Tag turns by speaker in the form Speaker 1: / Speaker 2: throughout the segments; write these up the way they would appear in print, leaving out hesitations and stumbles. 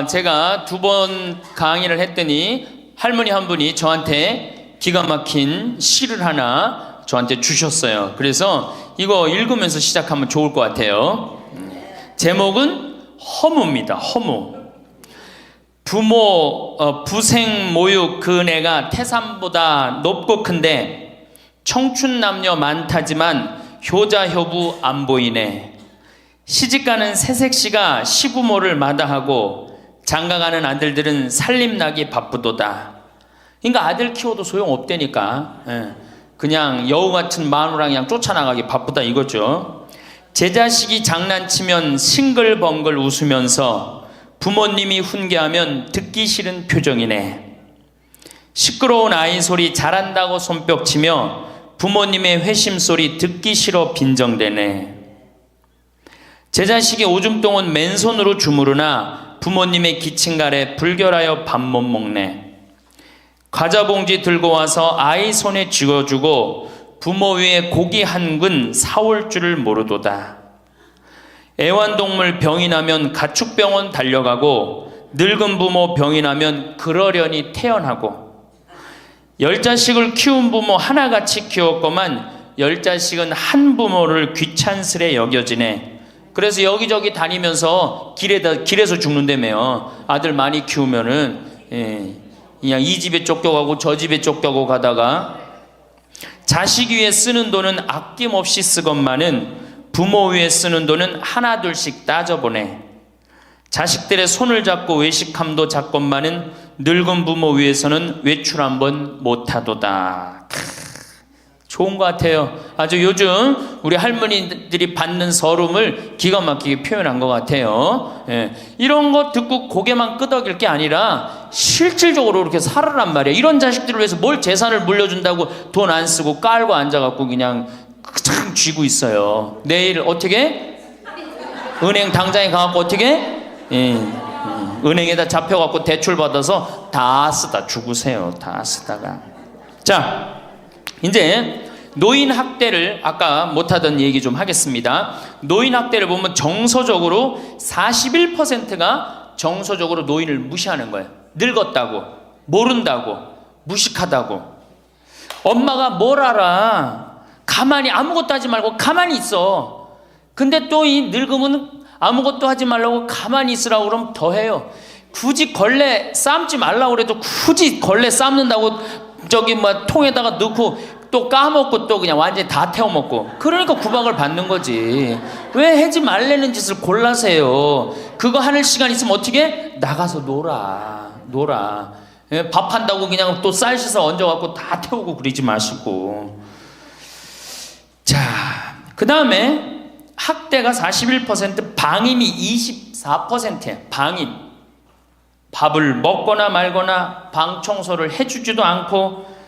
Speaker 1: 제가 2번 강의를 했더니 할머니 한 분이 저한테 기가 막힌 시를 하나 저한테 주셨어요. 그래서 이거 읽으면서 시작하면 좋을 것 같아요. 제목은 허무입니다. 허무. 부생 모육 그 내가 태산보다 높고 큰데 청춘 남녀 많다지만 효자 효부 안 보이네. 시집가는 새색시가 시부모를 마다하고 장가가는 아들들은 살림나기 바쁘도다. 그러니까 아들 키워도 소용없다니까. 그냥 여우 같은 마누라 그냥 쫓아나가기 바쁘다 이거죠. 제 자식이 장난치면 싱글벙글 웃으면서 부모님이 훈계하면 듣기 싫은 표정이네. 시끄러운 아이 소리 잘한다고 손뼉치며 부모님의 회심소리 듣기 싫어 빈정대네. 제 자식이 오줌똥은 맨손으로 주무르나 부모님의 기침갈에 불결하여 밥 못 먹네. 과자 봉지 들고 와서 아이 손에 쥐어주고 부모 위에 고기 한 근 사올 줄을 모르도다. 애완동물 병이 나면 가축병원 달려가고 늙은 부모 병이 나면 그러려니 태어나고 10자식을 키운 부모 하나같이 키웠건만 10자식은 한 부모를 귀찮스레 여겨지네. 그래서 여기저기 다니면서 길에서 죽는다며요. 아들 많이 키우면은 그냥 이 집에 쫓겨가고 저 집에 쫓겨가고 가다가 자식 위에 쓰는 돈은 아낌없이 쓰건만은 부모 위에 쓰는 돈은 하나둘씩 따져보네. 자식들의 손을 잡고 외식함도 작건만은 늙은 부모 위에서는 외출 한번 못하도다. 좋은 것 같아요. 아주 요즘 우리 할머니들이 받는 서름을 기가 막히게 표현한 것 같아요. 이런 거 듣고 고개만 끄덕일 게 아니라 실질적으로 이렇게 살아란 말이에요. 이런 자식들을 위해서 뭘 재산을 물려준다고 돈 안 쓰고 깔고 앉아갖고 그냥 참 쥐고 있어요. 내일 어떻게? 은행 당장에 가갖고 어떻게? 은행에다 잡혀갖고 대출 받아서 다 쓰다 죽으세요. 다 쓰다가. 자, 이제 노인 학대를 아까 못하던 얘기 좀 하겠습니다. 노인 학대를 보면 정서적으로 41%가 정서적으로 노인을 무시하는 거예요. 늙었다고, 모른다고, 무식하다고. 엄마가 뭘 알아? 가만히 아무것도 하지 말고 가만히 있어. 근데 또 이 늙으면 아무것도 하지 말라고 가만히 있으라고 그러면 더 해요. 굳이 걸레 삶지 말라고 그래도 굳이 걸레 삶는다고 저기 뭐 통에다가 넣고 또 까먹고 또 그냥 완전히 다 태워먹고. 그러니까 구박을 받는 거지. 왜 하지 말라는 짓을 골라세요. 그거 하는 시간 있으면 어떻게? 나가서 놀아. 밥 한다고 그냥 또 쌀 씻어 얹어갖고 다 태우고 그러지 마시고. 자, 그 다음에 학대가 41%, 방임이 24%예요. 방임. 밥을 먹거나 말거나 방 청소를 해주지도 않고.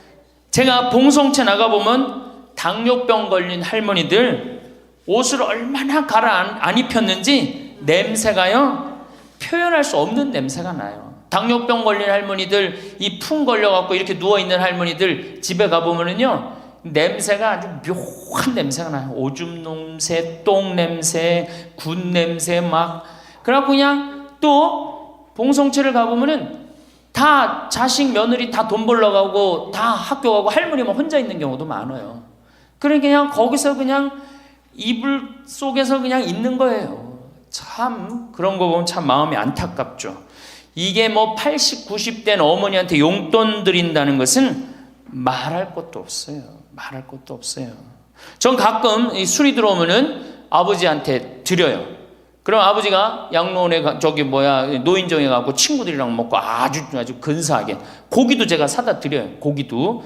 Speaker 1: 제가 봉송체 나가보면 당뇨병 걸린 할머니들 옷을 얼마나 안 입혔는지 냄새가요, 표현할 수 없는 냄새가 나요. 당뇨병 걸린 할머니들, 이 풍 걸려갖고 이렇게 누워있는 할머니들 집에 가보면은요, 냄새가 아주 묘한 냄새가 나요. 오줌 냄새, 똥 냄새, 군 냄새 막. 그래갖고 그냥 또 봉송체를 가보면은 다 자식 며느리 다 돈 벌러 가고 다 학교 가고 할머니만 혼자 있는 경우도 많아요. 그러니까 그냥 거기서 그냥 이불 속에서 그냥 있는 거예요. 참 그런 거 보면 참 마음이 안타깝죠. 이게 뭐 80, 90된 어머니한테 용돈 드린다는 것은 말할 것도 없어요. 말할 것도 없어요. 전 가끔 이 술이 들어오면은 아버지한테 드려요. 그럼 아버지가 양로원에 노인정에 가고 친구들이랑 먹고 아주 근사하게 고기도 제가 사다 드려요. 고기도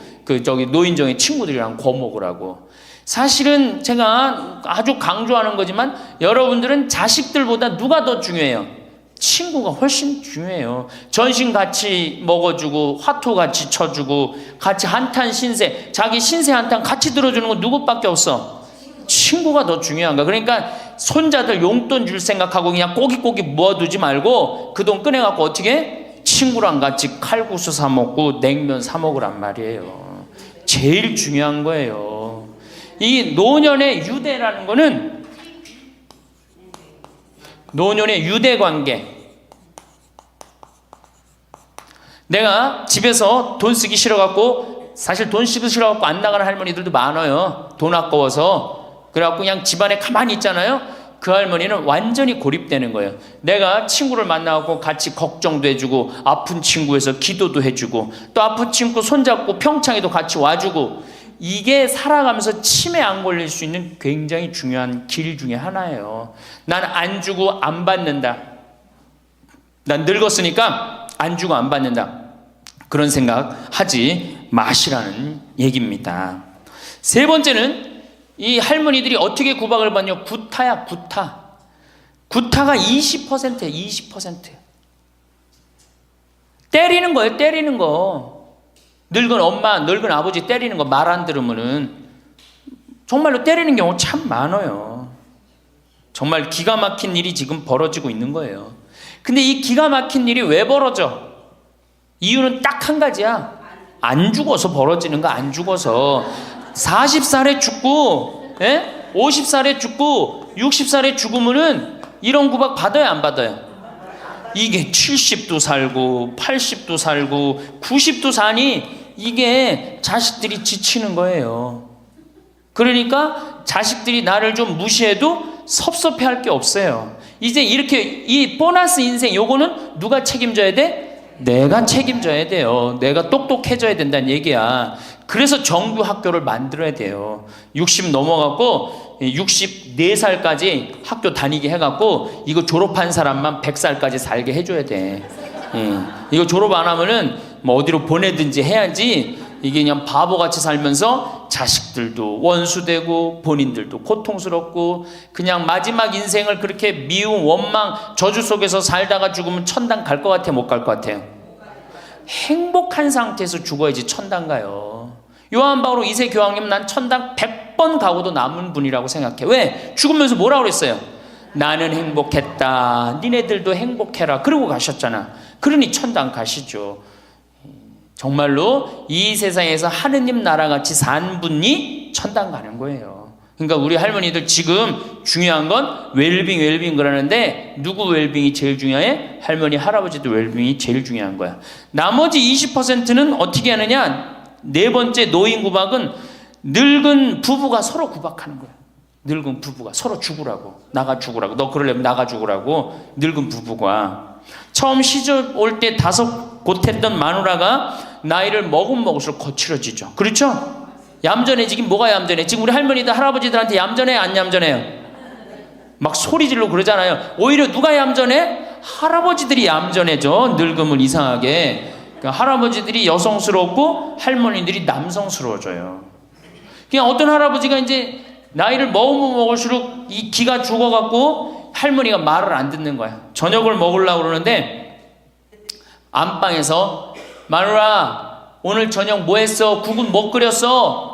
Speaker 1: 노인정에 친구들이랑 구워 먹으라고. 사실은 제가 아주 강조하는 거지만 여러분들은 자식들보다 누가 더 중요해요? 친구가 훨씬 중요해요. 전신 같이 먹어주고 화투 같이 쳐주고 같이 한탄 신세, 자기 신세 한탄 같이 들어주는 건 누구밖에 없어? 친구가 더 중요한 거야. 그러니까 손자들 용돈 줄 생각하고 그냥 꼬깃꼬깃 모아두지 말고 그 돈 꺼내갖고 어떻게? 친구랑 같이 칼국수 사 먹고 냉면 사 먹으란 말이에요. 제일 중요한 거예요. 이 노년의 유대라는 거는 노년의 유대 관계, 내가 집에서 돈 쓰기 싫어갖고, 사실 돈 쓰기 싫어갖고 안 나가는 할머니들도 많아요. 돈 아까워서. 그래갖고 그냥 집안에 가만히 있잖아요. 그 할머니는 완전히 고립되는 거예요. 내가 친구를 만나고 같이 걱정도 해주고, 아픈 친구에서 기도도 해주고, 또 아픈 친구 손잡고 평창에도 같이 와주고, 이게 살아가면서 치매 안 걸릴 수 있는 굉장히 중요한 길 중에 하나예요. 난 안 주고 안 받는다. 난 늙었으니까 안 주고 안 받는다. 그런 생각 하지 마시라는 얘기입니다. 세 번째는 이 할머니들이 어떻게 구박을 받냐? 구타야, 구타. 구타가 20%예요, 20%. 때리는 거예요, 때리는 거. 늙은 엄마, 늙은 아버지 때리는 거 말 안 들으면은 정말로 때리는 경우 참 많아요. 정말 기가 막힌 일이 지금 벌어지고 있는 거예요. 근데 이 기가 막힌 일이 왜 벌어져? 이유는 딱 한 가지야. 안 죽어서 벌어지는 거, 안 죽어서. 40살에 죽고, 50살에 죽고, 60살에 죽으면은 이런 구박 받아요, 안 받아요? 이게 70도 살고, 80도 살고, 90도 사니 이게 자식들이 지치는 거예요. 그러니까 자식들이 나를 좀 무시해도 섭섭해 할 게 없어요. 이제 이렇게 이 보너스 인생 요거는 누가 책임져야 돼? 내가 책임져야 돼요. 내가 똑똑해져야 된다는 얘기야. 그래서 정규 학교를 만들어야 돼요. 60 넘어갖고 64살까지 학교 다니게 해갖고 이거 졸업한 사람만 100살까지 살게 해줘야 돼. 이거 졸업 안 하면은 뭐 어디로 보내든지 해야지. 이게 그냥 바보같이 살면서 자식들도 원수되고 본인들도 고통스럽고 그냥 마지막 인생을 그렇게 미움, 원망, 저주 속에서 살다가 죽으면 천당 갈 것 같아요? 못 갈 것 같아요? 행복한 상태에서 죽어야지 천당 가요. 요한 바오로 2세 교황님, 난 천당 100번 가고도 남은 분이라고 생각해. 왜? 죽으면서 뭐라고 그랬어요? 나는 행복했다, 니네들도 행복해라, 그러고 가셨잖아. 그러니 천당 가시죠. 정말로 이 세상에서 하느님 나라같이 산 분이 천당 가는 거예요. 그러니까 우리 할머니들 지금 중요한 건 웰빙 그러는데 누구 웰빙이 제일 중요해? 할머니 할아버지도 웰빙이 제일 중요한 거야. 나머지 20%는 어떻게 하느냐? 네 번째 노인 구박은 늙은 부부가 서로 구박하는 거야. 늙은 부부가 서로 죽으라고, 나가 죽으라고, 너 그러려면 나가 죽으라고. 늙은 부부가 처음 시집 올 때 다섯 곧했던 마누라가 나이를 먹을수록 거칠어지죠. 그렇죠? 얌전해지긴 뭐가 얌전해? 지금 우리 할머니들 할아버지들한테 얌전해, 안 얌전해요? 막 소리 지르고 그러잖아요. 오히려 누가 얌전해? 할아버지들이 얌전해져. 늙으면 이상하게. 그러니까 할아버지들이 여성스럽고 할머니들이 남성스러워져요. 그냥 어떤 할아버지가 이제 나이를 먹으면 먹을수록 이 기가 죽어갖고 할머니가 말을 안 듣는 거야. 저녁을 먹으려고 그러는데 안방에서 마누라 오늘 저녁 뭐 했어? 국은 뭐 끓였어?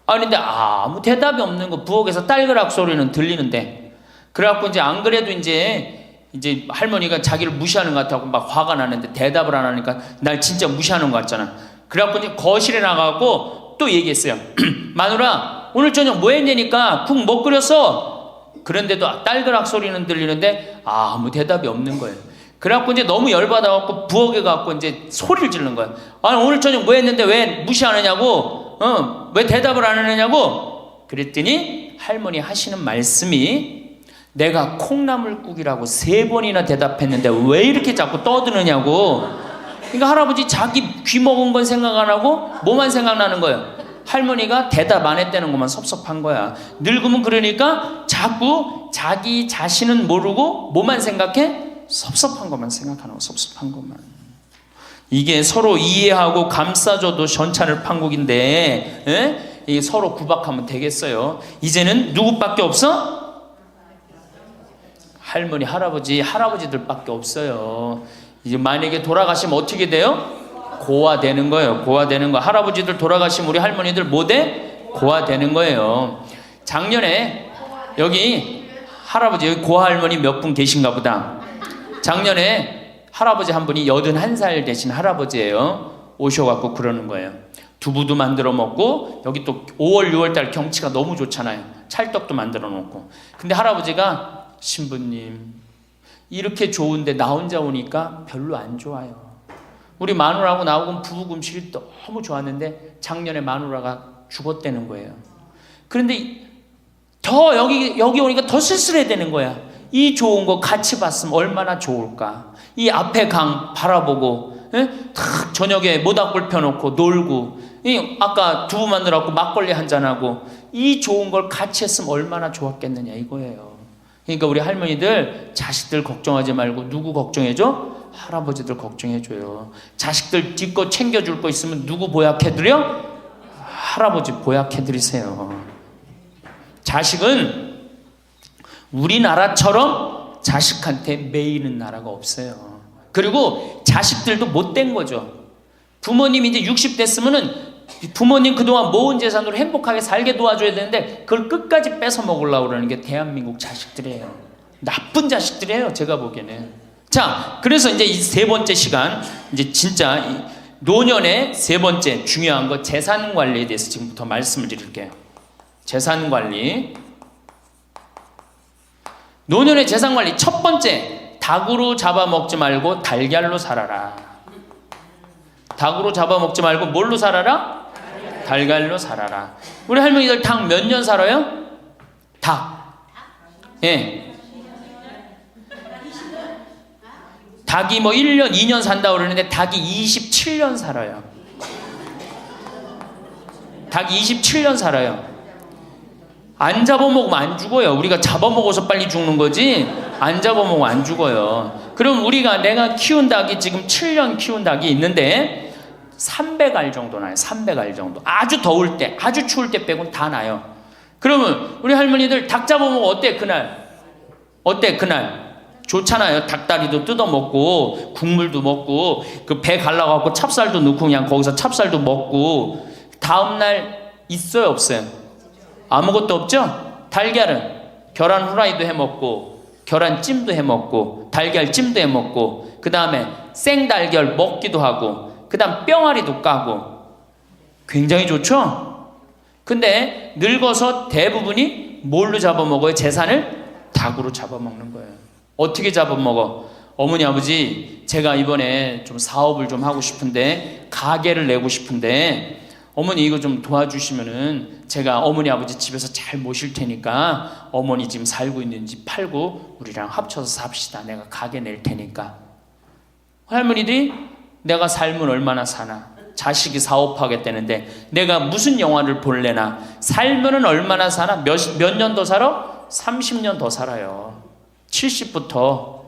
Speaker 1: 근데 아무 대답이 없는 거. 부엌에서 딸그락 소리는 들리는데. 그래갖고 이제 안 그래도 이제 할머니가 자기를 무시하는 것 같다고 막 화가 나는데 대답을 안 하니까 날 진짜 무시하는 것 같잖아. 그래갖고 이제 거실에 나가고 또 얘기했어요. 마누라 오늘 저녁 뭐 했냐니까 국 뭐 끓였어? 그런데도 딸그락 소리는 들리는데 아무 대답이 없는 거예요. 그래갖고 이제 너무 열받아갖고 부엌에 가갖고 이제 소리를 지르는 거야. 아니 오늘 저녁 뭐 했는데 왜 무시 안 하냐고? 왜 대답을 안 하느냐고? 그랬더니 할머니 하시는 말씀이 내가 콩나물국이라고 3번이나 대답했는데 왜 이렇게 자꾸 떠드느냐고. 그러니까 할아버지 자기 귀 먹은 건 생각 안 하고 뭐만 생각나는 거예요. 할머니가 대답 안 했다는 것만 섭섭한 거야. 늙으면 그러니까 자꾸 자기 자신은 모르고 뭐만 생각해? 섭섭한 것만 생각하는 거, 섭섭한 것만. 이게 서로 이해하고 감싸줘도 전차를 판국인데, 이게 서로 구박하면 되겠어요? 이제는 누구밖에 없어? 할머니, 할아버지들밖에 없어요. 이제 만약에 돌아가시면 어떻게 돼요? 고아되는 거예요. 고아되는 거. 할아버지들 돌아가시면 우리 할머니들 뭐 돼? 고아되는 거예요. 작년에 여기 할아버지, 여기 고아할머니 몇 분 계신가 보다. 작년에 할아버지 한 분이 81살 되신 할아버지예요. 오셔갖고 그러는 거예요. 두부도 만들어 먹고 여기 또 5월 6월달 경치가 너무 좋잖아요. 찰떡도 만들어 놓고. 근데 할아버지가 신부님 이렇게 좋은데 나 혼자 오니까 별로 안 좋아요. 우리 마누라하고 나하고 부부금실이 너무 좋았는데 작년에 마누라가 죽었다는 거예요. 그런데 더 여기 오니까 더 쓸쓸해 되는 거야. 이 좋은 거 같이 봤으면 얼마나 좋을까. 이 앞에 강 바라보고, 탁 저녁에 모닥불 펴놓고 놀고, 아까 두부 만들어갖고 막걸리 한잔하고, 이 좋은 걸 같이 했으면 얼마나 좋았겠느냐 이거예요. 그러니까 우리 할머니들 자식들 걱정하지 말고 누구 걱정해줘? 할아버지들 걱정해줘요. 자식들 뒷거 챙겨줄 거 있으면 누구 보약해드려? 할아버지 보약해드리세요. 자식은 우리나라처럼 자식한테 매이는 나라가 없어요. 그리고 자식들도 못된 거죠. 부모님이 이제 60 됐으면은 부모님 그동안 모은 재산으로 행복하게 살게 도와줘야 되는데 그걸 끝까지 뺏어 먹으려고 그러는 게 대한민국 자식들이에요. 나쁜 자식들이에요, 제가 보기에는. 자, 그래서 이제 이 세 번째 시간, 이제 진짜 노년의 세 번째 중요한 거 재산 관리에 대해서 지금부터 말씀을 드릴게요. 재산 관리. 노년의 재산 관리 첫 번째, 닭으로 잡아먹지 말고 달걀로 살아라. 닭으로 잡아먹지 말고 뭘로 살아라? 달걀로 살아라. 우리 할머니들 닭 몇 년 살아요? 닭. 예. 닭이 뭐 1년, 2년 산다고 그러는데 닭이 27년 살아요. 닭이 27년 살아요. 안 잡아먹으면 안 죽어요. 우리가 잡아먹어서 빨리 죽는 거지 안 잡아먹으면 안 죽어요. 그럼 내가 키운 닭이 지금 7년 키운 닭이 있는데 300알 정도 나요. 300알 정도. 아주 더울 때, 아주 추울 때 빼고는 다 나요. 그러면 우리 할머니들 닭 잡아먹으면 어때 그날? 어때 그날? 좋잖아요. 닭다리도 뜯어먹고 국물도 먹고 그 배 갈라갖고 찹쌀도 넣고 그냥 거기서 찹쌀도 먹고 다음날 있어요 없어요? 아무것도 없죠? 달걀은 계란 후라이도 해먹고 계란찜도 해먹고 달걀찜도 해먹고 그 다음에 생달걀 먹기도 하고 그 다음 뿅아리도 까고 굉장히 좋죠? 근데 늙어서 대부분이 뭘로 잡아먹어요? 재산을? 닭으로 잡아먹는 거예요. 어떻게 잡아먹어? 어머니 아버지 제가 이번에 좀 사업을 좀 하고 싶은데 가게를 내고 싶은데 어머니 이거 좀 도와주시면은 제가 어머니 아버지 집에서 잘 모실 테니까 어머니 지금 살고 있는 집 팔고 우리랑 합쳐서 삽시다. 내가 가게 낼 테니까. 할머니들이 내가 살면 얼마나 사나? 자식이 사업하겠다는데 내가 무슨 영화를 볼래나? 살면은 얼마나 사나? 몇 년 더 살아? 30년 더 살아요. 70부터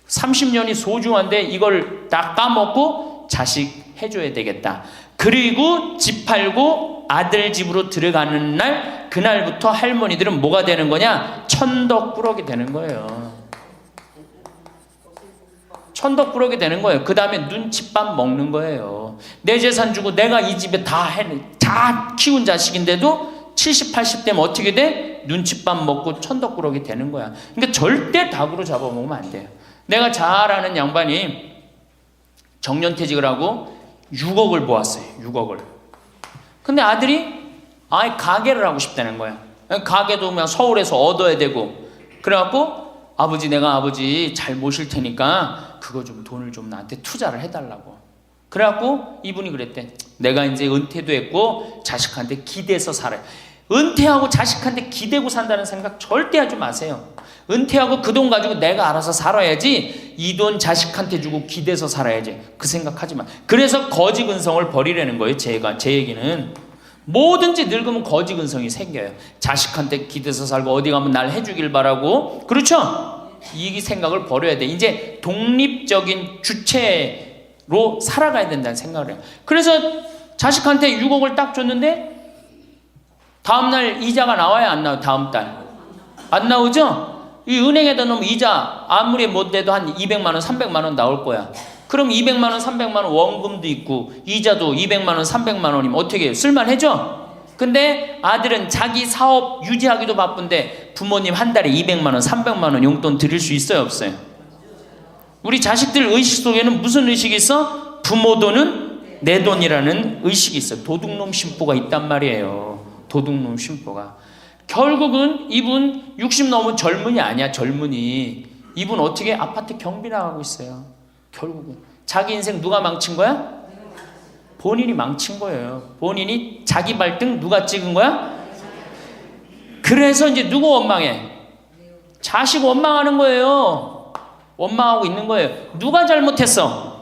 Speaker 1: 30년이 소중한데 이걸 다 까먹고 자식 해줘야 되겠다. 그리고 집 팔고 아들 집으로 들어가는 날 그날부터 할머니들은 뭐가 되는 거냐? 천덕꾸러기 되는 거예요. 천덕꾸러기 되는 거예요. 그 다음에 눈칫밥 먹는 거예요. 내 재산 주고 내가 이 집에 다 키운 자식인데도 70, 80 되면 어떻게 돼? 눈칫밥 먹고 천덕꾸러기 되는 거야. 그러니까 절대 닭으로 잡아먹으면 안 돼요. 내가 잘 아는 양반이 정년퇴직을 하고 6억을 모았어요. 6억을. 근데 아들이 가게를 하고 싶다는 거야. 가게도 그냥 서울에서 얻어야 되고. 그래갖고 아버지 내가 아버지 잘 모실 테니까 그거 좀 돈을 좀 나한테 투자를 해달라고. 그래갖고 이분이 그랬대. 내가 이제 은퇴도 했고 자식한테 기대서 살아요. 은퇴하고 자식한테 기대고 산다는 생각 절대 하지 마세요. 은퇴하고 그 돈 가지고 내가 알아서 살아야지 이 돈 자식한테 주고 기대서 살아야지 그 생각하지 마. 그래서 거지 근성을 버리라는 거예요. 제 얘기는 뭐든지 늙으면 거지 근성이 생겨요. 자식한테 기대서 살고 어디 가면 날 해주길 바라고. 그렇죠? 이 생각을 버려야 돼. 이제 독립적인 주체로 살아가야 된다는 생각을 해요. 그래서 자식한테 6억을 딱 줬는데 다음날 이자가 나와야 안 나와요? 다음 달 안 나오죠? 이 은행에다 놓으면 이자 아무리 못 돼도 한 200만 원, 300만 원 나올 거야. 그럼 200만 원, 300만 원 원금도 있고 이자도 200만 원, 300만 원이면 어떻게 해요? 쓸만해져? 근데 아들은 자기 사업 유지하기도 바쁜데 부모님 한 달에 200만 원, 300만 원 용돈 드릴 수 있어요, 없어요? 우리 자식들 의식 속에는 무슨 의식이 있어? 부모 돈은 내 돈이라는 의식이 있어요. 도둑놈 심보가 있단 말이에요. 도둑놈 심보가. 결국은 이분 60 넘은 젊은이 아니야. 젊은이. 이분 어떻게 아파트 경비 나가고 있어요. 결국은 자기 인생 누가 망친 거야? 본인이 망친 거예요. 본인이 자기 발등 누가 찍은 거야? 그래서 이제 누구 원망해? 자식 원망하는 거예요. 원망하고 있는 거예요. 누가 잘못했어?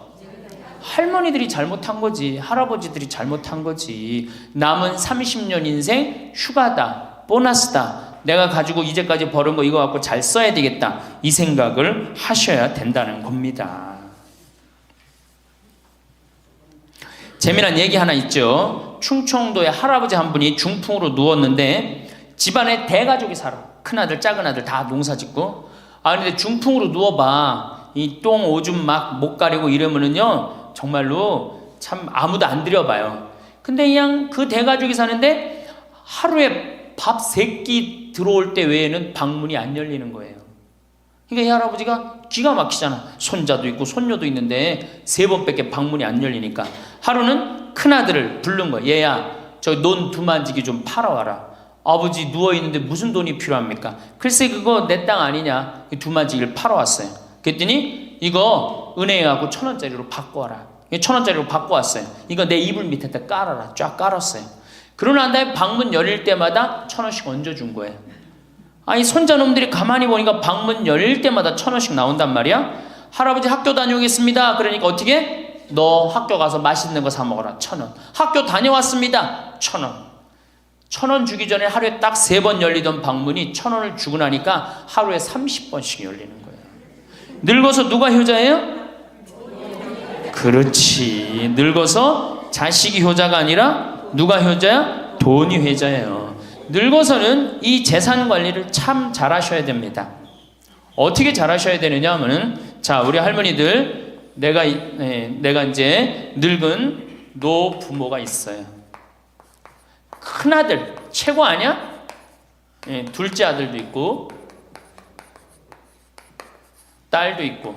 Speaker 1: 할머니들이 잘못한 거지. 할아버지들이 잘못한 거지. 남은 30년 인생 휴가다, 보너스다. 내가 가지고 이제까지 벌은 거 이거 갖고 잘 써야 되겠다. 이 생각을 하셔야 된다는 겁니다. 재미난 얘기 하나 있죠. 충청도에 할아버지 한 분이 중풍으로 누웠는데 집안에 대가족이 살아. 큰아들 작은아들 다 농사 짓고. 근데 중풍으로 누워봐. 이 똥 오줌 막 못 가리고 이러면은요 정말로 참 아무도 안 들여봐요. 근데 그냥 그 대가족이 사는데 하루에 밥 3끼 들어올 때 외에는 방문이 안 열리는 거예요. 그러니까 이 할아버지가 기가 막히잖아. 손자도 있고 손녀도 있는데 3번밖에 방문이 안 열리니까 하루는 큰아들을 부른 거야. 얘야 저 논 두만지기 좀 팔아와라. 아버지 누워있는데 무슨 돈이 필요합니까? 글쎄 그거 내 땅 아니냐. 두만지기를 팔아왔어요. 그랬더니 이거 은행에 가고 1,000원짜리로 바꿔와라. 1,000원짜리로 바꿔왔어요. 이거 내 이불 밑에다 깔아라. 쫙 깔았어요. 그러고 난 다음에 방문 열릴 때마다 1,000원씩 얹어준 거예요. 아니 손자놈들이 가만히 보니까 방문 열릴 때마다 1,000원씩 나온단 말이야. 할아버지 학교 다녀오겠습니다. 그러니까 어떻게? 너 학교 가서 맛있는 거 사 먹어라. 1,000원. 학교 다녀왔습니다. 1,000원. 1,000원 주기 전에 하루에 딱 3번 열리던 방문이 1,000원을 주고 나니까 하루에 30번씩 열리는 거예요. 늙어서 누가 효자예요? 그렇지. 늙어서 자식이 효자가 아니라 누가 효자야? 돈이 효자예요. 늙어서는 이 재산 관리를 참 잘하셔야 됩니다. 어떻게 잘하셔야 되느냐 하면은 자 우리 할머니들 내가 이제 늙은 노부모가 있어요. 큰아들 최고 아니야? 둘째 아들도 있고 딸도 있고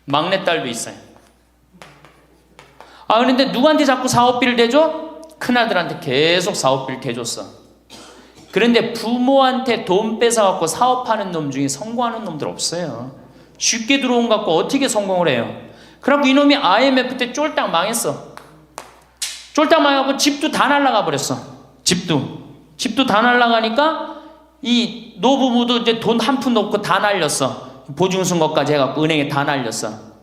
Speaker 1: 막내딸도 있어요. 그런데 누구한테 자꾸 사업비를 대줘? 큰아들한테 계속 사업비를 대줬어. 그런데 부모한테 돈 뺏어갖고 사업하는 놈 중에 성공하는 놈들 없어요. 쉽게 들어온 거 갖고 어떻게 성공을 해요? 그래갖고 이놈이 IMF 때 쫄딱 망했어. 쫄딱 망해갖고 집도 다 날라가 버렸어. 집도 다 날라가니까 이 노부부도 이제 돈 한 푼 넣고 다 날렸어. 보증선거까지 해갖고 은행에 다 날렸어.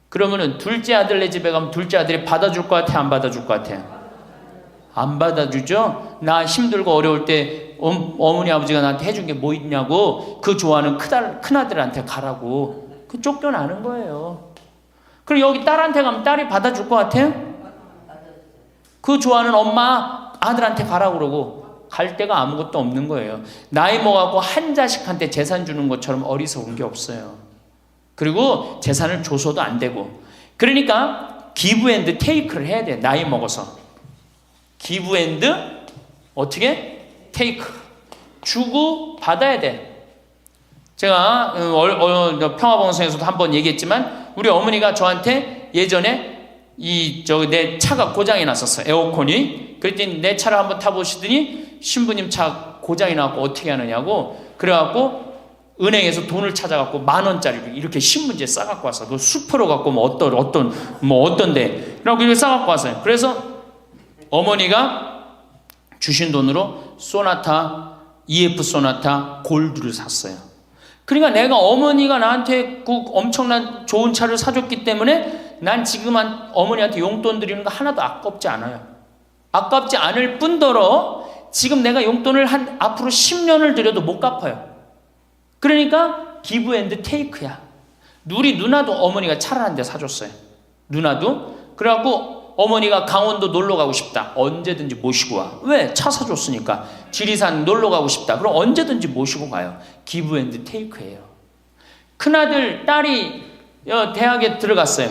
Speaker 1: 그러면은 둘째 아들 네 집에 가면 둘째 아들이 받아줄 것 같아? 안 받아줄 것 같아? 안 받아주죠? 나 힘들고 어려울 때 어머니 아버지가 나한테 해준 게 뭐 있냐고 그 좋아하는 큰아들한테 가라고 그 쫓겨나는 거예요. 그리고 여기 딸한테 가면 딸이 받아줄 것 같아요? 그 좋아하는 엄마 아들한테 가라고 그러고 갈 데가 아무것도 없는 거예요. 나이 먹어갖고 한 자식한테 재산 주는 것처럼 어리석은 게 없어요. 그리고 재산을 줘서도 안 되고 그러니까 기브 앤드 테이크를 해야 돼. 나이 먹어서 기브 앤드 어떻게? 테이크. 주고 받아야 돼. 제가 평화방송에서도 한번 얘기했지만 우리 어머니가 저한테 예전에 내 차가 고장이 났었어요. 에어컨이. 그랬더니 내 차를 한번 타보시더니 신부님 차 고장이 나고 어떻게 하느냐고 그래갖고 은행에서 돈을 찾아갖고 10,000원짜리를 이렇게 신문지에 싸갖고 왔어. 그 수표로 갖고 어떤데. 그래갖고 이렇게 싸갖고 왔어요. 그래서 어머니가 주신 돈으로 소나타, EF 소나타 골드를 샀어요. 그러니까 내가 어머니가 나한테 그 엄청난 좋은 차를 사줬기 때문에 난 지금 어머니한테 용돈 드리는 거 하나도 아깝지 않아요. 아깝지 않을 뿐더러 지금 내가 용돈을 앞으로 10년을 드려도 못 갚아요. 그러니까 기브 앤드 테이크야. 우리 누나도 어머니가 차를 한 대 사줬어요. 누나도. 그래갖고 어머니가 강원도 놀러 가고 싶다. 언제든지 모시고 와. 왜? 차 사줬으니까. 지리산 놀러 가고 싶다. 그럼 언제든지 모시고 가요. 기브 앤드 테이크예요. 큰아들, 딸이 대학에 들어갔어요.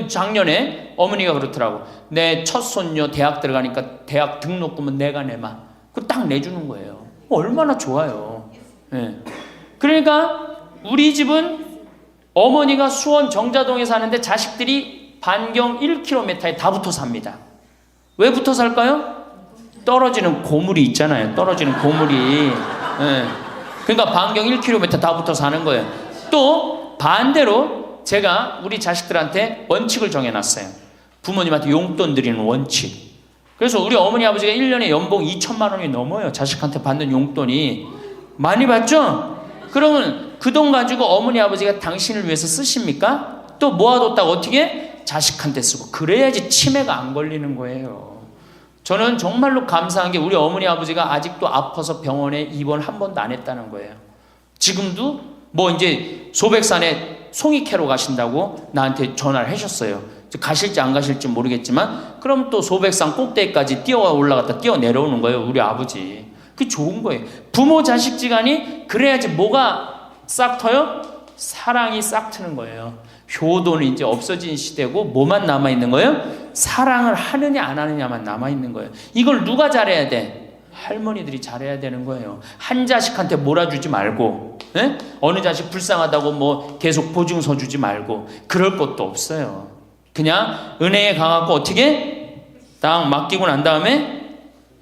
Speaker 1: 작년에 어머니가 그렇더라고. 내 첫 손녀 대학 들어가니까 대학 등록금은 내가 내마. 그거 딱 내주는 거예요. 얼마나 좋아요. 네. 그러니까 우리 집은 어머니가 수원 정자동에 사는데 자식들이 반경 1km에 다 붙어 삽니다. 왜 붙어 살까요? 떨어지는 고물이 있잖아요. 떨어지는 고물이. 네. 그러니까 반경 1km 다 붙어 사는 거예요. 또 반대로 제가 우리 자식들한테 원칙을 정해놨어요. 부모님한테 용돈 드리는 원칙. 그래서 우리 어머니 아버지가 1년에 연봉 2천만 원이 넘어요. 자식한테 받는 용돈이. 많이 받죠? 그러면 그 돈 가지고 어머니 아버지가 당신을 위해서 쓰십니까? 또 모아뒀다가 어떻게? 자식한테 쓰고. 그래야지 치매가 안 걸리는 거예요. 저는 정말로 감사한 게 우리 어머니 아버지가 아직도 아파서 병원에 입원 한 번도 안 했다는 거예요. 지금도 뭐 이제 소백산에 송이 캐러 가신다고 나한테 전화를 하셨어요. 가실지 안 가실지 모르겠지만 그럼 또 소백산 꼭대기까지 뛰어 올라갔다 뛰어 내려오는 거예요. 우리 아버지. 그게 좋은 거예요. 부모 자식 지간이 그래야지 뭐가 싹 터요? 사랑이 싹 트는 거예요. 효도는 이제 없어진 시대고 뭐만 남아있는 거예요? 사랑을 하느냐 안 하느냐만 남아있는 거예요. 이걸 누가 잘해야 돼? 할머니들이 잘해야 되는 거예요. 한 자식한테 몰아주지 말고, 네? 어느 자식 불쌍하다고 뭐 계속 보증서 주지 말고 그럴 것도 없어요. 그냥 은행에 가갖고 어떻게 딱 맡기고 난 다음에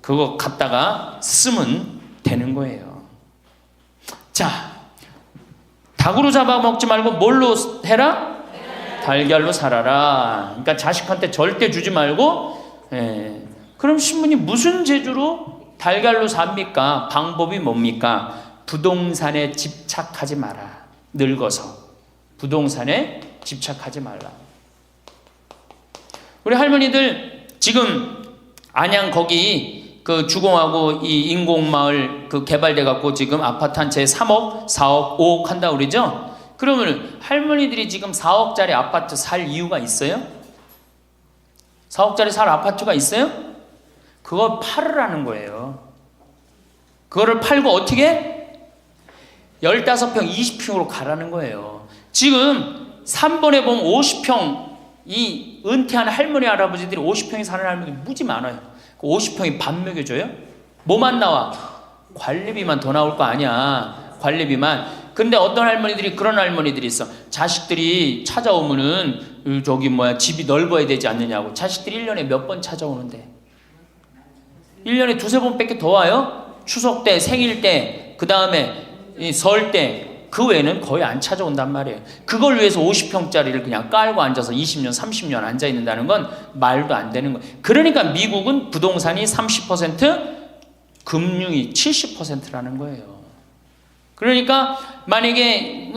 Speaker 1: 그거 갖다가 쓰면 되는 거예요. 자, 닭으로 잡아먹지 말고 뭘로 해라? 달걀로 살아라. 그러니까 자식한테 절대 주지 말고. 그럼 신부님 무슨 재주로 달걀로 삽니까? 방법이 뭡니까? 부동산에 집착하지 마라. 늙어서 부동산에 집착하지 말라. 우리 할머니들 지금 안양 거기 그 주공하고 이 인공마을 그 개발돼 갖고 지금 아파트 한 채 3억, 4억, 5억 한다 그러죠? 그러면 할머니들이 지금 4억짜리 아파트 살 이유가 있어요? 4억짜리 살 아파트가 있어요? 그거 팔으라는 거예요. 그거를 팔고 어떻게? 15평, 20평으로 가라는 거예요. 지금 3번에 보면 50평 이 은퇴한 할머니 할아버지들이 50평에 사는 할머니들이 무지 많아요. 50평이 밥 먹여줘요? 뭐만 나와? 관리비만 더 나올 거 아니야. 관리비만. 근데 어떤 할머니들이 그런 할머니들이 있어. 자식들이 찾아오면은 집이 넓어야 되지 않느냐고. 자식들이 1년에 몇 번 찾아오는데 1년에 두세 번밖에 더 와요? 추석 때, 생일 때, 그 다음에 설 때. 그 외에는 거의 안 찾아온단 말이에요. 그걸 위해서 50평짜리를 그냥 깔고 앉아서 20년, 30년 앉아있는다는 건 말도 안 되는 거예요. 그러니까 미국은 부동산이 30%, 금융이 70%라는 거예요. 그러니까 만약에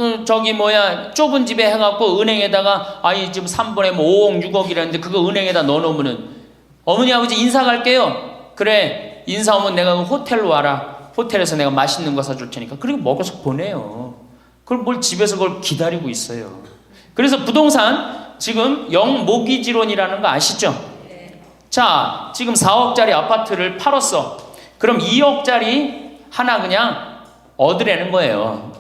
Speaker 1: 좁은 집에 해갖고 은행에다가 이 집 3번에 뭐 5억, 6억이라는데 그거 은행에다 넣어놓으면은 어머니, 아버지 인사 갈게요. 그래, 인사 오면 내가 호텔로 와라. 호텔에서 내가 맛있는 거 사줄 테니까. 그리고 먹어서 보내요. 그걸 뭘 집에서 그걸 기다리고 있어요. 그래서 부동산 지금 영모기지론이라는 거 아시죠? 자, 지금 4억짜리 아파트를 팔았어. 그럼 2억짜리 하나 그냥 얻으라는 거예요.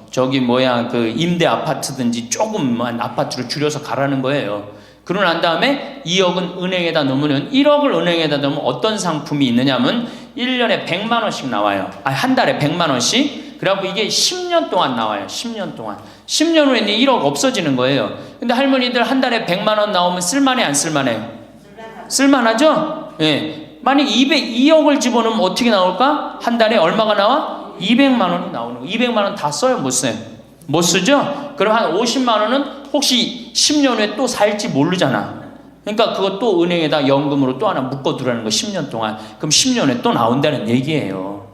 Speaker 1: 그 임대 아파트든지 조금만 아파트를 줄여서 가라는 거예요. 그러고 난 다음에 2억은 은행에다 넣으면 1억을 은행에다 넣으면 어떤 상품이 있느냐면 1년에 100만 원씩 나와요. 한 달에 100만 원씩. 그래갖고 이게 10년 동안 나와요. 10년 동안. 10년 후에는 1억 없어지는 거예요. 근데 할머니들 한 달에 100만 원 나오면 쓸만해 안 쓸만해요? 쓸만하죠? 예. 만약 2억을 집어넣으면 어떻게 나올까? 한 달에 얼마가 나와? 200만 원이 나오는 거예요. 200만 원 다 써요? 못 써요? 못 쓰죠? 그럼 한 50만 원은 혹시 10년 후에 또 살지 모르잖아. 그러니까 그거 또 은행에다 연금으로 또 하나 묶어두라는 거 10년 동안. 그럼 10년에 또 나온다는 얘기예요.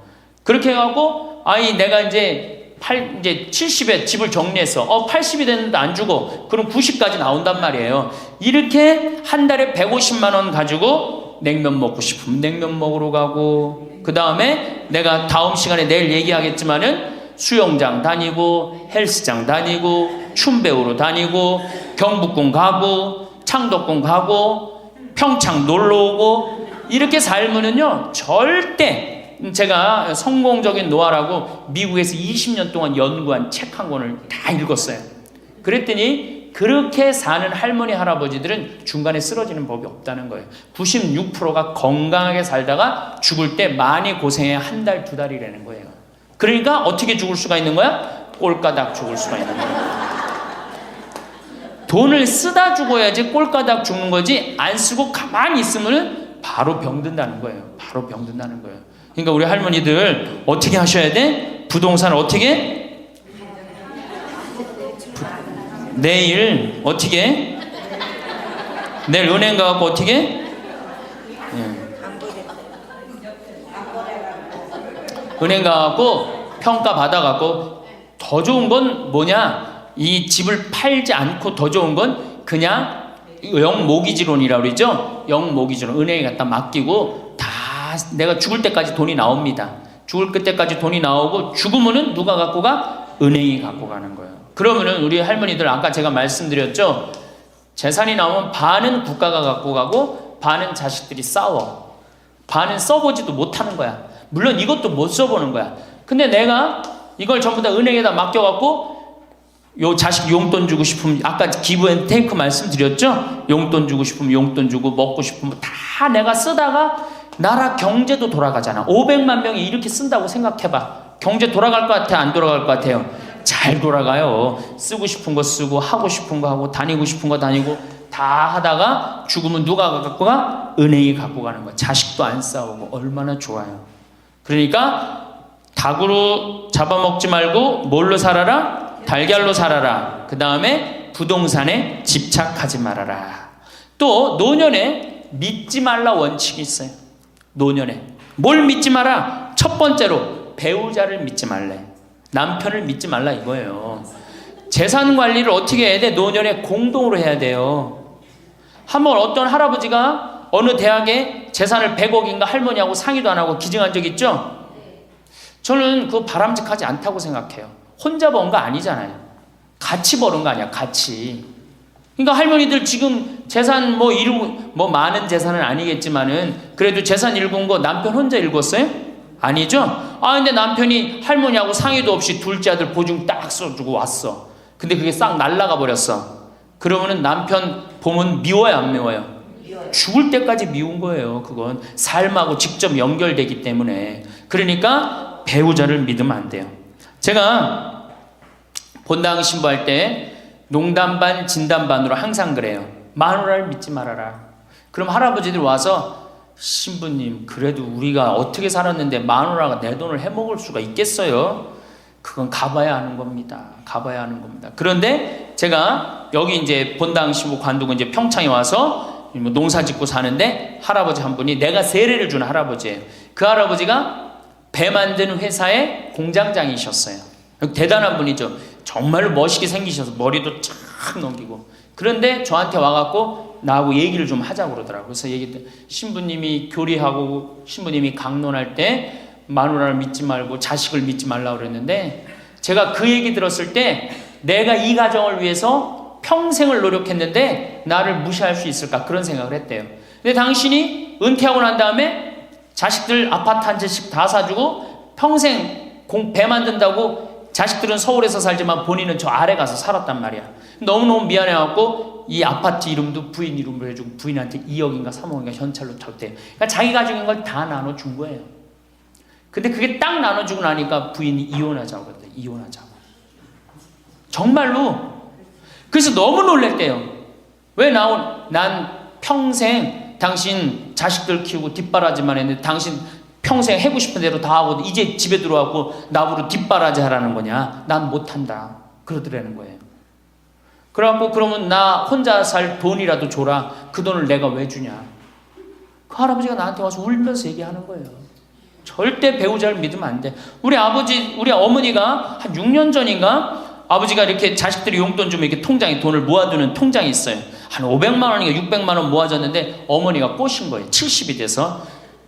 Speaker 1: 그렇게 해갖고 내가 이제 70에 집을 정리했어. 80이 됐는데 안 주고 그럼 90까지 나온단 말이에요. 이렇게 한 달에 150만 원 가지고 냉면 먹고 싶으면 냉면 먹으러 가고, 그 다음에 내가 다음 시간에 내일 얘기하겠지만은 수영장 다니고 헬스장 다니고 춤 배우러 다니고 경복궁 가고 창덕궁 가고 평창 놀러 오고 이렇게 살면은요 절대, 제가 성공적인 노화라고 미국에서 20년 동안 연구한 책 한 권을 다 읽었어요. 그랬더니 그렇게 사는 할머니 할아버지들은 중간에 쓰러지는 법이 없다는 거예요. 96%가 건강하게 살다가 죽을 때 많이 고생해 한 달, 두 달이라는 거예요. 그러니까 어떻게 죽을 수가 있는 거야? 꼴까닥 죽을 수가 있는 거야. 돈을 쓰다 죽어야지 꼴까닥 죽는 거지, 안 쓰고 가만히 있으면 바로 병든다는 거예요. 바로 병든다는 거예요. 그러니까 우리 할머니들 어떻게 하셔야 돼? 부동산 어떻게? 내일 어떻게? 내일 은행 가갖고 어떻게? 은행 가갖고 평가 받아갖고 더 좋은 건 뭐냐? 이 집을 팔지 않고 더 좋은 건 그냥 영모기지론이라고 그러죠? 영모기지론. 은행에 갖다 맡기고 다 내가 죽을 때까지 돈이 나옵니다. 죽을 때까지 돈이 나오고 죽으면은 누가 갖고 가? 은행이 갖고 가는 거예요. 그러면은 우리 할머니들 아까 제가 말씀드렸죠? 재산이 나오면 반은 국가가 갖고 가고 반은 자식들이 싸워. 반은 써보지도 못하는 거야. 물론 이것도 못 써보는 거야. 근데 내가 이걸 전부 다 은행에다 맡겨갖고 요 자식 용돈 주고 싶으면 아까 기브앤테이크 말씀드렸죠? 용돈 주고 싶으면 용돈 주고 먹고 싶으면 다 내가 쓰다가 나라 경제도 돌아가잖아. 500만 명이 이렇게 쓴다고 생각해봐. 경제 돌아갈 것 같아? 안 돌아갈 것 같아요? 잘 돌아가요. 쓰고 싶은 거 쓰고 하고 싶은 거 하고 다니고 싶은 거 다니고 다 하다가 죽으면 누가 갖고 가? 은행이 갖고 가는 거야. 자식도 안 싸우고 얼마나 좋아요. 그러니까 닭으로 잡아먹지 말고 뭘로 살아라? 달걀로 살아라. 그 다음에 부동산에 집착하지 말아라. 또 노년에 믿지 말라 원칙이 있어요. 노년에 뭘 믿지 마라? 첫 번째로 배우자를 믿지 말래. 남편을 믿지 말라 이거예요. 재산 관리를 어떻게 해야 돼? 노년에 공동으로 해야 돼요. 한번 어떤 할아버지가 어느 대학에 재산을 100억인가 할머니하고 상의도 안 하고 기증한 적 있죠? 저는 그거 바람직하지 않다고 생각해요. 혼자 번 거 아니잖아요. 같이 버는 거 아니야, 같이. 그러니까 할머니들 지금 재산 뭐 많은 재산은 아니겠지만은 그래도 재산 읽은 거 남편 혼자 읽었어요? 아니죠? 근데 남편이 할머니하고 상의도 없이 둘째 아들 보증 딱 써주고 왔어. 근데 그게 싹 날라가 버렸어. 그러면은 남편 보면 미워요, 안 미워요? 죽을 때까지 미운 거예요. 그건 삶하고 직접 연결되기 때문에. 그러니까 배우자를 믿으면 안 돼요. 제가 본당 신부할 때 농담 반 진담 반으로 항상 그래요. 마누라를 믿지 말아라. 그럼 할아버지들 와서 신부님 그래도 우리가 어떻게 살았는데 마누라가 내 돈을 해먹을 수가 있겠어요? 그건 가봐야 하는 겁니다. 가봐야 하는 겁니다. 그런데 제가 여기 이제 본당 신부 관두고 이제 평창에 와서 농사 짓고 사는데 할아버지 한 분이 내가 세례를 주는 할아버지예요. 그 할아버지가 배 만드는 회사의 공장장이셨어요. 대단한 분이죠. 정말로 멋있게 생기셔서 머리도 쫙 넘기고. 그런데 저한테 와갖고 나하고 얘기를 좀 하자고 그러더라고요. 그래서 얘기했더니 신부님이 교리하고 신부님이 강론할 때 마누라를 믿지 말고 자식을 믿지 말라고 그랬는데 제가 그 얘기 들었을 때 내가 이 가정을 위해서 평생을 노력했는데 나를 무시할 수 있을까 그런 생각을 했대요. 근데 당신이 은퇴하고 난 다음에 자식들 아파트 한 채씩 다 사주고 평생 배 만든다고 자식들은 서울에서 살지만 본인은 저 아래 가서 살았단 말이야. 너무너무 미안해갖고 이 아파트 이름도 부인 이름으로 해주고 부인한테 2억인가 3억인가 현찰로 줬대요. 그러니까 자기 가족인 걸 다 나눠준 거예요. 근데 그게 딱 나눠주고 나니까 부인이 이혼하자고 그랬대요. 이혼하자고. 정말로. 그래서 너무 놀랬대요. 왜 난 평생 당신 자식들 키우고 뒷바라지만 했는데 당신 평생 해고 싶은 대로 다 하고 이제 집에 들어와서 나보고 뒷바라지 하라는 거냐? 난 못한다. 그러더라는 거예요. 그래갖고 그러면 나 혼자 살 돈이라도 줘라. 그 돈을 내가 왜 주냐? 그 할아버지가 나한테 와서 울면서 얘기하는 거예요. 절대 배우자를 믿으면 안 돼. 우리 어머니가 한 6년 전인가 아버지가 이렇게 자식들이 용돈 주면 이렇게 통장에 돈을 모아두는 통장이 있어요. 한 500만 원인가 600만 원 모아졌는데 어머니가 꼬신 거예요. 70이 돼서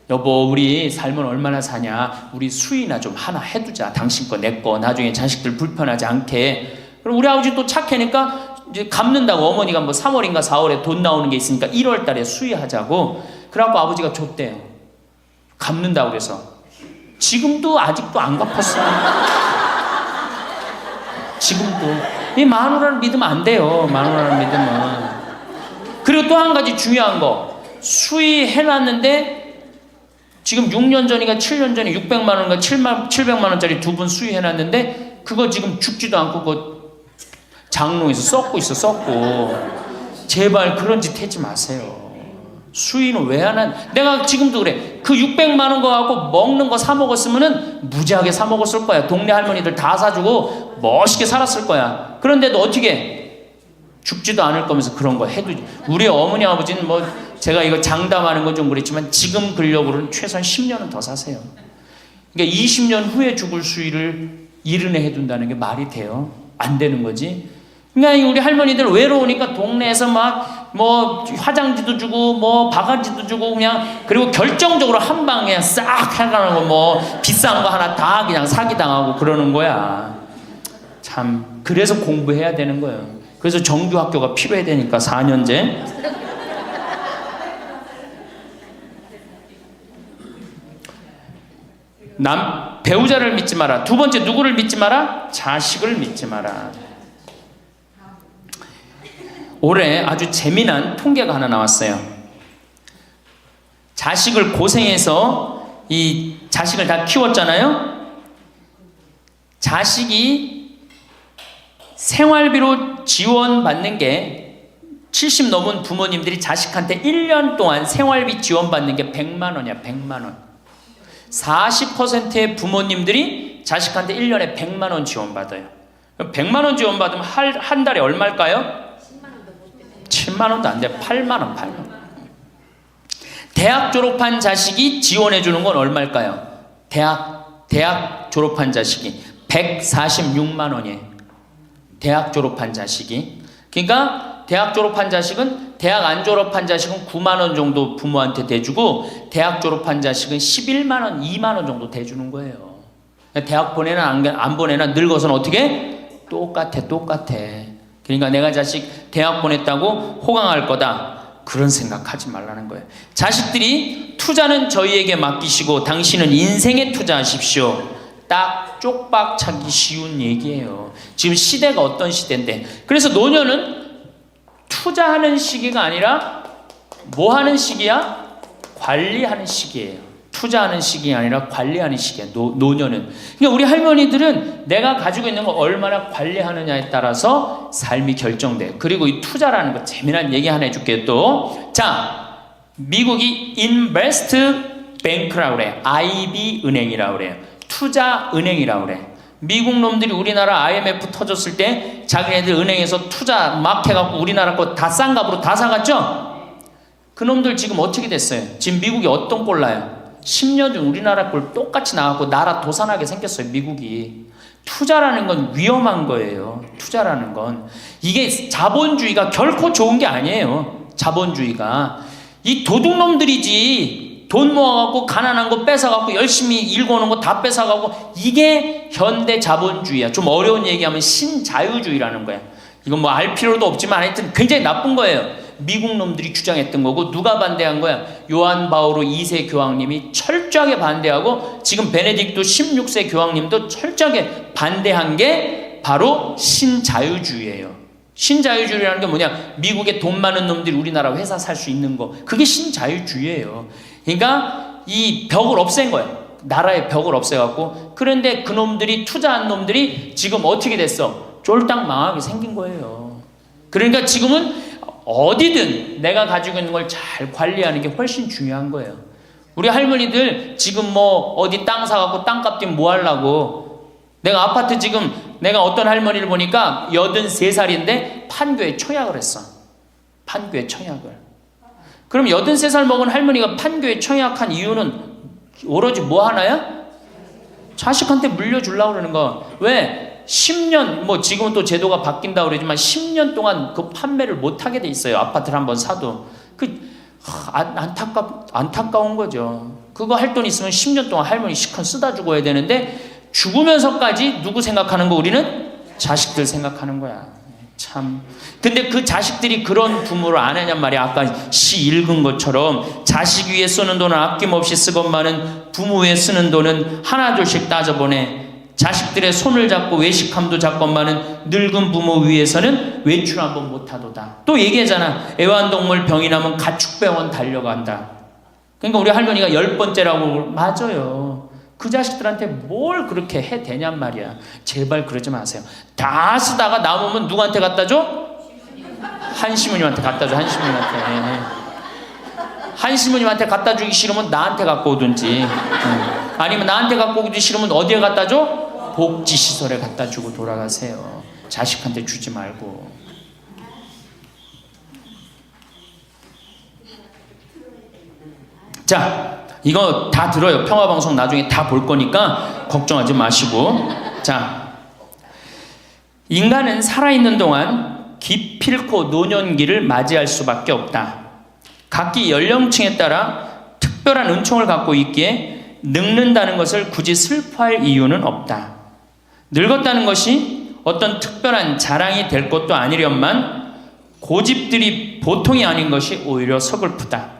Speaker 1: 여보 우리 살면 얼마나 사냐. 우리 수의나 좀 하나 해두자. 당신 거 내 거 나중에 자식들 불편하지 않게. 그럼 우리 아버지 또 착하니까 이제 갚는다고 어머니가 뭐 3월인가 4월에 돈 나오는 게 있으니까 1월 달에 수의하자고. 그래갖고 아버지가 줬대요. 갚는다고 그래서. 지금도 아직도 안 갚았어요. 지금도. 이 마누라를 믿으면 안 돼요. 마누라를 믿으면. 그리고 또 한 가지 중요한 거. 수의해놨는데 지금 6년 전인가 7년 전에 600만 원인가 700만 원짜리 2분 수의해놨는데 그거 지금 죽지도 않고 그거 장롱에서 썩고 있어. 썩고. 제발 그런 짓 하지 마세요. 수의는 왜 안 한? 내가 지금도 그래. 그 600만 원 거 갖고 먹는 거 사 먹었으면은 무지하게 사 먹었을 거야. 동네 할머니들 다 사주고 멋있게 살았을 거야. 그런데도 어떻게 죽지도 않을 거면서 그런 거 해도. 우리 어머니 아버지는 뭐 제가 이거 장담하는 건 좀 그렇지만 지금 근력으로는 최소한 10년은 더 사세요. 그러니까 20년 후에 죽을 수위를 이른해 해둔다는 게 말이 돼요? 안 되는 거지. 그러니까 우리 할머니들 외로우니까 동네에서 막 뭐 화장지도 주고 뭐 바가지도 주고 그냥, 그리고 결정적으로 한 방에 싹 해가는 거 뭐 비싼 거 하나 다 그냥 사기당하고 그러는 거야. 참, 그래서 공부해야 되는 거예요. 그래서 정규 학교가 필요해 되니까 4년제. 배우자를 믿지 마라. 두 번째, 누구를 믿지 마라? 자식을 믿지 마라. 올해 아주 재미난 통계가 하나 나왔어요. 자식을 고생해서 이 자식을 다 키웠잖아요. 자식이 생활비로 지원받는 게 70 넘은 부모님들이 자식한테 1년 동안 생활비 지원받는 게 100만 원이야. 100만 원. 40%의 부모님들이 자식한테 1년에 100만 원 지원받아요. 100만 원 지원받으면 한 달에 얼마일까요? 7만 원도 안 돼. 8만 원, 8만 원. 대학 졸업한 자식이 지원해 주는 건 얼마일까요? 대학 졸업한 자식이 146만 원이에요. 대학 졸업한 자식이. 그러니까 대학 졸업한 자식은, 대학 안 졸업한 자식은 9만 원 정도 부모한테 대주고, 대학 졸업한 자식은 11만 원, 2만 원 정도 대주는 거예요. 대학 보내나 안 보내나 늙어서는 어떻게? 똑같아. 그러니까 내가 자식 대학 보냈다고 호강할 거다, 그런 생각하지 말라는 거예요. 자식들이 투자는 저희에게 맡기시고 당신은 인생에 투자하십시오. 딱 쪽박 차기 쉬운 얘기예요. 지금 시대가 어떤 시대인데. 그래서 노년은 투자하는 시기가 아니라 뭐 하는 시기야? 관리하는 시기예요. 투자하는 시기가 아니라 관리하는 시기야. 노년은. 그러니까 우리 할머니들은 내가 가지고 있는 걸 얼마나 관리하느냐에 따라서 삶이 결정돼. 그리고 이 투자라는 거 재미난 얘기 하나 해줄게요. 또, 자, 미국이 인베스트 뱅크라고 그래. IB 은행이라고 그래요. 투자 은행이라고 그래. 미국 놈들이 우리나라 IMF 터졌을 때 자기네들 은행에서 투자 막 해갖고 우리나라 거 다 싼 값으로 다 사갔죠? 그 놈들 지금 어떻게 됐어요? 지금 미국이 어떤 꼴 나요? 10년 전 우리나라 꼴 똑같이 나왔고 나라 도산하게 생겼어요. 미국이. 투자라는 건 위험한 거예요. 투자라는 건. 이게 자본주의가 결코 좋은 게 아니에요. 자본주의가. 이 도둑놈들이지. 돈 모아갖고 가난한 거 뺏어갖고 열심히 일궈놓은 거 다 뺏어가고, 이게 현대 자본주의야. 좀 어려운 얘기하면 신자유주의라는 거야. 이건 뭐 알 필요도 없지만 하여튼 굉장히 나쁜 거예요. 미국 놈들이 주장했던 거고, 누가 반대한 거야? 요한 바오로 2세 교황님이 철저하게 반대하고, 지금 베네딕토 16세 교황님도 철저하게 반대한 게 바로 신자유주의예요. 신자유주의라는 게 뭐냐? 미국에 돈 많은 놈들이 우리나라 회사 살 수 있는 거. 그게 신자유주의예요. 그러니까 이 벽을 없앤 거예요. 나라의 벽을 없애갖고. 그런데 그 놈들이, 투자한 놈들이 지금 어떻게 됐어? 쫄딱 망하게 생긴 거예요. 그러니까 지금은 어디든 내가 가지고 있는 걸 잘 관리하는 게 훨씬 중요한 거예요. 우리 할머니들 지금 뭐 어디 땅 사갖고 땅값 뛰면 뭐 하려고. 내가 아파트 지금, 내가 어떤 할머니를 보니까 83살인데 판교에 청약을 했어. 판교에 청약을. 그럼 83살 먹은 할머니가 판교에 청약한 이유는 오로지 뭐 하나야? 자식한테 물려주려고 그러는 거. 왜? 10년, 뭐 지금은 또 제도가 바뀐다고 그러지만 10년 동안 그 판매를 못하게 돼 있어요. 아파트를 한번 사도. 안타까운 거죠. 그거 할 돈 있으면 10년 동안 할머니 시컨 쓰다 죽어야 되는데, 죽으면서까지 누구 생각하는 거? 우리는 자식들 생각하는 거야. 참. 근데 그 자식들이 그런 부모를 안 하냔 말이야. 아까 시 읽은 것처럼 자식 위에 쓰는 돈은 아낌없이 쓰건만은 부모 위에 쓰는 돈은 하나둘씩 따져보내. 자식들의 손을 잡고 외식함도 잡건만은 늙은 부모 위해서는 외출 한번 못하도다. 또 얘기하잖아. 애완동물 병이 나면 가축병원 달려간다. 그러니까 우리 할머니가 10번째라고. 맞아요. 그 자식들한테 뭘 그렇게 해 대냔 말이야. 제발 그러지 마세요. 다 쓰다가 남으면 누구한테 갖다 줘? 한시모님한테 갖다 줘. 한시모님한테. 한시모님한테 갖다 주기 싫으면 나한테 갖고 오든지, 아니면 나한테 갖고 오기 싫으면 어디에 갖다 줘? 복지시설에 갖다 주고 돌아가세요. 자식한테 주지 말고. 자, 이거 다 들어요. 평화방송 나중에 다 볼 거니까 걱정하지 마시고. 자, 인간은 살아있는 동안 기필코 노년기를 맞이할 수밖에 없다. 각기 연령층에 따라 특별한 은총을 갖고 있기에 늙는다는 것을 굳이 슬퍼할 이유는 없다. 늙었다는 것이 어떤 특별한 자랑이 될 것도 아니련만 고집들이 보통이 아닌 것이 오히려 서글프다.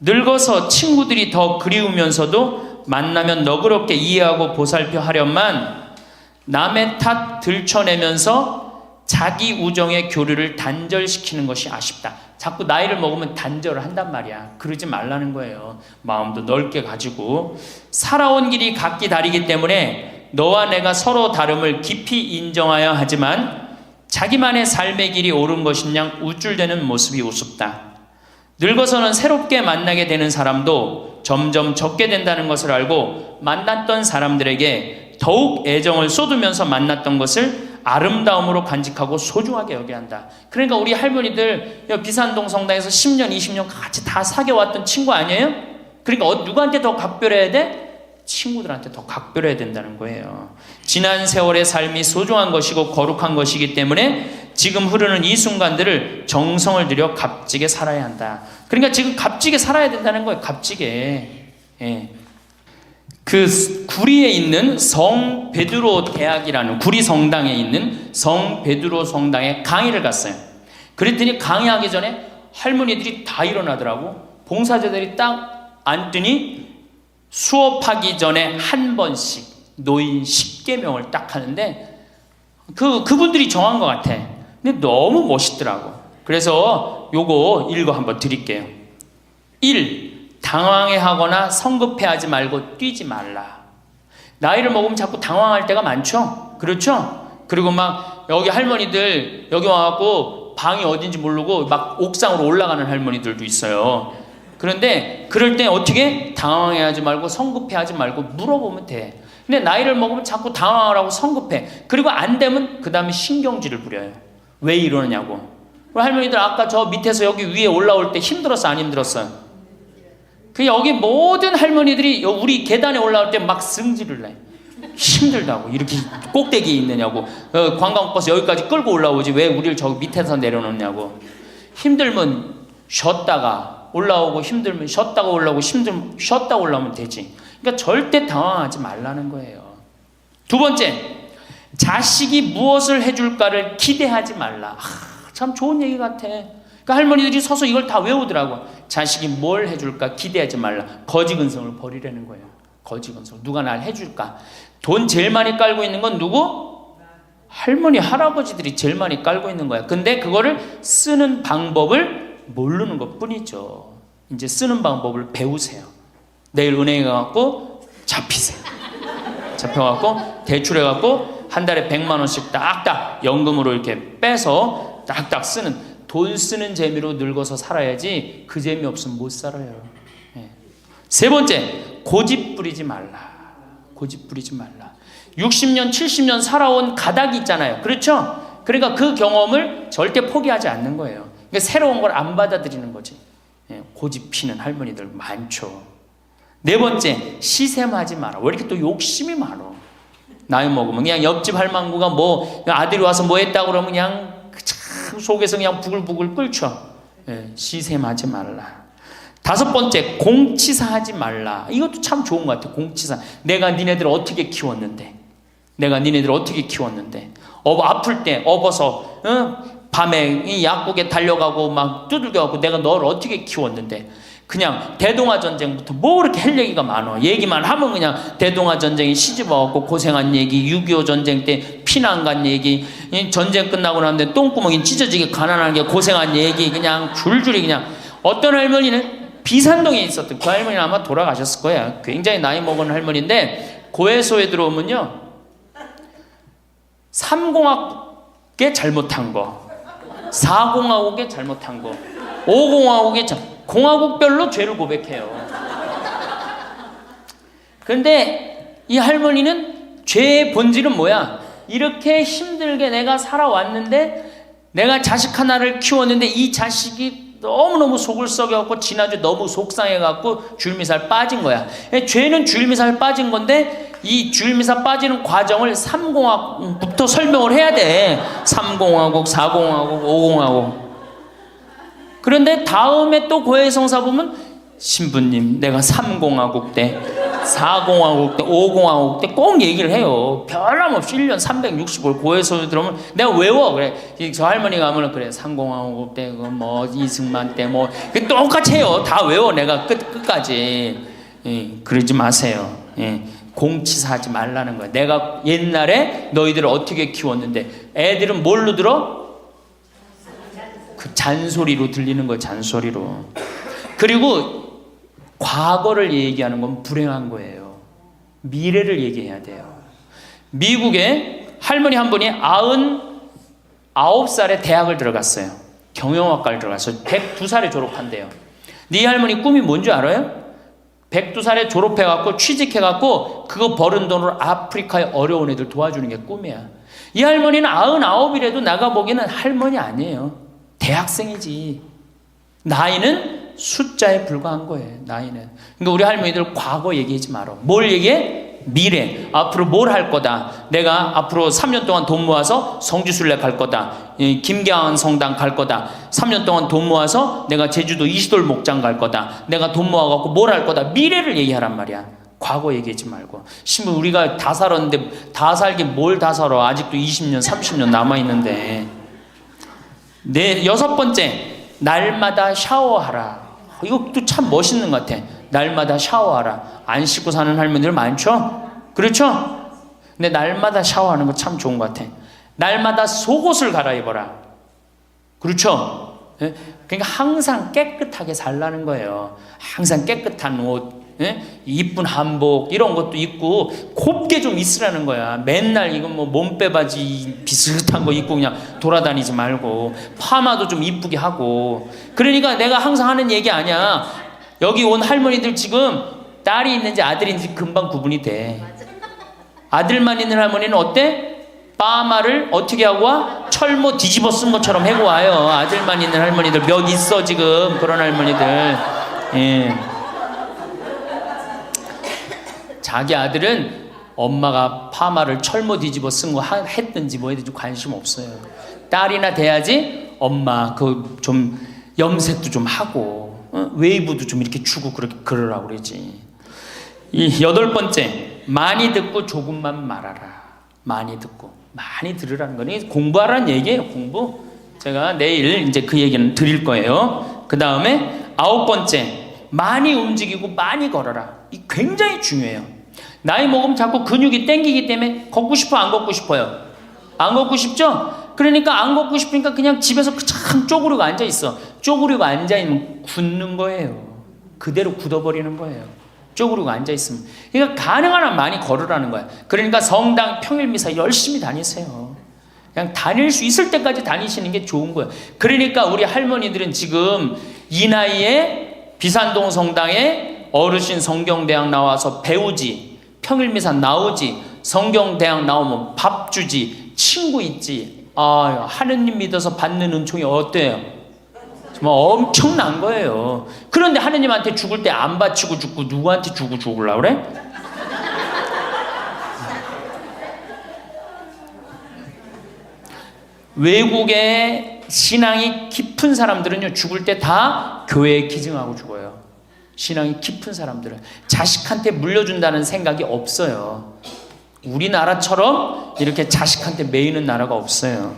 Speaker 1: 늙어서 친구들이 더 그리우면서도 만나면 너그럽게 이해하고 보살펴 하련만 남의 탓 들춰내면서 자기 우정의 교류를 단절시키는 것이 아쉽다. 자꾸 나이를 먹으면 단절을 한단 말이야. 그러지 말라는 거예요. 마음도 넓게 가지고. 살아온 길이 각기 다르기 때문에 너와 내가 서로 다름을 깊이 인정하여야 하지만 자기만의 삶의 길이 옳은 것인양 우쭐대는 모습이 우습다. 늙어서는 새롭게 만나게 되는 사람도 점점 적게 된다는 것을 알고 만났던 사람들에게 더욱 애정을 쏟으면서 만났던 것을 아름다움으로 간직하고 소중하게 여겨야 한다. 그러니까 우리 할머니들 비산동 성당에서 10년, 20년 같이 다 사귀어왔던 친구 아니에요? 그러니까 누구한테 더 각별해야 돼? 친구들한테 더 각별해야 된다는 거예요. 지난 세월의 삶이 소중한 것이고 거룩한 것이기 때문에 지금 흐르는 이 순간들을 정성을 들여 값지게 살아야 한다. 그러니까 지금 값지게 살아야 된다는 거예요. 값지게. 예. 그 구리에 있는 성 베드로 대학이라는 구리 성당에 있는 성 베드로 성당에 강의를 갔어요. 그랬더니 강의하기 전에 할머니들이 다 일어나더라고. 봉사자들이 딱 앉더니 수업하기 전에 한 번씩 노인 10계명을 딱 하는데 그분들이 정한 것 같아. 근데 너무 멋있더라고. 그래서 요거 읽어 한번 드릴게요. 1. 당황해하거나 성급해하지 말고 뛰지 말라. 나이를 먹으면 자꾸 당황할 때가 많죠. 그렇죠? 그리고 막 여기 할머니들 여기 와갖고 방이 어딘지 모르고 막 옥상으로 올라가는 할머니들도 있어요. 그런데 그럴 때 어떻게 당황해하지 말고 성급해하지 말고 물어보면 돼. 근데 나이를 먹으면 자꾸 당황을 하고 성급해. 그리고 안 되면 그 다음에 신경질을 부려요. 왜 이러느냐고. 할머니들 아까 저 밑에서 여기 위에 올라올 때 힘들었어 안 힘들었어요? 그 여기 모든 할머니들이 우리 계단에 올라올 때 막 승질을 내. 힘들다고. 이렇게 꼭대기에 있느냐고. 관광버스 여기까지 끌고 올라오지 왜 우리를 저기 밑에서 내려놓냐고. 힘들면 쉬었다가 올라오고 힘들면 쉬었다가 올라오고 힘들면 쉬었다가 올라오면 되지. 그러니까 절대 당황하지 말라는 거예요. 두 번째, 자식이 무엇을 해줄까를 기대하지 말라. 참 좋은 얘기 같아. 그러니까 할머니들이 서서 이걸 다 외우더라고. 자식이 뭘 해줄까 기대하지 말라. 거지근성을 버리라는 거예요. 거지근성. 누가 날 해줄까. 돈 제일 많이 깔고 있는 건 누구? 할머니 할아버지들이 제일 많이 깔고 있는 거야. 근데 그거를 쓰는 방법을 모르는 것 뿐이죠. 이제 쓰는 방법을 배우세요. 내일 은행에 가갖고 잡히세요. 잡혀갖고 대출해갖고 한 달에 100만 원씩 딱딱 연금으로 이렇게 빼서 딱딱 쓰는. 돈 쓰는 재미로 늙어서 살아야지 그 재미 없으면 못 살아요. 예. 세 번째, 고집 부리지 말라. 고집 부리지 말라. 60년, 70년 살아온 가닥이 있잖아요. 그렇죠? 그러니까 그 경험을 절대 포기하지 않는 거예요. 그러니까 새로운 걸 안 받아들이는 거지. 예. 고집 피는 할머니들 많죠. 네 번째, 시샘하지 마라. 왜 이렇게 또 욕심이 많아? 나이 먹으면 그냥 옆집 할망구가 뭐 아들이 와서 뭐 했다고 그러면 그냥 속에서 그냥 부글부글 끓죠. 예, 시샘하지 말라. 다섯 번째, 공치사하지 말라. 이것도 참 좋은 것 같아요. 공치사. 내가 니네들 어떻게 키웠는데, 내가 니네들 어떻게 키웠는데, 아플 때 업어서 밤에 이 약국에 달려가고 막 두들겨갖고 내가 너를 어떻게 키웠는데. 그냥 대동아 전쟁부터 뭐 이렇게 할 얘기가 많아. 얘기만 하면 그냥 대동아 전쟁에 시집와갖고 고생한 얘기, 6.25 전쟁 때 피난 간 얘기, 전쟁 끝나고 나는데 똥구멍이 찢어지게 가난하게 고생한 얘기, 그냥 줄줄이 그냥. 어떤 할머니는 비산동에 있었던 그 할머니는 아마 돌아가셨을 거야. 굉장히 나이 먹은 할머니인데 고해소에 들어오면요 3공학에 잘못한 거, 4공화국에 잘못한 거, 5공화국에 공화국별로 죄를 고백해요. 그런데 이 할머니는 죄의 본질은 뭐야? 이렇게 힘들게 내가 살아왔는데 내가 자식 하나를 키웠는데 이 자식이 너무너무 속을 썩여갖고 지난주 너무 속상해갖고 줄미살 빠진 거야. 죄는 줄미살 빠진 건데 이 줄미살 빠지는 과정을 3공학부터 설명을 해야 돼. 3공화국, 4공화국, 5공화국. 그런데 다음에 또 고해성사 보면 신부님 내가 3공화국 때 4공화국 때 5공화국 때 꼭 얘기를 해요. 변함없이 1년 365일 고해성사 들으면 내가 외워. 그래 저 할머니가 하면 그래 3공화국 때 뭐 이승만 때 뭐 똑같이 해요. 다 외워 내가 끝까지. 예, 그러지 마세요. 예, 공치사하지 말라는 거야. 내가 옛날에 너희들을 어떻게 키웠는데 애들은 뭘로 들어? 그 잔소리로 들리는 거야. 잔소리로. 그리고 과거를 얘기하는 건 불행한 거예요. 미래를 얘기해야 돼요. 미국에 할머니 한 분이 99살에 대학을 들어갔어요. 경영학과를 들어갔어요. 102살에 졸업한대요. 네 할머니 꿈이 뭔지 알아요? 102살에 졸업해갖고 취직해갖고 그거 버는 돈으로 아프리카의 어려운 애들 도와주는 게 꿈이야. 이 할머니는 99이라도 나가보기에는 할머니 아니에요. 대학생이지. 나이는 숫자에 불과한 거예요. 나이는. 그러니까 우리 할머니들 과거 얘기하지 마라. 뭘 얘기해? 미래. 앞으로 뭘 할 거다. 내가 앞으로 3년 동안 돈 모아서 성지순례 갈 거다. 김계한 성당 갈 거다. 3년 동안 돈 모아서 내가 제주도 이시돌 목장 갈 거다. 내가 돈 모아갖고 뭘 할 거다. 미래를 얘기하란 말이야. 과거 얘기하지 말고. 심지어 우리가 다 살았는데 다 살긴 뭘 다 살아. 아직도 20년 30년 남아있는데. 여섯 번째, 날마다 샤워하라. 이것도 참 멋있는 것 같아. 날마다 샤워하라. 안 씻고 사는 할머니들 많죠? 그렇죠? 근데 날마다 샤워하는 거 참 좋은 것 같아. 날마다 속옷을 갈아입어라. 그렇죠? 그러니까 항상 깨끗하게 살라는 거예요. 항상 깨끗한 옷, 이쁜 한복 이런 것도 입고 곱게 좀 있으라는 거야. 맨날 이건 뭐 몸빼바지 비슷한 거 입고 그냥 돌아다니지 말고 파마도 좀 이쁘게 하고. 그러니까 내가 항상 하는 얘기 아니야. 여기 온 할머니들 지금 딸이 있는지 아들이 있는지 금방 구분이 돼. 아들만 있는 할머니는 어때? 파마를 어떻게 하고 와? 철모 뒤집어 쓴 것처럼 해고 와요. 아들만 있는 할머니들 몇 있어 지금 그런 할머니들. 예. 자기 아들은 엄마가 파마를 철모 뒤집어 쓴 거 했든지 뭐 했든지 관심 없어요. 딸이나 돼야지 엄마 그 좀 염색도 좀 하고 웨이브도 좀 이렇게 주고 그러라고 그러지. 이 여덟 번째, 많이 듣고 조금만 말하라. 많이 듣고 많이 들으라는 거니 공부하라는 얘기예요. 공부. 제가 내일 이제 그 얘기는 드릴 거예요. 그 다음에 아홉 번째, 많이 움직이고 많이 걸어라. 이 굉장히 중요해요. 나이 먹으면 자꾸 근육이 땡기기 때문에 걷고 싶어 안 걷고 싶어요? 안 걷고 싶죠? 그러니까 안 걷고 싶으니까 그냥 집에서 참 쪼그리고 앉아있어. 쪼그리고 앉아있으면 굳는 거예요. 그대로 굳어버리는 거예요. 쪼그리고 앉아있으면. 그러니까 가능한 한 많이 걸으라는 거야. 그러니까 성당 평일미사 열심히 다니세요. 그냥 다닐 수 있을 때까지 다니시는 게 좋은 거예요. 그러니까 우리 할머니들은 지금 이 나이에 비산동 성당에 어르신 성경대학 나와서 배우지, 평일미사 나오지, 성경대학 나오면 밥 주지, 친구 있지. 아, 하느님 믿어서 받는 은총이 어때요? 정말 엄청난 거예요. 그런데 하느님한테 죽을 때 안 바치고 죽고 누구한테 주고 죽으려고 그래? 외국의 신앙이 깊은 사람들은요, 죽을 때 다 교회에 기증하고 죽어요. 신앙이 깊은 사람들은 자식한테 물려준다는 생각이 없어요. 우리나라처럼 이렇게 자식한테 매이는 나라가 없어요.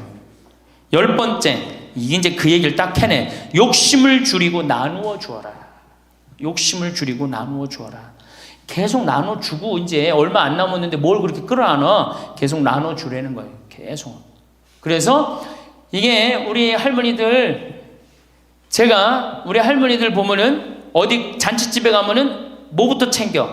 Speaker 1: 열 번째, 이게 이제 그 얘기를 딱 해내. 욕심을 줄이고 나누어 주어라. 욕심을 줄이고 나누어 주어라. 계속 나눠 주고 이제 얼마 안 남았는데 뭘 그렇게 끌어안아? 계속 나눠 주라는 거예요. 계속. 그래서 이게 우리 할머니들, 제가 우리 할머니들 보면은 어디 잔치집에 가면은 뭐부터 챙겨?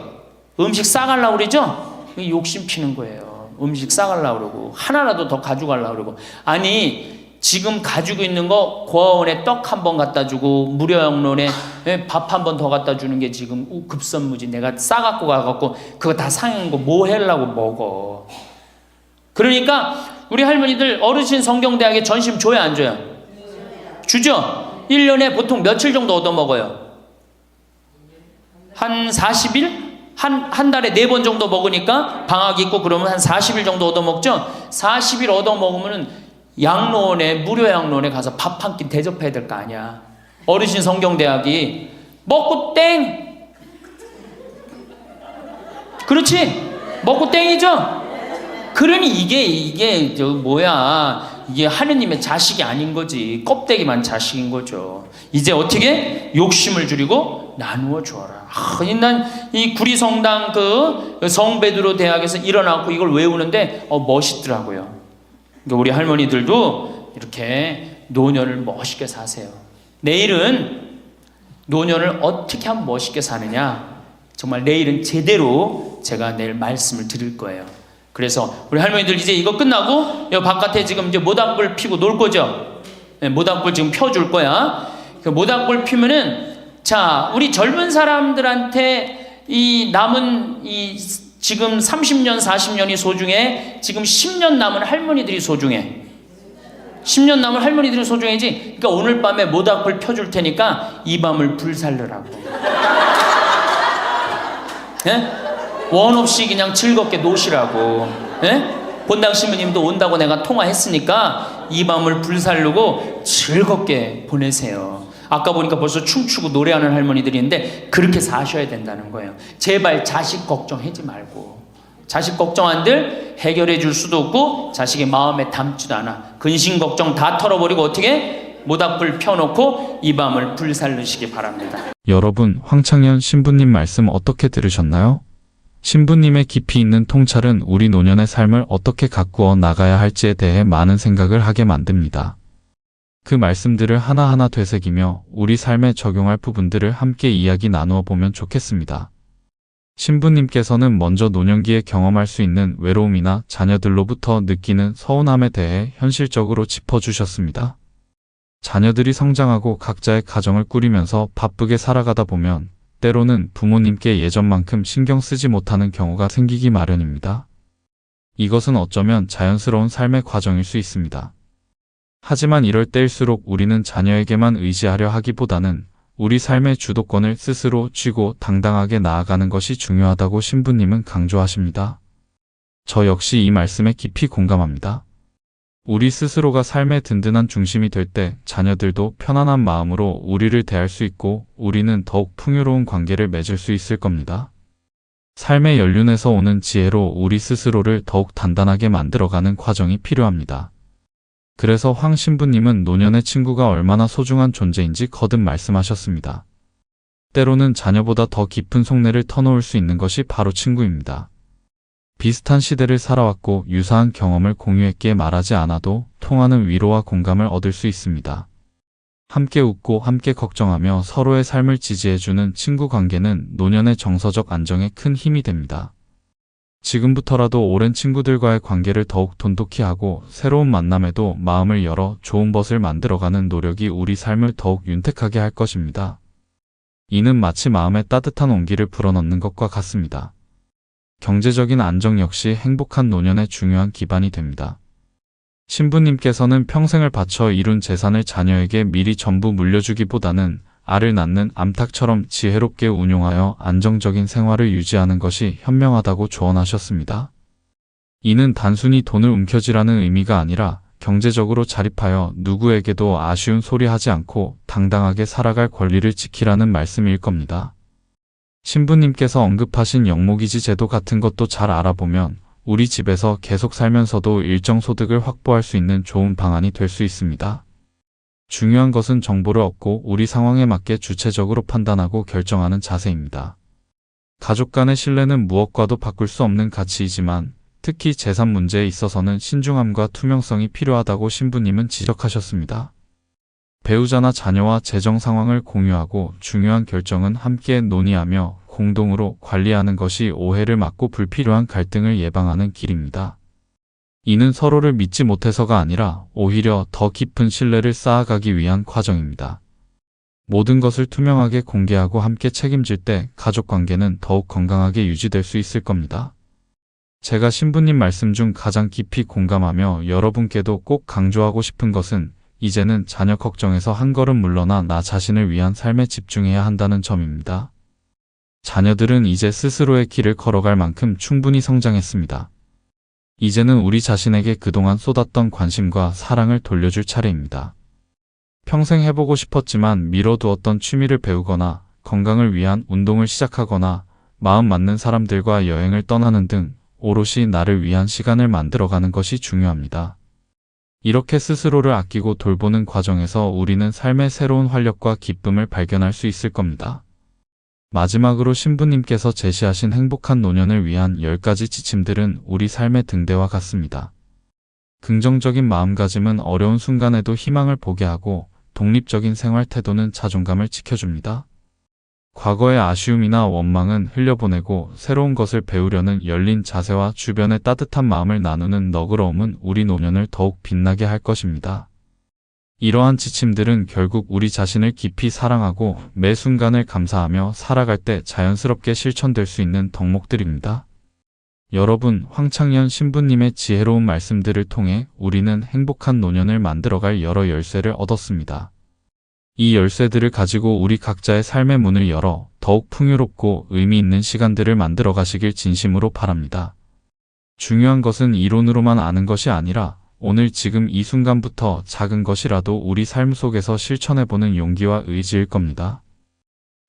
Speaker 1: 음식 싸가려고 그러죠? 욕심 피는 거예요. 음식 싸가려고 그러고 하나라도 더 가져가려고 그러고. 아니 지금 가지고 있는 거 고아원에 떡 한 번 갖다 주고 무료영론에 밥 한 번 더 갖다 주는 게 지금 급선무지. 내가 싸갖고 가갖고 그거 다 상한 거 뭐 하려고 먹어. 그러니까 우리 할머니들 어르신 성경대학에 전심 줘야 안 줘요? 주죠? 1년에 보통 며칠 정도 얻어먹어요? 한 40일? 한 달에 4번 정도 먹으니까 방학 있고 그러면 한 40일 정도 얻어먹죠? 40일 얻어먹으면 양로원에, 무료 양로원에 가서 밥 한 끼 대접해야 될 거 아니야. 어르신 성경대학이 먹고 땡! 그렇지? 먹고 땡이죠? 그러니 이게 이게 하느님의 자식이 아닌 거지. 껍데기만 자식인 거죠. 이제 어떻게? 욕심을 줄이고 나누어 주어라. 난 이 구리성당 그 성베드로 대학에서 일어나고 이걸 외우는데 멋있더라고요. 그러니까 우리 할머니들도 이렇게 노년을 멋있게 사세요. 내일은 노년을 어떻게 하면 멋있게 사느냐, 정말 내일은 제대로 제가 내일 말씀을 드릴 거예요. 그래서 우리 할머니들 이제 이거 끝나고 여 바깥에 지금 이제 모닥불 피고 놀 거죠? 네, 모닥불 지금 펴줄 거야. 그 모닥불 피면은, 자, 우리 젊은 사람들한테 이 남은 이 지금 30년 40년이 소중해? 지금 10년 남은 할머니들이 소중해? 10년 남은 할머니들이 소중해지. 그러니까 오늘 밤에 모닥불 펴줄 테니까 이 밤을 불살르라고. 예? 원 없이 그냥 즐겁게 노시라고. 예? 본당 신부님도 온다고 내가 통화했으니까 이 밤을 불살르고 즐겁게 보내세요. 아까 보니까 벌써 춤추고 노래하는 할머니들이 있는데 그렇게 사셔야 된다는 거예요. 제발 자식 걱정하지 말고. 자식 걱정한들 해결해 줄 수도 없고 자식의 마음에 담지도 않아. 근심 걱정 다 털어버리고 어떻게? 모닥불 펴놓고 이 밤을 불살르시기 바랍니다.
Speaker 2: 여러분, 황창현 신부님 말씀 어떻게 들으셨나요? 신부님의 깊이 있는 통찰은 우리 노년의 삶을 어떻게 가꾸어 나가야 할지에 대해 많은 생각을 하게 만듭니다. 그 말씀들을 하나하나 되새기며 우리 삶에 적용할 부분들을 함께 이야기 나누어 보면 좋겠습니다. 신부님께서는 먼저 노년기에 경험할 수 있는 외로움이나 자녀들로부터 느끼는 서운함에 대해 현실적으로 짚어주셨습니다. 자녀들이 성장하고 각자의 가정을 꾸리면서 바쁘게 살아가다 보면 때로는 부모님께 예전만큼 신경 쓰지 못하는 경우가 생기기 마련입니다. 이것은 어쩌면 자연스러운 삶의 과정일 수 있습니다. 하지만 이럴 때일수록 우리는 자녀에게만 의지하려 하기보다는 우리 삶의 주도권을 스스로 쥐고 당당하게 나아가는 것이 중요하다고 신부님은 강조하십니다. 저 역시 이 말씀에 깊이 공감합니다. 우리 스스로가 삶의 든든한 중심이 될 때 자녀들도 편안한 마음으로 우리를 대할 수 있고 우리는 더욱 풍요로운 관계를 맺을 수 있을 겁니다. 삶의 연륜에서 오는 지혜로 우리 스스로를 더욱 단단하게 만들어가는 과정이 필요합니다. 그래서 황 신부님은 노년의 친구가 얼마나 소중한 존재인지 거듭 말씀하셨습니다. 때로는 자녀보다 더 깊은 속내를 터놓을 수 있는 것이 바로 친구입니다. 비슷한 시대를 살아왔고 유사한 경험을 공유했기에 말하지 않아도 통하는 위로와 공감을 얻을 수 있습니다. 함께 웃고 함께 걱정하며 서로의 삶을 지지해주는 친구 관계는 노년의 정서적 안정에 큰 힘이 됩니다. 지금부터라도 오랜 친구들과의 관계를 더욱 돈독히 하고 새로운 만남에도 마음을 열어 좋은 것을 만들어가는 노력이 우리 삶을 더욱 윤택하게 할 것입니다. 이는 마치 마음에 따뜻한 온기를 불어넣는 것과 같습니다. 경제적인 안정 역시 행복한 노년의 중요한 기반이 됩니다. 신부님께서는 평생을 바쳐 이룬 재산을 자녀에게 미리 전부 물려주기보다는 알을 낳는 암탉처럼 지혜롭게 운용하여 안정적인 생활을 유지하는 것이 현명하다고 조언하셨습니다. 이는 단순히 돈을 움켜쥐라는 의미가 아니라 경제적으로 자립하여 누구에게도 아쉬운 소리 하지 않고 당당하게 살아갈 권리를 지키라는 말씀일 겁니다. 신부님께서 언급하신 영모기지 제도 같은 것도 잘 알아보면 우리 집에서 계속 살면서도 일정 소득을 확보할 수 있는 좋은 방안이 될 수 있습니다. 중요한 것은 정보를 얻고 우리 상황에 맞게 주체적으로 판단하고 결정하는 자세입니다. 가족 간의 신뢰는 무엇과도 바꿀 수 없는 가치이지만 특히 재산 문제에 있어서는 신중함과 투명성이 필요하다고 신부님은 지적하셨습니다. 배우자나 자녀와 재정 상황을 공유하고 중요한 결정은 함께 논의하며 공동으로 관리하는 것이 오해를 막고 불필요한 갈등을 예방하는 길입니다. 이는 서로를 믿지 못해서가 아니라 오히려 더 깊은 신뢰를 쌓아가기 위한 과정입니다. 모든 것을 투명하게 공개하고 함께 책임질 때 가족 관계는 더욱 건강하게 유지될 수 있을 겁니다. 제가 신부님 말씀 중 가장 깊이 공감하며 여러분께도 꼭 강조하고 싶은 것은 이제는 자녀 걱정에서 한 걸음 물러나 나 자신을 위한 삶에 집중해야 한다는 점입니다. 자녀들은 이제 스스로의 길을 걸어갈 만큼 충분히 성장했습니다. 이제는 우리 자신에게 그동안 쏟았던 관심과 사랑을 돌려줄 차례입니다. 평생 해보고 싶었지만 미뤄두었던 취미를 배우거나 건강을 위한 운동을 시작하거나 마음 맞는 사람들과 여행을 떠나는 등 오롯이 나를 위한 시간을 만들어가는 것이 중요합니다. 이렇게 스스로를 아끼고 돌보는 과정에서 우리는 삶의 새로운 활력과 기쁨을 발견할 수 있을 겁니다. 마지막으로 신부님께서 제시하신 행복한 노년을 위한 10가지 지침들은 우리 삶의 등대와 같습니다. 긍정적인 마음가짐은 어려운 순간에도 희망을 보게 하고 독립적인 생활 태도는 자존감을 지켜줍니다. 과거의 아쉬움이나 원망은 흘려보내고 새로운 것을 배우려는 열린 자세와 주변의 따뜻한 마음을 나누는 너그러움은 우리 노년을 더욱 빛나게 할 것입니다. 이러한 지침들은 결국 우리 자신을 깊이 사랑하고 매 순간을 감사하며 살아갈 때 자연스럽게 실천될 수 있는 덕목들입니다. 여러분, 황창현 신부님의 지혜로운 말씀들을 통해 우리는 행복한 노년을 만들어갈 여러 열쇠를 얻었습니다. 이 열쇠들을 가지고 우리 각자의 삶의 문을 열어 더욱 풍요롭고 의미 있는 시간들을 만들어 가시길 진심으로 바랍니다. 중요한 것은 이론으로만 아는 것이 아니라 오늘 지금 이 순간부터 작은 것이라도 우리 삶 속에서 실천해보는 용기와 의지일 겁니다.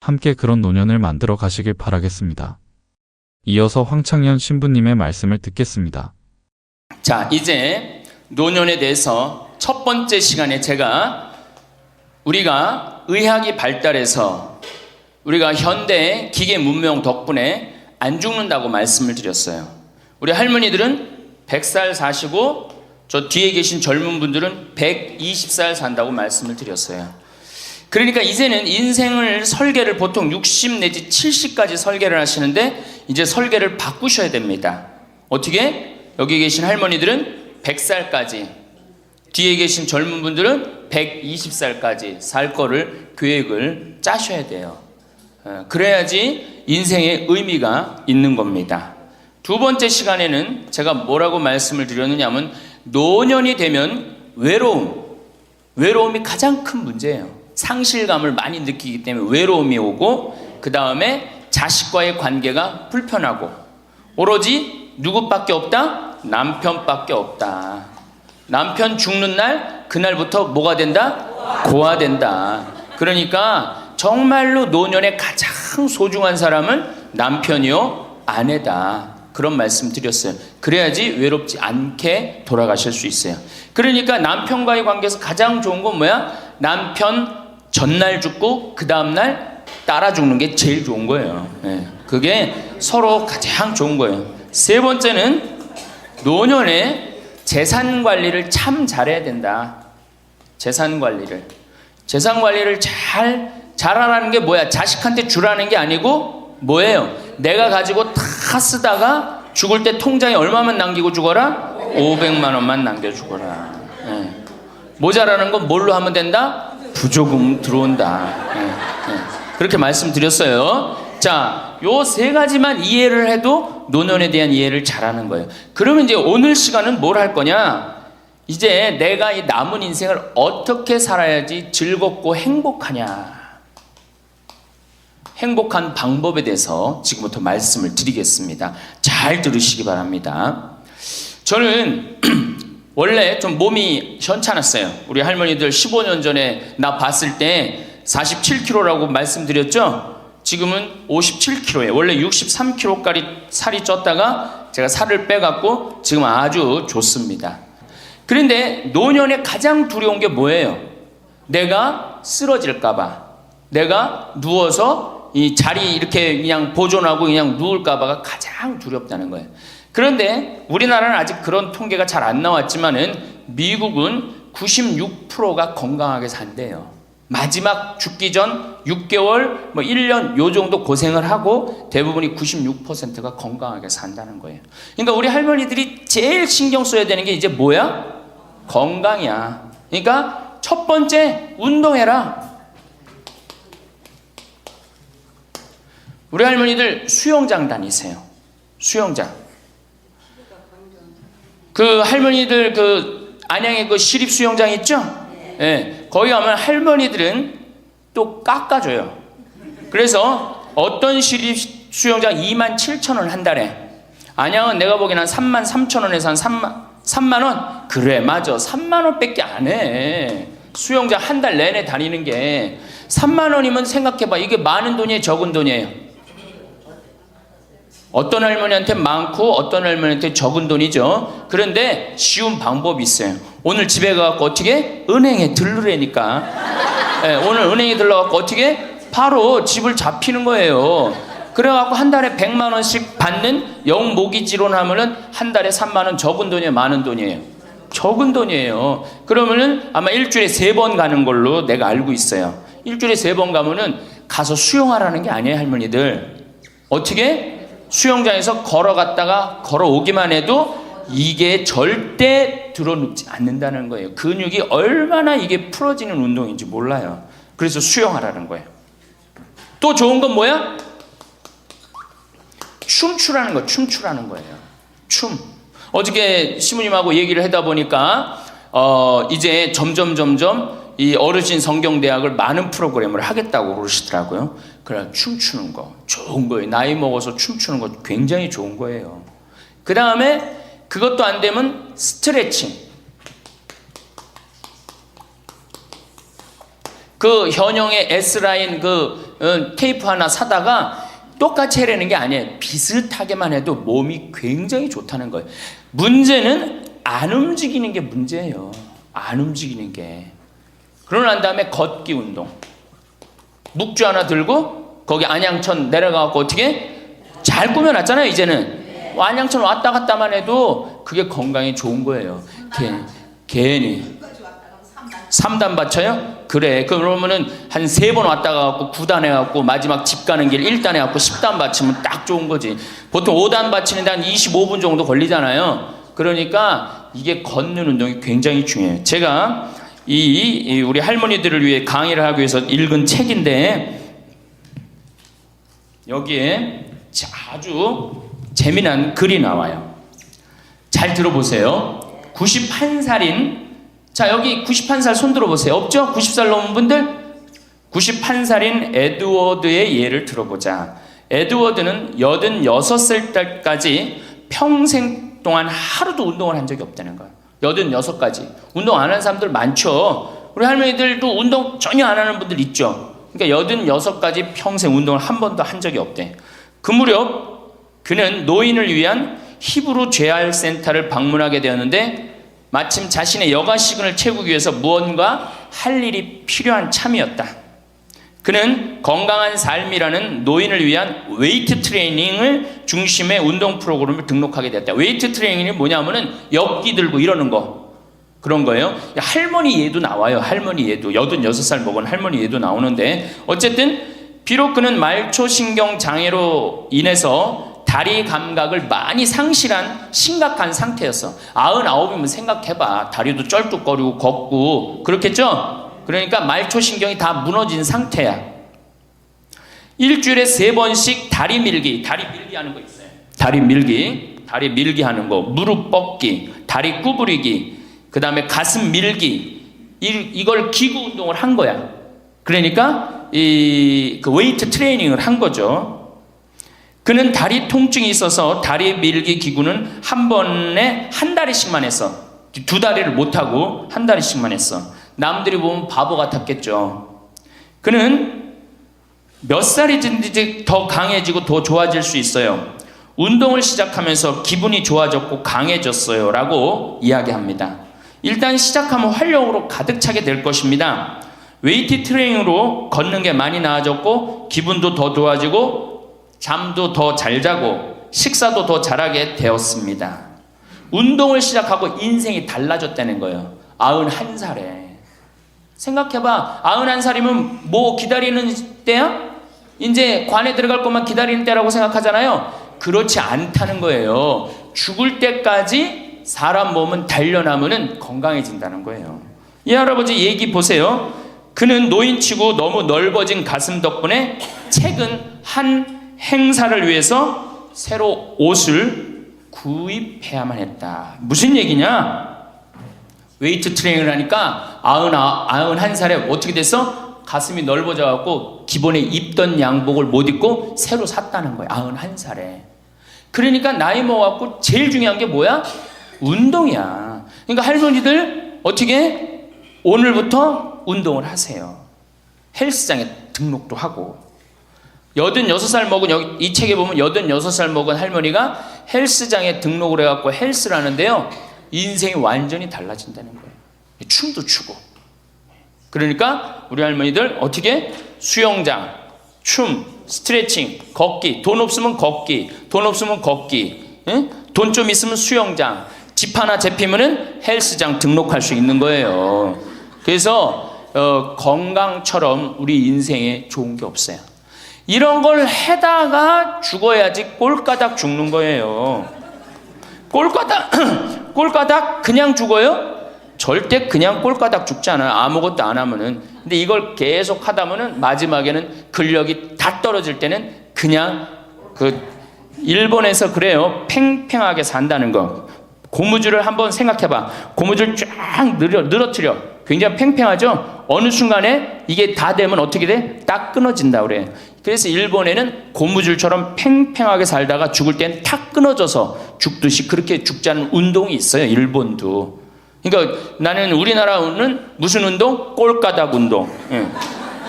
Speaker 2: 함께 그런 노년을 만들어 가시길 바라겠습니다. 이어서 황창현 신부님의 말씀을 듣겠습니다.
Speaker 1: 자, 이제 노년에 대해서 첫 번째 시간에 우리가 의학이 발달해서 우리가 현대 기계 문명 덕분에 안 죽는다고 말씀을 드렸어요. 우리 할머니들은 100살 사시고 저 뒤에 계신 젊은 분들은 120살 산다고 말씀을 드렸어요. 그러니까 이제는 인생을 설계를 보통 60 내지 70까지 설계를 하시는데 이제 설계를 바꾸셔야 됩니다. 어떻게? 여기 계신 할머니들은 100살까지, 뒤에 계신 젊은 분들은 120살까지 살 거를 계획을 짜셔야 돼요. 그래야지 인생의 의미가 있는 겁니다. 두 번째 시간에는 제가 뭐라고 말씀을 드렸느냐면 노년이 되면 외로움이 가장 큰 문제예요. 상실감을 많이 느끼기 때문에 외로움이 오고 그 다음에 자식과의 관계가 불편하고 오로지 누구밖에 없다? 남편밖에 없다. 남편 죽는 날 그날부터 뭐가 된다? 고아된다. 그러니까 정말로 노년에 가장 소중한 사람은 남편이요 아내다. 그런 말씀 드렸어요. 그래야지 외롭지 않게 돌아가실 수 있어요. 그러니까 남편과의 관계에서 가장 좋은 건 뭐야? 남편 전날 죽고 그 다음날 따라 죽는 게 제일 좋은 거예요. 그게 서로 가장 좋은 거예요. 세 번째는 노년에 재산 관리를 참 잘해야 된다. 재산 관리를 잘하라는 게 뭐야? 자식한테 주라는 게 아니고 뭐예요? 내가 가지고 다 쓰다가 죽을 때 통장에 얼마만 남기고 죽어라? 500만 원만 남겨 죽어라. 모자라는 건 뭘로 하면 된다? 부조금 들어온다. 그렇게 말씀드렸어요. 자, 요 세 가지만 이해를 해도 노년에 대한 이해를 잘하는 거예요. 그러면 이제 오늘 시간은 뭘 할 거냐? 이제 내가 이 남은 인생을 어떻게 살아야지 즐겁고 행복하냐? 행복한 방법에 대해서 지금부터 말씀을 드리겠습니다. 잘 들으시기 바랍니다. 저는 원래 좀 몸이 현찮았어요. 우리 할머니들 15년 전에 나 봤을 때 47kg라고 말씀드렸죠? 지금은 57kg예요. 원래 63kg까지 살이 쪘다가 제가 살을 빼갖고 지금 아주 좋습니다. 그런데 노년에 가장 두려운 게 뭐예요? 내가 쓰러질까봐, 내가 누워서 이 자리 이렇게 그냥 보존하고 그냥 누울까봐가 가장 두렵다는 거예요. 그런데 우리나라는 아직 그런 통계가 잘 안 나왔지만은 미국은 96%가 건강하게 산대요. 마지막 죽기 전 6개월, 1년 요 정도 고생을 하고 대부분이 96%가 건강하게 산다는 거예요. 그러니까 우리 할머니들이 제일 신경 써야 되는 게 이제 뭐야? 건강이야. 그러니까 첫 번째 운동해라. 우리 할머니들 수영장 다니세요. 수영장. 그 할머니들 그 안양에 그 시립 수영장 있죠? 예, 거기 가면 할머니들은 또 깎아줘요. 그래서 어떤 수영장 27,000원 한 달에, 안양은 내가 보기엔 한 33,000원에서 한 3만 원? 그래, 맞아. 3만 원밖에 안 해. 수영장 한 달 내내 다니는 게 3만 원이면 생각해봐. 이게 많은 돈이에요, 적은 돈이에요? 어떤 할머니한테 많고 어떤 할머니한테 적은 돈이죠. 그런데 쉬운 방법이 있어요. 오늘 집에 가서 어떻게? 은행에 들르라니까. 네, 오늘 은행에 들러갖고 어떻게? 바로 집을 잡히는 거예요. 그래갖고 한 달에 100만 원씩 받는 영모기지론 하면은 한 달에 3만 원. 적은 돈이에요, 많은 돈이에요? 적은 돈이에요. 그러면은 아마 일주일에 3번 가는 걸로 내가 알고 있어요. 일주일에 3번 가면은 가서 수영하라는 게 아니에요, 할머니들. 어떻게? 수영장에서 걸어갔다가 걸어오기만 해도 이게 절대 들어눕지 않는다는 거예요. 근육이 얼마나 이게 풀어지는 운동인지 몰라요. 그래서 수영하라는 거예요. 또 좋은 건 뭐야? 춤추라는 거, 춤추라는 거예요. 춤. 어저께 시부님하고 얘기를 하다 보니까 이제 점점 이 어르신 성경대학을 많은 프로그램을 하겠다고 그러시더라고요. 그래, 춤추는 거 좋은 거예요. 나이 먹어서 춤추는 거 굉장히 좋은 거예요. 그 다음에 그것도 안 되면 스트레칭. 그 현영의 S라인 테이프 하나 사다가 똑같이 해라는 게 아니에요. 비슷하게만 해도 몸이 굉장히 좋다는 거예요. 문제는 안 움직이는 게 문제예요. 안 움직이는 게. 그러고 난 다음에 걷기 운동. 묵주 하나 들고 거기 안양천 내려가고 어떻게? 잘 꾸며놨잖아요, 이제는. 안양천 왔다 갔다만 해도 그게 건강에 좋은 거예요. 괜히. 3단 받쳐요? 그래. 그러면은 한 3번 왔다 가고 9단 해갖고 마지막 집 가는 길 1단 해갖고 10단 받치면 딱 좋은 거지. 보통 5단 받치는데 한 25분 정도 걸리잖아요. 그러니까 이게 걷는 운동이 굉장히 중요해요. 제가 우리 할머니들을 위해 강의를 하기 위해서 읽은 책인데 여기에 아주 재미난 글이 나와요. 잘 들어보세요. 91살인, 자, 여기 91살 손 들어보세요. 없죠? 90살 넘은 분들? 91살인 에드워드의 예를 들어보자. 에드워드는 86살 때까지 평생 동안 하루도 운동을 한 적이 없다는 거예요. 86까지. 운동 안 하는 사람들 많죠. 우리 할머니들도 운동 전혀 안 하는 분들 있죠. 그러니까 86까지 평생 운동을 한 번도 한 적이 없대. 그 무렵 그는 노인을 위한 히브루 재활 센터를 방문하게 되었는데 마침 자신의 여가 시간을 채우기 위해서 무언가 할 일이 필요한 참이었다. 그는 건강한 삶이라는 노인을 위한 웨이트 트레이닝을 중심의 운동 프로그램을 등록하게 됐다. 웨이트 트레이닝이 뭐냐면은 엽기 들고 이러는 거, 그런 거예요. 할머니 예도 나와요. 할머니 예도. 86살 먹은 할머니 예도 나오는데, 어쨌든 비록 그는 말초신경 장애로 인해서 다리 감각을 많이 상실한 심각한 상태였어. 99이면 생각해봐. 다리도 쩔뚝거리고 걷고 그렇겠죠? 그러니까 말초신경이 다 무너진 상태야. 일주일에 3번씩 다리 밀기 하는 거 있어요. 다리 밀기 하는 거, 무릎 뻗기, 다리 구부리기, 그 다음에 가슴 밀기, 이걸 기구 운동을 한 거야. 그러니까 그 웨이트 트레이닝을 한 거죠. 그는 다리 통증이 있어서 다리 밀기 기구는 한 번에 한 다리씩만 했어. 2다리를 못하고 한 다리씩만 했어. 남들이 보면 바보 같았겠죠. 그는 몇 살이든지 더 강해지고 더 좋아질 수 있어요. 운동을 시작하면서 기분이 좋아졌고 강해졌어요 라고 이야기합니다. 일단 시작하면 활력으로 가득 차게 될 것입니다. 웨이트 트레이닝으로 걷는 게 많이 나아졌고 기분도 더 좋아지고 잠도 더 잘 자고 식사도 더 잘하게 되었습니다. 운동을 시작하고 인생이 달라졌다는 거예요. 91살에. 생각해봐. 91살이면 뭐 기다리는 때야? 이제 관에 들어갈 것만 기다리는 때라고 생각하잖아요. 그렇지 않다는 거예요. 죽을 때까지 사람 몸은 단련하면 건강해진다는 거예요. 이 할아버지 얘기 보세요. 그는 노인치고 너무 넓어진 가슴 덕분에 최근 한 행사를 위해서 새로 옷을 구입해야만 했다. 무슨 얘기냐? 웨이트 트레이닝을 하니까 91살에 어떻게 됐어? 가슴이 넓어져갖고 기본에 입던 양복을 못 입고 새로 샀다는 거예요. 91살에. 그러니까 나이 먹어갖고 제일 중요한 게 뭐야? 운동이야. 그러니까 할머니들 어떻게 오늘부터 운동을 하세요. 헬스장에 등록도 하고. 86살 먹은, 여기 이 책에 보면 86살 먹은 할머니가 헬스장에 등록을 해갖고 헬스를 하는데요. 인생이 완전히 달라진다는 거예요. 춤도 추고. 그러니까 우리 할머니들 어떻게? 수영장, 춤, 스트레칭, 걷기. 돈 없으면 걷기. 돈 없으면 걷기. 돈 좀 있으면 수영장. 집 하나 잡히면은 헬스장 등록할 수 있는 거예요. 그래서 건강처럼 우리 인생에 좋은 게 없어요. 이런 걸 해다가 죽어야지 꼴까닥 죽는 거예요. 꼴까닥 그냥 죽어요? 절대 그냥 꼴까닥 죽지 않아요. 아무것도 안 하면은. 근데 이걸 계속 하다 보면 마지막에는 근력이 다 떨어질 때는 그냥 일본에서 그래요. 팽팽하게 산다는 거. 고무줄을 한번 생각해봐. 고무줄 쫙 늘어뜨려. 굉장히 팽팽하죠? 어느 순간에 이게 다 되면 어떻게 돼? 딱 끊어진다 그래. 그래서 일본에는 고무줄처럼 팽팽하게 살다가 죽을 때는 탁 끊어져서 죽듯이 그렇게 죽지 않은 운동이 있어요. 일본도. 그러니까 나는 우리나라는 무슨 운동? 꼴까닥 운동.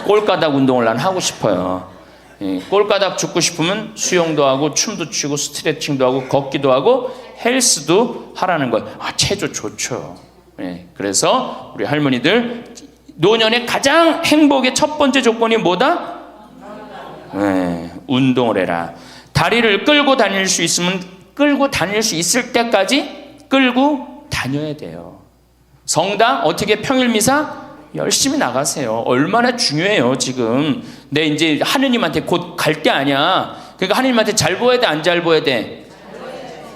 Speaker 1: 꼴까닥 운동을 난 하고 싶어요. 꼴까닥 죽고 싶으면 수영도 하고 춤도 추고 스트레칭도 하고 걷기도 하고 헬스도 하라는 거예요. 체조 좋죠. 그래서 우리 할머니들 노년의 가장 행복의 첫 번째 조건이 뭐다? 운동을 해라. 다리를 끌고 다닐 수 있으면 끌고 다닐 수 있을 때까지 끌고 다녀야 돼요. 성당 어떻게 평일 미사 열심히 나가세요. 얼마나 중요해요. 지금 내 이제 하느님한테 곧 갈 때 아니야. 그러니까 하느님한테 잘 보여야 돼, 안 잘 보여야 돼?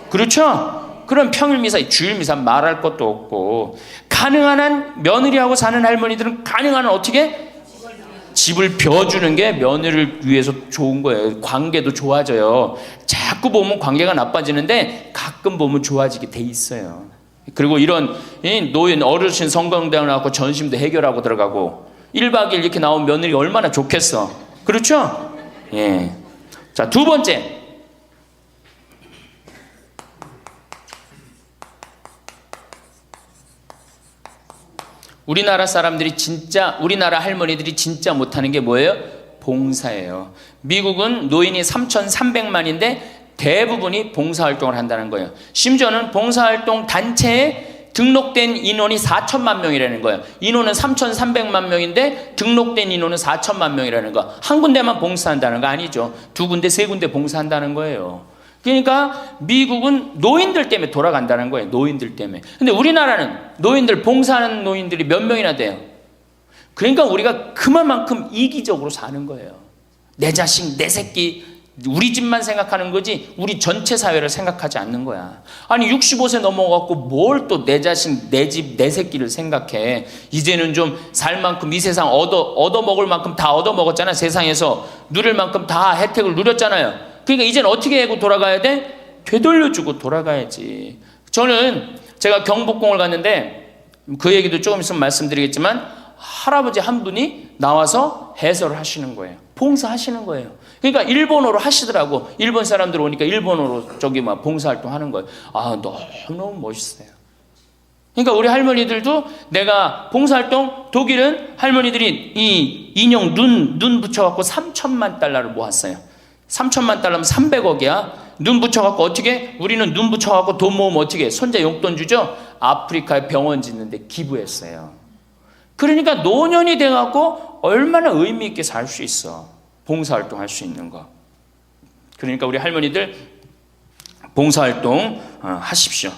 Speaker 1: 그렇죠? 그럼 평일 미사, 주일 미사 말할 것도 없고. 가능한 한 며느리하고 사는 할머니들은 가능한 한 어떻게? 집을 벼주는 게 며느리를 위해서 좋은 거예요. 관계도 좋아져요. 자꾸 보면 관계가 나빠지는데 가끔 보면 좋아지게 돼 있어요. 그리고 이런 노인 어르신 성경대학 나와서 전심도 해결하고 들어가고 1박 2일 이렇게 나온 며느리 얼마나 좋겠어. 그렇죠? 예. 자, 두 번째. 우리나라 사람들이 진짜, 우리나라 할머니들이 진짜 못하는 게 뭐예요? 봉사예요. 미국은 노인이 3,300만인데 대부분이 봉사활동을 한다는 거예요. 심지어는 봉사활동 단체에 등록된 인원이 4천만 명이라는 거예요. 인원은 3,300만 명인데 등록된 인원은 4천만 명이라는 거. 한 군데만 봉사한다는 거 아니죠. 두 군데, 세 군데 봉사한다는 거예요. 그러니까 미국은 노인들 때문에 돌아간다는 거예요. 노인들 때문에. 근데 우리나라는 노인들, 봉사하는 노인들이 몇 명이나 돼요. 그러니까 우리가 그만큼 이기적으로 사는 거예요. 내 자식, 내 새끼, 우리 집만 생각하는 거지 우리 전체 사회를 생각하지 않는 거야. 아니 65세 넘어갖고 뭘 또 내 자식, 내 집, 내 새끼를 생각해. 이제는 좀 살 만큼 이 세상 얻어먹을 만큼 다 얻어먹었잖아. 세상에서 누릴 만큼 다 혜택을 누렸잖아요. 그러니까 이제는 어떻게 하고 돌아가야 돼? 되돌려주고 돌아가야지. 저는 제가 경복궁을 갔는데 그 얘기도 조금 있으면 말씀드리겠지만 할아버지 한 분이 나와서 해설을 하시는 거예요. 봉사하시는 거예요. 그러니까 일본어로 하시더라고. 일본 사람들 오니까 일본어로 막 봉사활동 하는 거예요. 너무 멋있어요. 그러니까 우리 할머니들도 내가 봉사활동, 독일은 할머니들이 이 인형 눈 붙여갖고 3천만 달러를 모았어요. 3천만 달러면 300억이야. 눈 붙여갖고 어떻게? 우리는 눈 붙여갖고 돈 모으면 어떻게? 손자 용돈 주죠? 아프리카에 병원 짓는데 기부했어요. 그러니까 노년이 돼갖고 얼마나 의미 있게 살 수 있어. 봉사활동 할 수 있는 거. 그러니까 우리 할머니들 봉사활동 하십시오.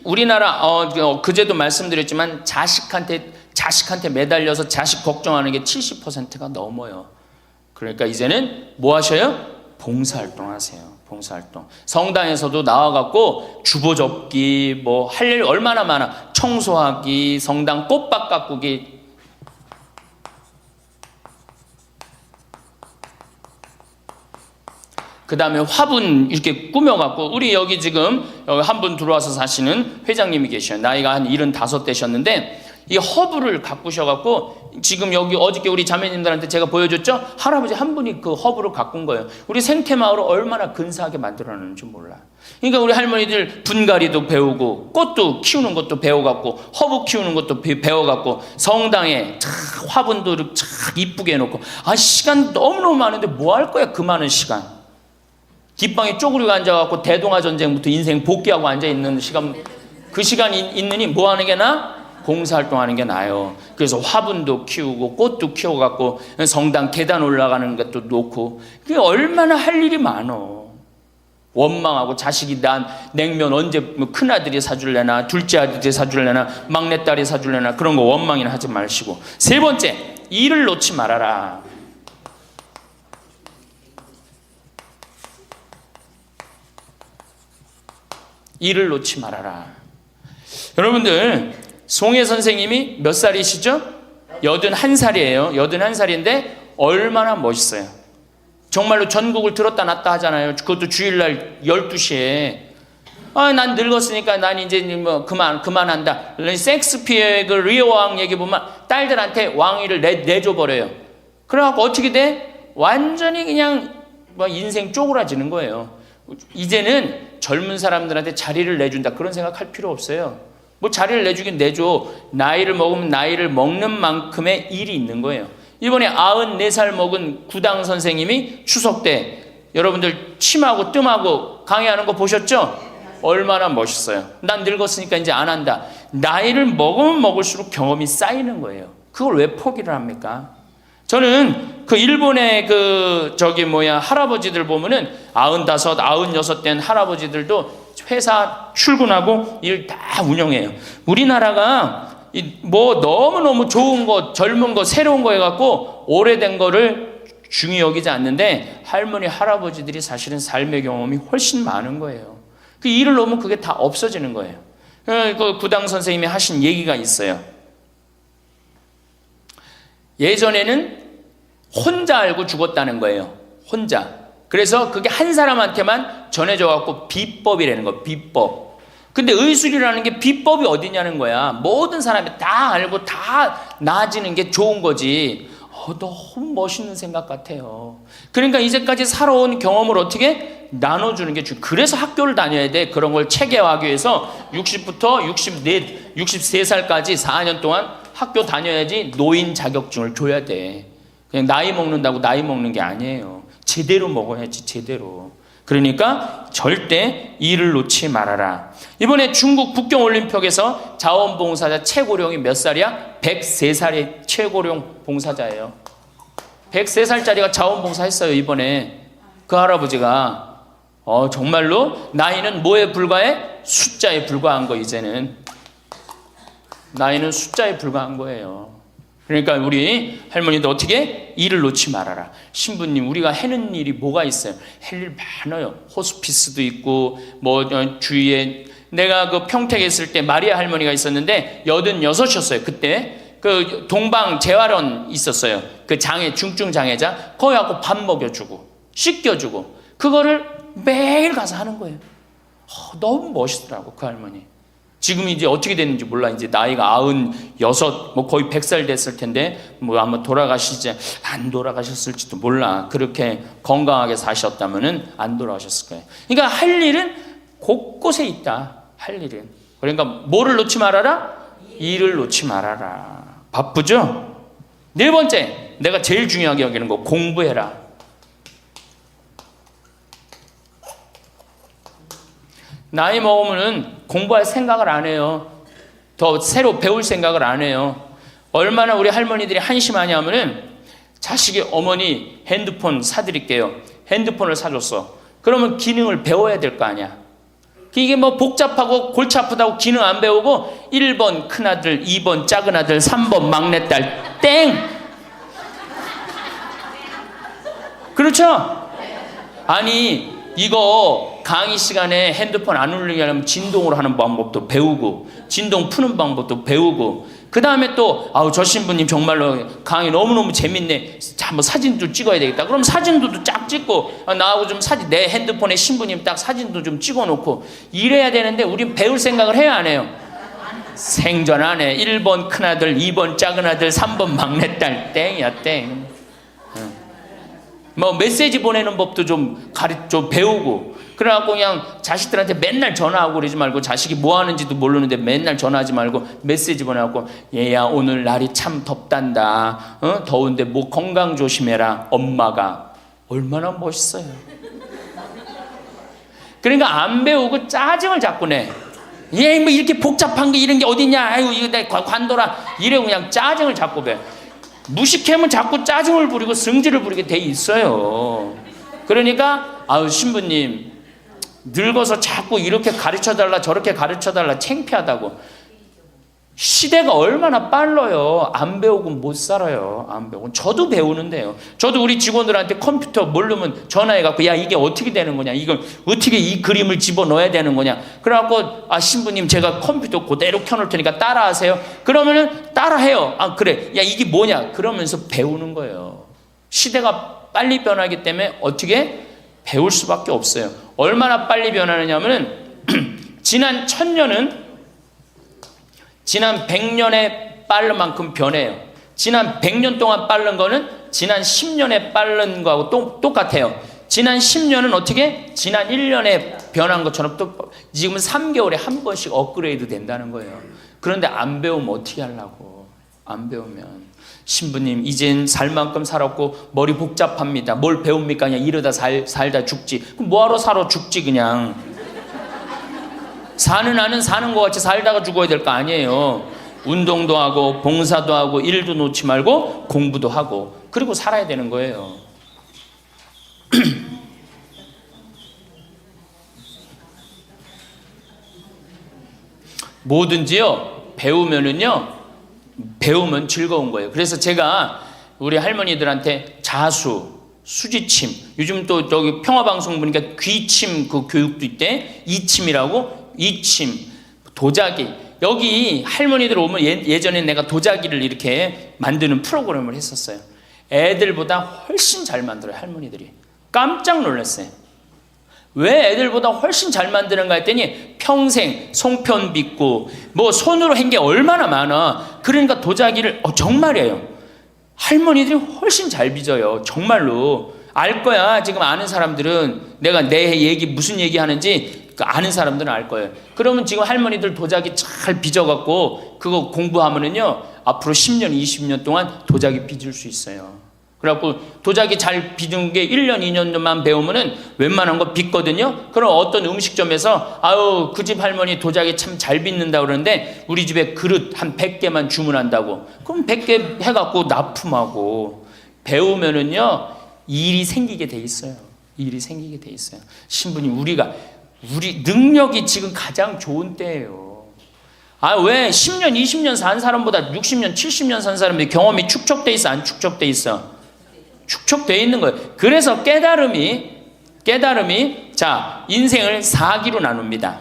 Speaker 1: 우리나라 그제도 말씀드렸지만 자식한테 매달려서 자식 걱정하는 게 70%가 넘어요. 그러니까 이제는 뭐 하셔요? 봉사활동 하세요. 봉사활동. 성당에서도 나와갖고 주보 접기, 뭐 할 일 얼마나 많아. 청소하기, 성당 꽃밭 가꾸기. 그 다음에 화분 이렇게 꾸며갖고, 우리 여기 지금 한 분 들어와서 사시는 회장님이 계셔요. 나이가 한 75 되셨는데, 이 허브를 가꾸셔갖고 지금 여기 어저께 우리 자매님들한테 제가 보여줬죠? 할아버지 한 분이 그 허브를 가꾼 거예요. 우리 생태마을을 얼마나 근사하게 만들어놨는지 몰라. 그러니까 우리 할머니들 분갈이도 배우고 꽃도 키우는 것도 배워갖고 허브 키우는 것도 배워갖고 성당에 화분도 참 이쁘게 해놓고 시간 너무너무 많은데 뭐 할 거야 그 많은 시간. 뒷방에 쪼그리고 앉아갖고 대동아 전쟁부터 인생 복귀하고 앉아있는 시간, 그 시간 있느니 뭐 하는 게 나아? 봉사활동하는 게 나아요. 그래서 화분도 키우고 꽃도 키워갖고 성당 계단 올라가는 것도 놓고, 그게 얼마나 할 일이 많어. 원망하고 자식이 난 냉면 언제 큰아들이 사줄래나 둘째 아들이 사줄래나 막내딸이 사줄래나 그런 거 원망이나 하지 마시고. 세 번째, 일을 놓지 말아라. 일을 놓지 말아라. 여러분들, 송혜 선생님이 몇 살이시죠? 81살이에요. 81살인데 얼마나 멋있어요. 정말로 전국을 들었다 놨다 하잖아요. 그것도 주일날 12시에. 난 늙었으니까 난 이제 뭐 그만한다. 섹스피어의 그 리오 왕 얘기 보면 딸들한테 왕위를 내줘버려요. 그래갖고 어떻게 돼? 완전히 그냥 뭐 인생 쪼그라지는 거예요. 이제는 젊은 사람들한테 자리를 내준다 그런 생각할 필요 없어요. 뭐 자리를 내주긴 내줘. 나이를 먹으면 나이를 먹는 만큼의 일이 있는 거예요. 이번에 94살 먹은 구당 선생님이 추석 때 여러분들 침하고 뜸하고 강의하는 거 보셨죠? 얼마나 멋있어요. 난 늙었으니까 이제 안 한다. 나이를 먹으면 먹을수록 경험이 쌓이는 거예요. 그걸 왜 포기를 합니까? 저는 그 일본의 할아버지들 보면은 95, 96 된 할아버지들도 회사 출근하고 일 다 운영해요. 우리나라가 뭐 너무너무 좋은 거, 젊은 거, 새로운 거 해갖고 오래된 거를 중히 여기지 않는데 할머니, 할아버지들이 사실은 삶의 경험이 훨씬 많은 거예요. 그 일을 놓으면 그게 다 없어지는 거예요. 그 구당 선생님이 하신 얘기가 있어요. 예전에는 혼자 알고 죽었다는 거예요. 혼자. 그래서 그게 한 사람한테만 전해져갖고 비법이라는 거예요. 비법. 근데 의술이라는 게 비법이 어디냐는 거야. 모든 사람이 다 알고 다 나아지는 게 좋은 거지. 너무 멋있는 생각 같아요. 그러니까 이제까지 살아온 경험을 어떻게 나눠주는 게 중요해. 그래서 학교를 다녀야 돼. 그런 걸 체계화하기 위해서 60부터 63살까지 4년 동안 학교 다녀야지 노인 자격증을 줘야 돼. 그냥 나이 먹는다고 나이 먹는 게 아니에요. 제대로 먹어야지, 제대로. 그러니까 절대 일을 놓지 말아라. 이번에 중국 북경올림픽에서 자원봉사자 최고령이 몇 살이야? 103살의 최고령 봉사자예요. 103살짜리가 자원봉사 했어요, 이번에. 그 할아버지가. 정말로 나이는 뭐에 불과해? 숫자에 불과한 거, 이제는. 나이는 숫자에 불과한 거예요. 그러니까 우리 할머니도 어떻게? 일을 놓지 말아라. 신부님, 우리가 해는 일이 뭐가 있어요? 할 일 많아요. 호스피스도 있고 주위에, 내가 그 평택에 있을 때 마리아 할머니가 있었는데 86이었어요. 그때 그 동방 재활원 있었어요. 그 중증 장애자. 거기 가고 밥 먹여주고 씻겨주고 그거를 매일 가서 하는 거예요. 너무 멋있더라고, 그 할머니. 지금 이제 어떻게 됐는지 몰라. 이제 나이가 96, 뭐 거의 100살 됐을 텐데, 뭐 아마 안 돌아가셨을지도 몰라. 그렇게 건강하게 사셨다면은 안 돌아가셨을 거예요. 그러니까 할 일은 곳곳에 있다. 할 일은. 그러니까 뭐를 놓지 말아라? 일을 놓지 말아라. 바쁘죠? 네 번째, 내가 제일 중요하게 여기는 거, 공부해라. 나이 먹으면은 공부할 생각을 안 해요. 더 새로 배울 생각을 안 해요. 얼마나 우리 할머니들이 한심하냐 하면은 자식이 어머니 핸드폰 사드릴게요. 핸드폰을 사줬어. 그러면 기능을 배워야 될 거 아니야. 이게 뭐 복잡하고 골치 아프다고 기능 안 배우고 1번 큰아들, 2번 작은아들, 3번 막내딸 땡! 그렇죠? 아니 이거 강의 시간에 핸드폰 안 울리게 하려면 진동으로 하는 방법도 배우고 진동 푸는 방법도 배우고 그 다음에 또 저 신부님 정말로 강의 너무너무 재밌네. 자, 뭐 사진도 찍어야 되겠다. 그럼 사진도 쫙 찍고 나하고 좀 내 핸드폰에 신부님 딱 사진도 좀 찍어놓고 이래야 되는데 우린 배울 생각을 해야 안 해요? 생전 안에 1번 큰아들, 2번 작은아들, 3번 막내딸. 땡이야 땡. 뭐 메시지 보내는 법도 좀 배우고, 그래갖고 그냥 자식들한테 맨날 전화하고 그러지 말고, 자식이 뭐 하는지도 모르는데 맨날 전화하지 말고 메시지 보내갖고, 얘야 오늘 날이 참 덥단다, 더운데 뭐 건강 조심해라. 엄마가 얼마나 멋있어요. 그러니까 안 배우고 짜증을 자꾸 내. 얘 뭐 이렇게 복잡한 게 이런 게 어딨냐, 아이고 이거 내 관둬라, 이래고 그냥 짜증을 자꾸 배. 무식하면 자꾸 짜증을 부리고 성질을 부리게 돼 있어요. 그러니까 아유 신부님 늙어서 자꾸 이렇게 가르쳐달라 저렇게 가르쳐달라 창피하다고. 시대가 얼마나 빨라요. 안 배우고 못 살아요. 안 배우고. 저도 배우는데요. 저도 우리 직원들한테 컴퓨터 모르면 전화해갖고 야 이게 어떻게 되는 거냐, 이걸 어떻게 이 그림을 집어넣어야 되는 거냐. 그래갖고 아 신부님 제가 컴퓨터 그대로 켜놓을 테니까 따라하세요. 그러면은 따라해요. 아 그래, 야 이게 뭐냐, 그러면서 배우는 거예요. 시대가 빨리 변하기 때문에 어떻게 배울 수밖에 없어요. 얼마나 빨리 변하느냐면은 지난 1000년은 지난 100년에 빠른 만큼 변해요. 지난 100년 동안 빠른 거는 지난 10년에 빠른 거하고 똑같아요. 지난 10년은 어떻게? 지난 1년에 변한 것처럼 또 지금은 3개월에 한 번씩 업그레이드 된다는 거예요. 그런데 안 배우면 어떻게 하려고. 안 배우면. 신부님 이젠 살 만큼 살았고 머리 복잡합니다. 뭘 배웁니까? 그냥 이러다 살다 죽지. 그럼 뭐하러 살아 죽지 그냥. 사는 나는 사는 것 같이 살다가 죽어야 될 거 아니에요. 운동도 하고 봉사도 하고 일도 놓지 말고 공부도 하고 그리고 살아야 되는 거예요. 뭐든지요 배우면 즐거운 거예요. 그래서 제가 우리 할머니들한테 자수, 수지침, 요즘 또 저기 평화방송 보니까 귀침 그 교육도 있대. 이침이라고. 이침, 도자기. 여기 할머니들 오면 예전에 내가 도자기를 이렇게 만드는 프로그램을 했었어요. 애들보다 훨씬 잘 만들어요. 할머니들이. 깜짝 놀랐어요. 왜 애들보다 훨씬 잘 만드는가 했더니 평생 송편 빚고 뭐 손으로 한 게 얼마나 많아. 그러니까 도자기를 정말이에요. 할머니들이 훨씬 잘 빚어요. 정말로. 알 거야. 지금 아는 사람들은 내가 내 얘기 무슨 얘기 하는지 아는 사람들은 알 거예요. 그러면 지금 할머니들 도자기 잘 빚어갖고 그거 공부하면은요 앞으로 10년 20년 동안 도자기 빚을 수 있어요. 그래갖고 도자기 잘 빚은 게 1년 2년만 배우면은 웬만한 거 빚거든요. 그럼 어떤 음식점에서 아유 그 집 할머니 도자기 참 잘 빚는다 그러는데 우리 집에 그릇 한 100개만 주문한다고. 그럼 100개 해갖고 납품하고. 배우면은요 일이 생기게 돼 있어요. 일이 생기게 돼 있어요. 신부님 우리 능력이 지금 가장 좋은 때예요. 아, 왜 10년, 20년 산 사람보다 60년, 70년 산 사람들이 경험이 축적돼 있어, 안 축적돼 있어? 축적돼 있는 거예요. 그래서 깨달음이 자, 인생을 4기로 나눕니다.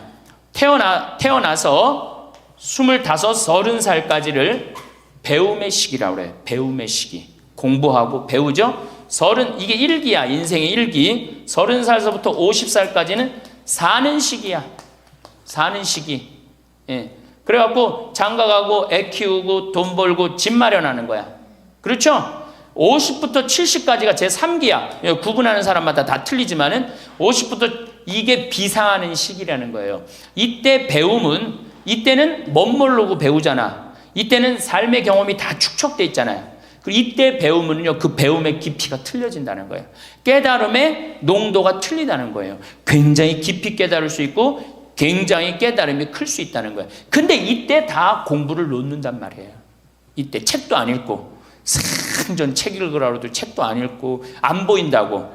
Speaker 1: 태어나서 25, 30살까지를 배움의 시기라고 그래요. 배움의 시기. 공부하고 배우죠? 이게 1기야. 인생의 1기. 30살서부터 50살까지는 사는 시기야. 사는 시기. 예. 그래갖고 장가가고 애 키우고 돈 벌고 집 마련하는 거야. 그렇죠? 50부터 70까지가 제 3기야. 구분하는 사람마다 다 틀리지만은 50부터 이게 비상하는 시기라는 거예요. 이때 이때는 멋모르고 배우잖아. 이때는 삶의 경험이 다 축적돼 있잖아요. 그리고 이때 배우면요, 그 배움의 깊이가 틀려진다는 거예요. 깨달음의 농도가 틀리다는 거예요. 굉장히 깊이 깨달을 수 있고 굉장히 깨달음이 클 수 있다는 거예요. 근데 이때 다 공부를 놓는단 말이에요. 이때 책도 안 읽고 생전 책 읽으라고 해도 책도 안 읽고 안 보인다고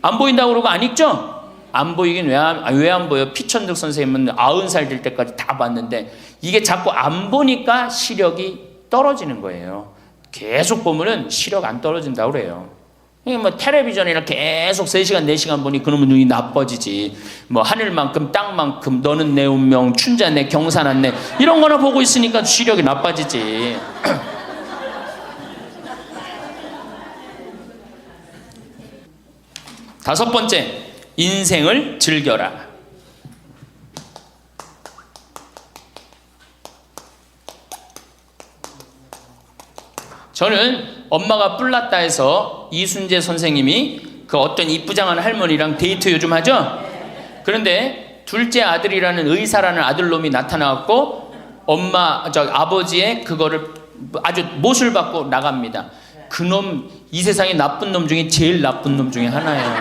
Speaker 1: 그러고 안 읽죠? 안 보이긴 왜 안 보여? 피천득 선생님은 90살 될 때까지 다 봤는데 이게 자꾸 안 보니까 시력이 떨어지는 거예요. 계속 보면은 시력 안 떨어진다고 그래요. 뭐 텔레비전이나 계속 3시간 4시간 보니 그놈의 눈이 나빠지지. 뭐 하늘만큼 땅만큼 너는 내 운명 춘자 내 경산한 내 이런 거나 보고 있으니까 시력이 나빠지지. 다섯 번째, 인생을 즐겨라. 저는 엄마가 뿔났다 해서 이순재 선생님이 그 어떤 이쁘장한 할머니랑 데이트 요즘 하죠? 그런데 둘째 아들이라는 의사라는 아들놈이 나타나갖고 아버지의 그거를 아주 못을 받고 나갑니다. 그놈 이 세상에 나쁜 놈 중에 제일 나쁜 놈 중에 하나예요.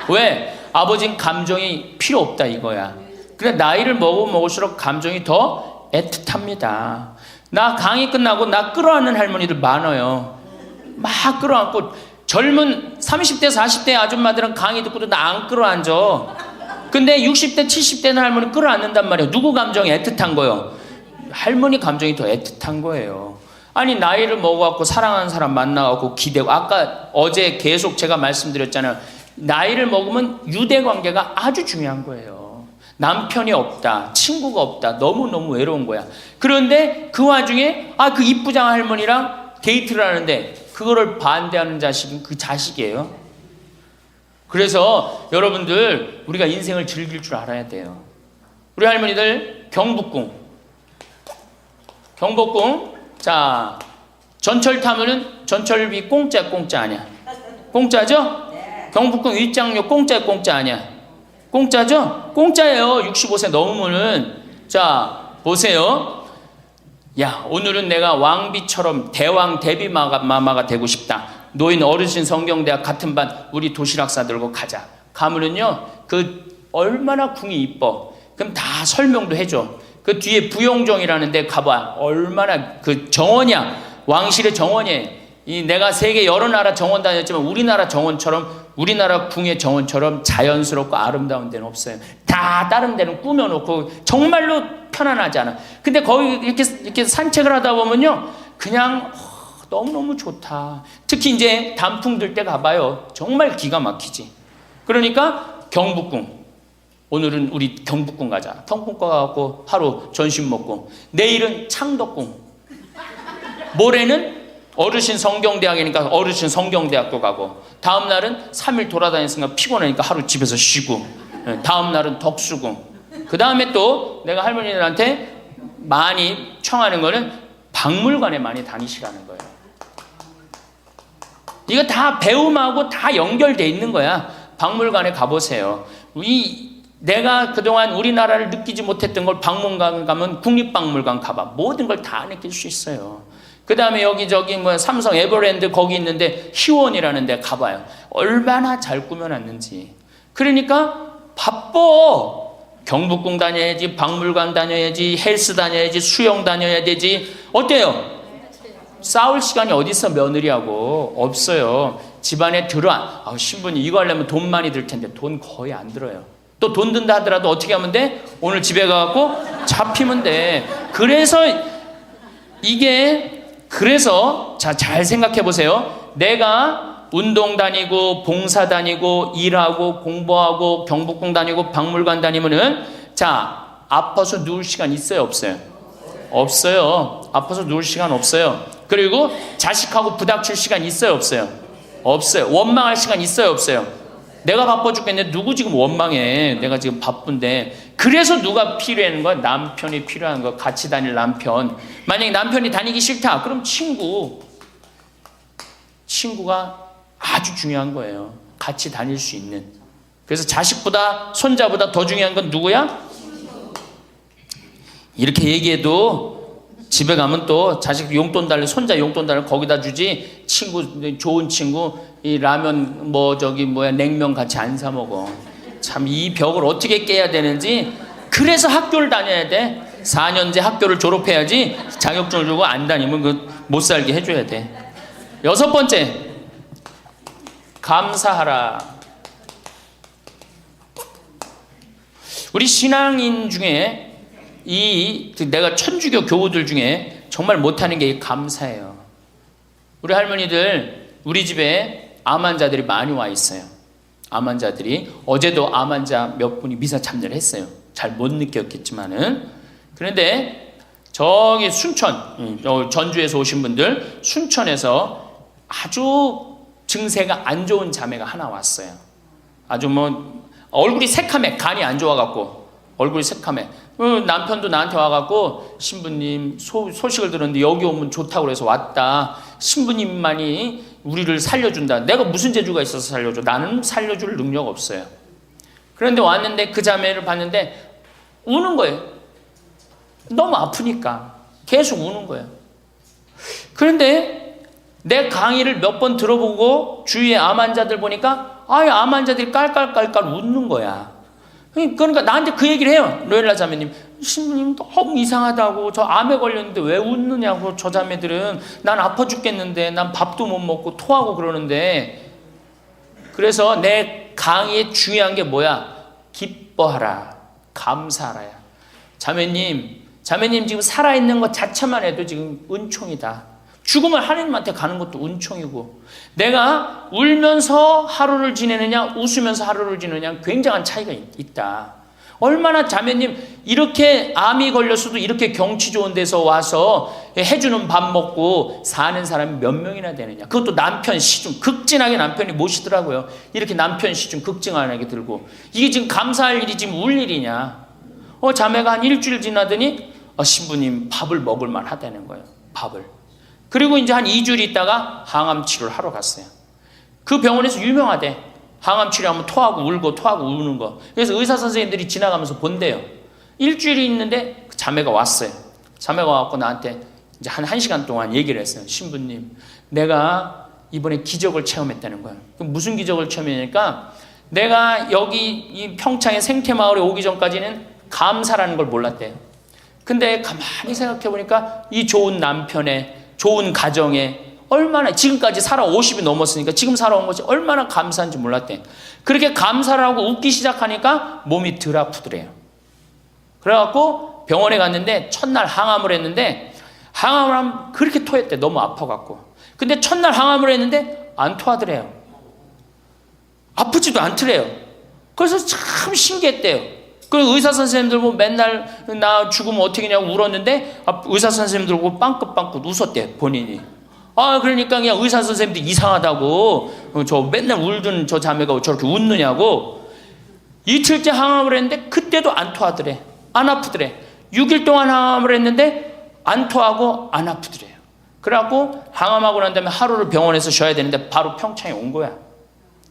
Speaker 1: 왜? 아버지는 감정이 필요 없다 이거야. 그래 나이를 먹을수록 감정이 더 애틋합니다. 나 강의 끝나고 나 끌어안는 할머니들 많아요. 막 끌어안고 젊은 30대 40대 아줌마들은 강의 듣고도 나 안 끌어안죠. 근데 60대 70대는 할머니 끌어안는단 말이에요. 누구 감정이 애틋한 거예요? 할머니 감정이 더 애틋한 거예요. 아니 나이를 먹어갖고 사랑하는 사람 만나갖고 기대고 아까 어제 계속 제가 말씀드렸잖아요. 나이를 먹으면 유대관계가 아주 중요한 거예요. 남편이 없다, 친구가 없다, 너무너무 외로운 거야. 그런데 그 와중에 그 이쁘장 할머니랑 데이트를 하는데 그거를 반대하는 자식은 그 자식이에요. 그래서 여러분들 우리가 인생을 즐길 줄 알아야 돼요. 우리 할머니들 경복궁 자 전철 타면은 전철비 공짜 아니야? 공짜죠? 경복궁 윗장료 공짜 아니야? 공짜죠? 공짜예요. 65세 넘으면은. 자 보세요. 야 오늘은 내가 왕비처럼 대왕 대비마마가 되고 싶다. 노인 어르신 성경대학 같은 반 우리 도시락 싸들고 가자. 가면은요 그 얼마나 궁이 이뻐. 그럼 다 설명도 해줘. 그 뒤에 부용정이라는 데 가봐. 얼마나 그 정원이야. 왕실의 정원이에요. 내가 세계 여러 나라 정원 다녔지만 우리나라 정원처럼 우리나라 궁의 정원처럼 자연스럽고 아름다운 데는 없어요. 다 다른 데는 꾸며놓고 정말로 편안하지 않아. 근데 거기 이렇게 산책을 하다 보면요 그냥 너무너무 좋다. 특히 이제 단풍 들 때 가봐요. 정말 기가 막히지. 그러니까 경복궁 오늘은 우리 경복궁 가자. 경복궁 가갖고 하루 점심 먹고 내일은 창덕궁 모레는 어르신 성경대학이니까 어르신 성경대학도 가고 다음 날은 3일 돌아다녔으니까 피곤하니까 하루 집에서 쉬고 다음 날은 덕수궁 그 다음에 또 내가 할머니들한테 많이 청하는 거는 박물관에 많이 다니시라는 거예요. 이거 다 배움하고 다 연결돼 있는 거야. 박물관에 가보세요. 내가 그동안 우리나라를 느끼지 못했던 걸 박물관 가면 국립박물관 가봐. 모든 걸 다 느낄 수 있어요. 그 다음에 여기저기 삼성 에버랜드 거기 있는데 희원이라는 데 가봐요. 얼마나 잘 꾸며놨는지. 그러니까 바빠. 경복궁 다녀야지, 박물관 다녀야지, 헬스 다녀야지, 수영 다녀야 되지. 어때요? 싸울 시간이 어디 있어 며느리하고. 없어요. 집안에 신부님 이거 하려면 돈 많이 들 텐데 돈 거의 안 들어요. 또 돈 든다 하더라도 어떻게 하면 돼? 오늘 집에 가갖고 잡히면 돼. 그래서 잘 생각해 보세요. 내가 운동 다니고 봉사 다니고 일하고 공부하고 경복궁 다니고 박물관 다니면은 아파서 누울 시간 있어요 없어요? 없어요. 아파서 누울 시간 없어요. 그리고 자식하고 부닥칠 시간 있어요 없어요? 없어요. 원망할 시간 있어요 없어요? 내가 바빠 죽겠는데 누구 지금 원망해. 내가 지금 바쁜데. 그래서 누가 필요한 거야? 남편이 필요한 거야. 같이 다닐 남편. 만약에 남편이 다니기 싫다 그럼 친구가 아주 중요한 거예요. 같이 다닐 수 있는. 그래서 자식보다 손자보다 더 중요한 건 누구야? 이렇게 얘기해도 집에 가면 또 자식 용돈 달래 손자 용돈 달래 거기다 주지. 좋은 친구 이 라면 냉면 같이 안 사 먹어. 참 이 벽을 어떻게 깨야 되는지. 그래서 학교를 다녀야 돼. 4년제 학교를 졸업해야지. 자격증을 주고 안 다니면 못 살게 해줘야 돼. 6번째, 감사하라. 우리 신앙인 중에 내가 천주교 교우들 중에 정말 못하는 게 감사해요. 우리 할머니들 우리 집에 암 환자들이 많이 와 있어요. 암 환자들이. 어제도 암 환자 몇 분이 미사 참여를 했어요. 잘 못 느꼈겠지만은. 그런데 저기 순천, 전주에서 오신 분들, 순천에서 아주 증세가 안 좋은 자매가 하나 왔어요. 아주 얼굴이 새카매. 간이 안 좋아갖고 얼굴이 새카매. 남편도 나한테 와갖고 신부님 소식을 들었는데 여기 오면 좋다고 그래서 왔다. 신부님만이 우리를 살려준다. 내가 무슨 재주가 있어서 살려줘? 나는 살려줄 능력 없어요. 그런데 왔는데 그 자매를 봤는데 우는 거예요. 너무 아프니까 계속 우는 거예요. 그런데 내 강의를 몇 번 들어보고 주위에 암 환자들 보니까 암 환자들이 깔깔깔깔 웃는 거야. 그러니까 나한테 그 얘기를 해요. 로엘라 자매님, 신부님 너무 이상하다고. 저 암에 걸렸는데 왜 웃느냐고. 저 자매들은 난 아파 죽겠는데 난 밥도 못 먹고 토하고 그러는데. 그래서 내 강의에 중요한 게 뭐야? 기뻐하라, 감사하라야. 자매님 지금 살아있는 것 자체만 해도 지금 은총이다. 죽으면 하나님한테 가는 것도 은총이고, 내가 울면서 하루를 지내느냐 웃으면서 하루를 지내느냐 굉장한 차이가 있다. 얼마나 자매님 이렇게 암이 걸렸어도 이렇게 경치 좋은 데서 와서 해주는 밥 먹고 사는 사람이 몇 명이나 되느냐. 그것도 남편 시중 극진하게 남편이 모시더라고요. 이렇게 남편 시중 극진하게 들고. 이게 지금 감사할 일이 지금 울 일이냐. 자매가 한 일주일 지나더니 신부님 밥을 먹을 만 하다는 거예요. 밥을. 그리고 이제 한 2주일 있다가 항암 치료를 하러 갔어요. 그 병원에서 유명하대. 항암 치료하면 토하고 울고 토하고 우는 거. 그래서 의사 선생님들이 지나가면서 본대요. 일주일이 있는데 그 자매가 왔어요. 자매가 와서 나한테 이제 한 1시간 동안 얘기를 했어요. 신부님, 내가 이번에 기적을 체험했다는 거예요. 무슨 기적을 체험했냐니까, 내가 여기 이 평창의 생태마을에 오기 전까지는 감사라는 걸 몰랐대요. 근데 가만히 생각해 보니까 이 좋은 남편의 좋은 가정에 얼마나 지금까지 살아 50이 넘었으니까 지금 살아온 것이 얼마나 감사한지 몰랐대. 그렇게 감사를 하고 웃기 시작하니까 몸이 덜 아프더래요. 그래갖고 병원에 갔는데 첫날 항암을 했는데, 항암을 하면 그렇게 토했대. 너무 아파갖고. 근데 첫날 항암을 했는데 안 토하더래요. 아프지도 않더래요. 그래서 참 신기했대요. 그 의사 선생님들 보고 맨날 나 죽으면 어떻게 하냐고 울었는데 의사 선생님들 보고 빵긋빵긋 웃었대, 본인이. 그러니까 그냥 의사 선생님들 이상하다고, 저 맨날 울던 저 자매가 저렇게 웃느냐고. 이틀째 항암을 했는데 그때도 안 토하더래. 안 아프더래. 6일 동안 항암을 했는데 안 토하고 안 아프더래요. 그래갖고 항암하고 난 다음에 하루를 병원에서 쉬어야 되는데 바로 평창에 온 거야.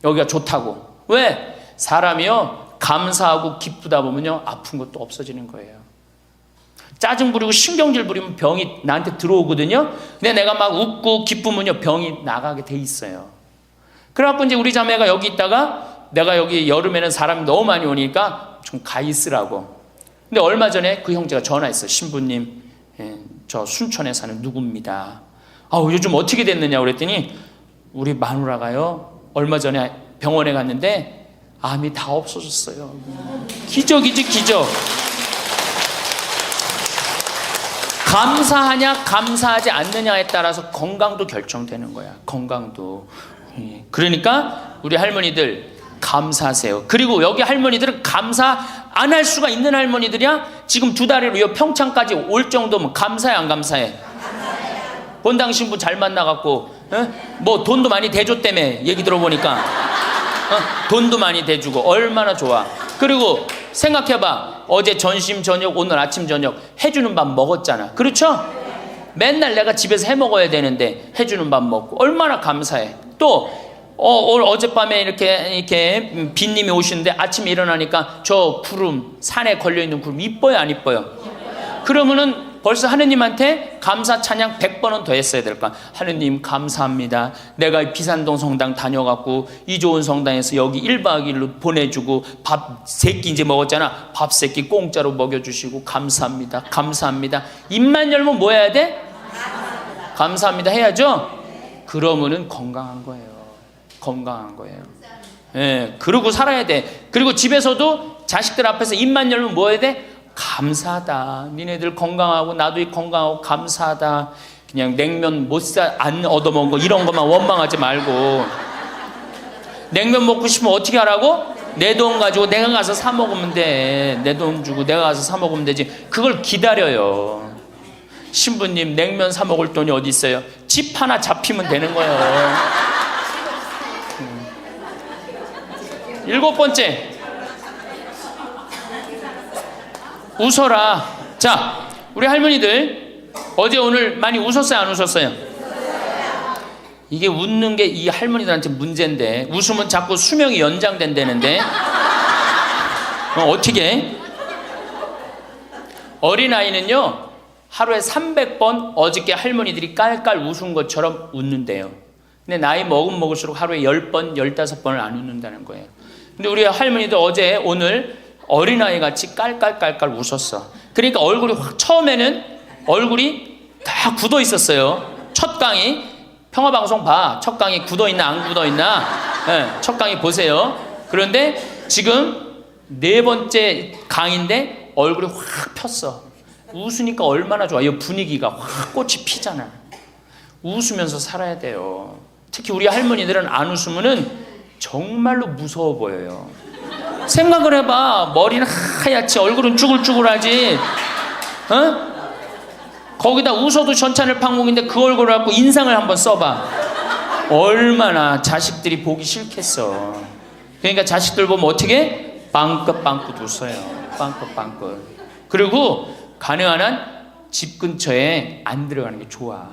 Speaker 1: 여기가 좋다고. 왜? 사람이요 감사하고 기쁘다 보면요 아픈 것도 없어지는 거예요. 짜증 부리고 신경질 부리면 병이 나한테 들어오거든요. 근데 내가 막 웃고 기쁘면요 병이 나가게 돼 있어요. 그래갖고 이제 우리 자매가 여기 있다가, 내가 여기 여름에는 사람이 너무 많이 오니까 좀 가 있으라고. 근데 얼마 전에 그 형제가 전화했어요. 신부님, 저 순천에 사는 누구입니다. 요즘 어떻게 됐느냐 그랬더니, 우리 마누라가요 얼마 전에 병원에 갔는데 암이 다 없어졌어요. 기적이지, 기적. 감사하냐 감사하지 않느냐에 따라서 건강도 결정되는 거야. 건강도. 그러니까 우리 할머니들 감사하세요. 그리고 여기 할머니들은 감사 안 할 수가 있는 할머니들이야. 지금 2달으로 이 평창까지 올 정도면 감사해 안 감사해? 본당 신부 잘 만나갖고 뭐 돈도 많이 대줬다며 얘기 들어보니까. 돈도 많이 대주고 얼마나 좋아. 그리고 생각해봐. 어제 점심 저녁 오늘 아침 저녁 해주는 밥 먹었잖아. 그렇죠? 맨날 내가 집에서 해 먹어야 되는데 해주는 밥 먹고 얼마나 감사해. 또 어젯밤에 이렇게 빈님이 오시는데 아침에 일어나니까 저 구름, 산에 걸려있는 구름 이뻐요 안 이뻐요? 그러면은 벌써 하느님한테 감사 찬양 100번은 더 했어야 될 거야. 하느님 감사합니다. 내가 비산동 성당 다녀갖고 이 좋은 성당에서 여기 1박 2일로 보내주고 밥 3끼 이제 먹었잖아. 밥 3끼 공짜로 먹여주시고 감사합니다. 감사합니다. 입만 열면 뭐 해야 돼? 감사합니다 해야죠. 그러면은 건강한 거예요. 건강한 거예요. 그러고 살아야 돼. 그리고 집에서도 자식들 앞에서 입만 열면 뭐 해야 돼? 감사하다. 니네들 건강하고 나도 건강하고 감사하다. 그냥 냉면 안 얻어먹은 거 이런 것만 원망하지 말고, 냉면 먹고 싶으면 어떻게 하라고? 내 돈 가지고 내가 가서 사 먹으면 돼. 내 돈 주고 내가 가서 사 먹으면 되지. 그걸 기다려요. 신부님 냉면 사 먹을 돈이 어디 있어요? 집 하나 잡히면 되는 거예요. 7번째, 웃어라. 자, 우리 할머니들 어제 오늘 많이 웃었어요, 안 웃었어요? 이게 웃는 게 이 할머니들한테 문제인데, 웃으면 자꾸 수명이 연장된다는데 어떻게? 어린아이는요 하루에 300번 어저께 할머니들이 깔깔 웃은 것처럼 웃는데요. 근데 나이 먹을수록 하루에 10번, 15번을 안 웃는다는 거예요. 근데 우리 할머니들 어제 오늘 어린아이 같이 깔깔깔깔 웃었어. 그러니까 얼굴이 처음에는 얼굴이 다 굳어 있었어요. 첫 강의 평화방송 봐. 첫 강의 굳어 있나 안 굳어 있나? 네, 첫 강의 보세요. 그런데 지금 4번째 강의인데 얼굴이 확 폈어. 웃으니까 얼마나 좋아. 이 분위기가 확 꽃이 피잖아. 웃으면서 살아야 돼요. 특히 우리 할머니들은 안 웃으면은 정말로 무서워 보여요. 생각을 해봐. 머리는 하얗지, 얼굴은 쭈글쭈글하지. 어? 거기다 웃어도 전찬을 방목인데 그 얼굴을 갖고 인상을 한번 써봐. 얼마나 자식들이 보기 싫겠어. 그러니까 자식들 보면 어떻게? 빵긋빵긋 웃어요. 빵긋빵긋. 그리고 가능한 한 집 근처에 안 들어가는 게 좋아.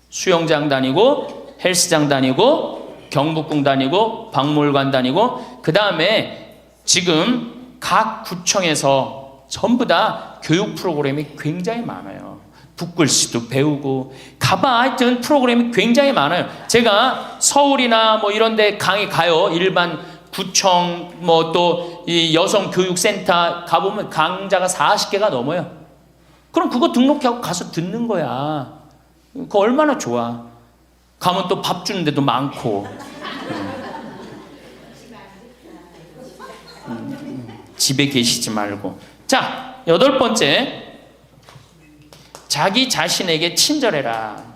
Speaker 1: 수영장 다니고 헬스장 다니고 경복궁 다니고 박물관 다니고, 그 다음에 지금 각 구청에서 전부 다 교육 프로그램이 굉장히 많아요. 붓글씨도 배우고 가봐. 하여튼 프로그램이 굉장히 많아요. 제가 서울이나 뭐 이런 데 강의 가요. 일반 구청 뭐 또 이 여성교육센터 가보면 강좌가 40개가 넘어요. 그럼 그거 등록하고 가서 듣는 거야. 그거 얼마나 좋아. 가면 또 밥 주는 데도 많고. 집에 계시지 말고. 자, 8번째. 자기 자신에게 친절해라.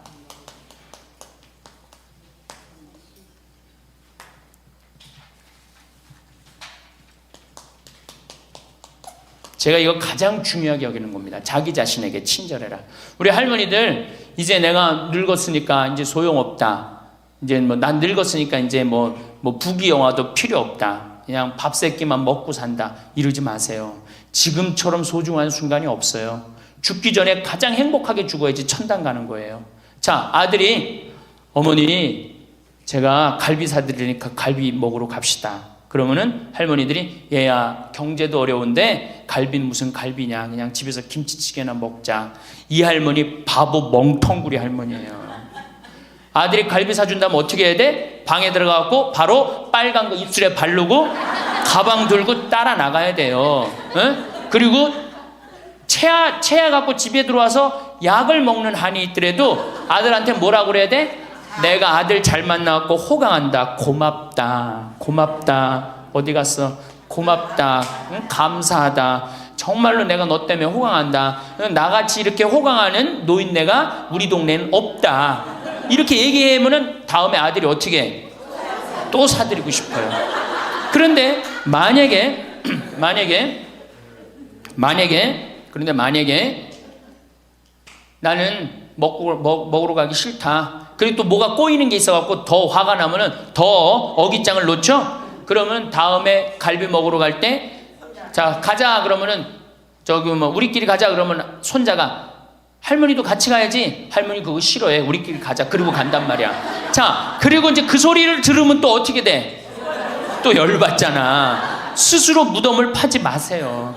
Speaker 1: 제가 이거 가장 중요하게 여기는 겁니다. 자기 자신에게 친절해라. 우리 할머니들 이제 내가 늙었으니까 이제 소용없다. 이제 뭐 난 늙었으니까 이제 뭐 부귀영화도 필요 없다. 그냥 밥 세 끼만 먹고 산다. 이러지 마세요. 지금처럼 소중한 순간이 없어요. 죽기 전에 가장 행복하게 죽어야지 천당 가는 거예요. 자, 아들이 어머니 제가 갈비 사드리니까 갈비 먹으러 갑시다. 그러면은 할머니들이 얘야 경제도 어려운데 갈비는 무슨 갈비냐, 그냥 집에서 김치찌개나 먹자. 이 할머니 바보 멍텅구리 할머니예요. 아들이 갈비 사준다면 어떻게 해야 돼? 방에 들어가고 바로 빨간 거 입술에 바르고 가방 들고 따라 나가야 돼요. 응? 그리고 체하 갖고 집에 들어와서 약을 먹는 한이 있더라도 아들한테 뭐라고 그래야 돼? 내가 아들 잘 만나갖고 호강한다. 고맙다. 고맙다. 어디 갔어? 고맙다. 응? 감사하다. 정말로 내가 너 때문에 호강한다. 나같이 이렇게 호강하는 노인네가 우리 동네는 없다. 이렇게 얘기하면은 다음에 아들이 어떻게 해? 또 사드리고 싶어요. 그런데 만약에 나는 먹으러 가기 싫다. 그리고 또 뭐가 꼬이는 게 있어갖고 더 화가 나면은 더 어깃장을 놓죠? 그러면 다음에 갈비 먹으러 갈 때, 자, 가자. 그러면은, 저기 뭐, 우리끼리 가자. 그러면 손자가, 할머니도 같이 가야지. 할머니 그거 싫어해. 우리끼리 가자. 그리고 간단 말이야. 자, 그리고 이제 그 소리를 들으면 또 어떻게 돼? 또 열받잖아. 스스로 무덤을 파지 마세요.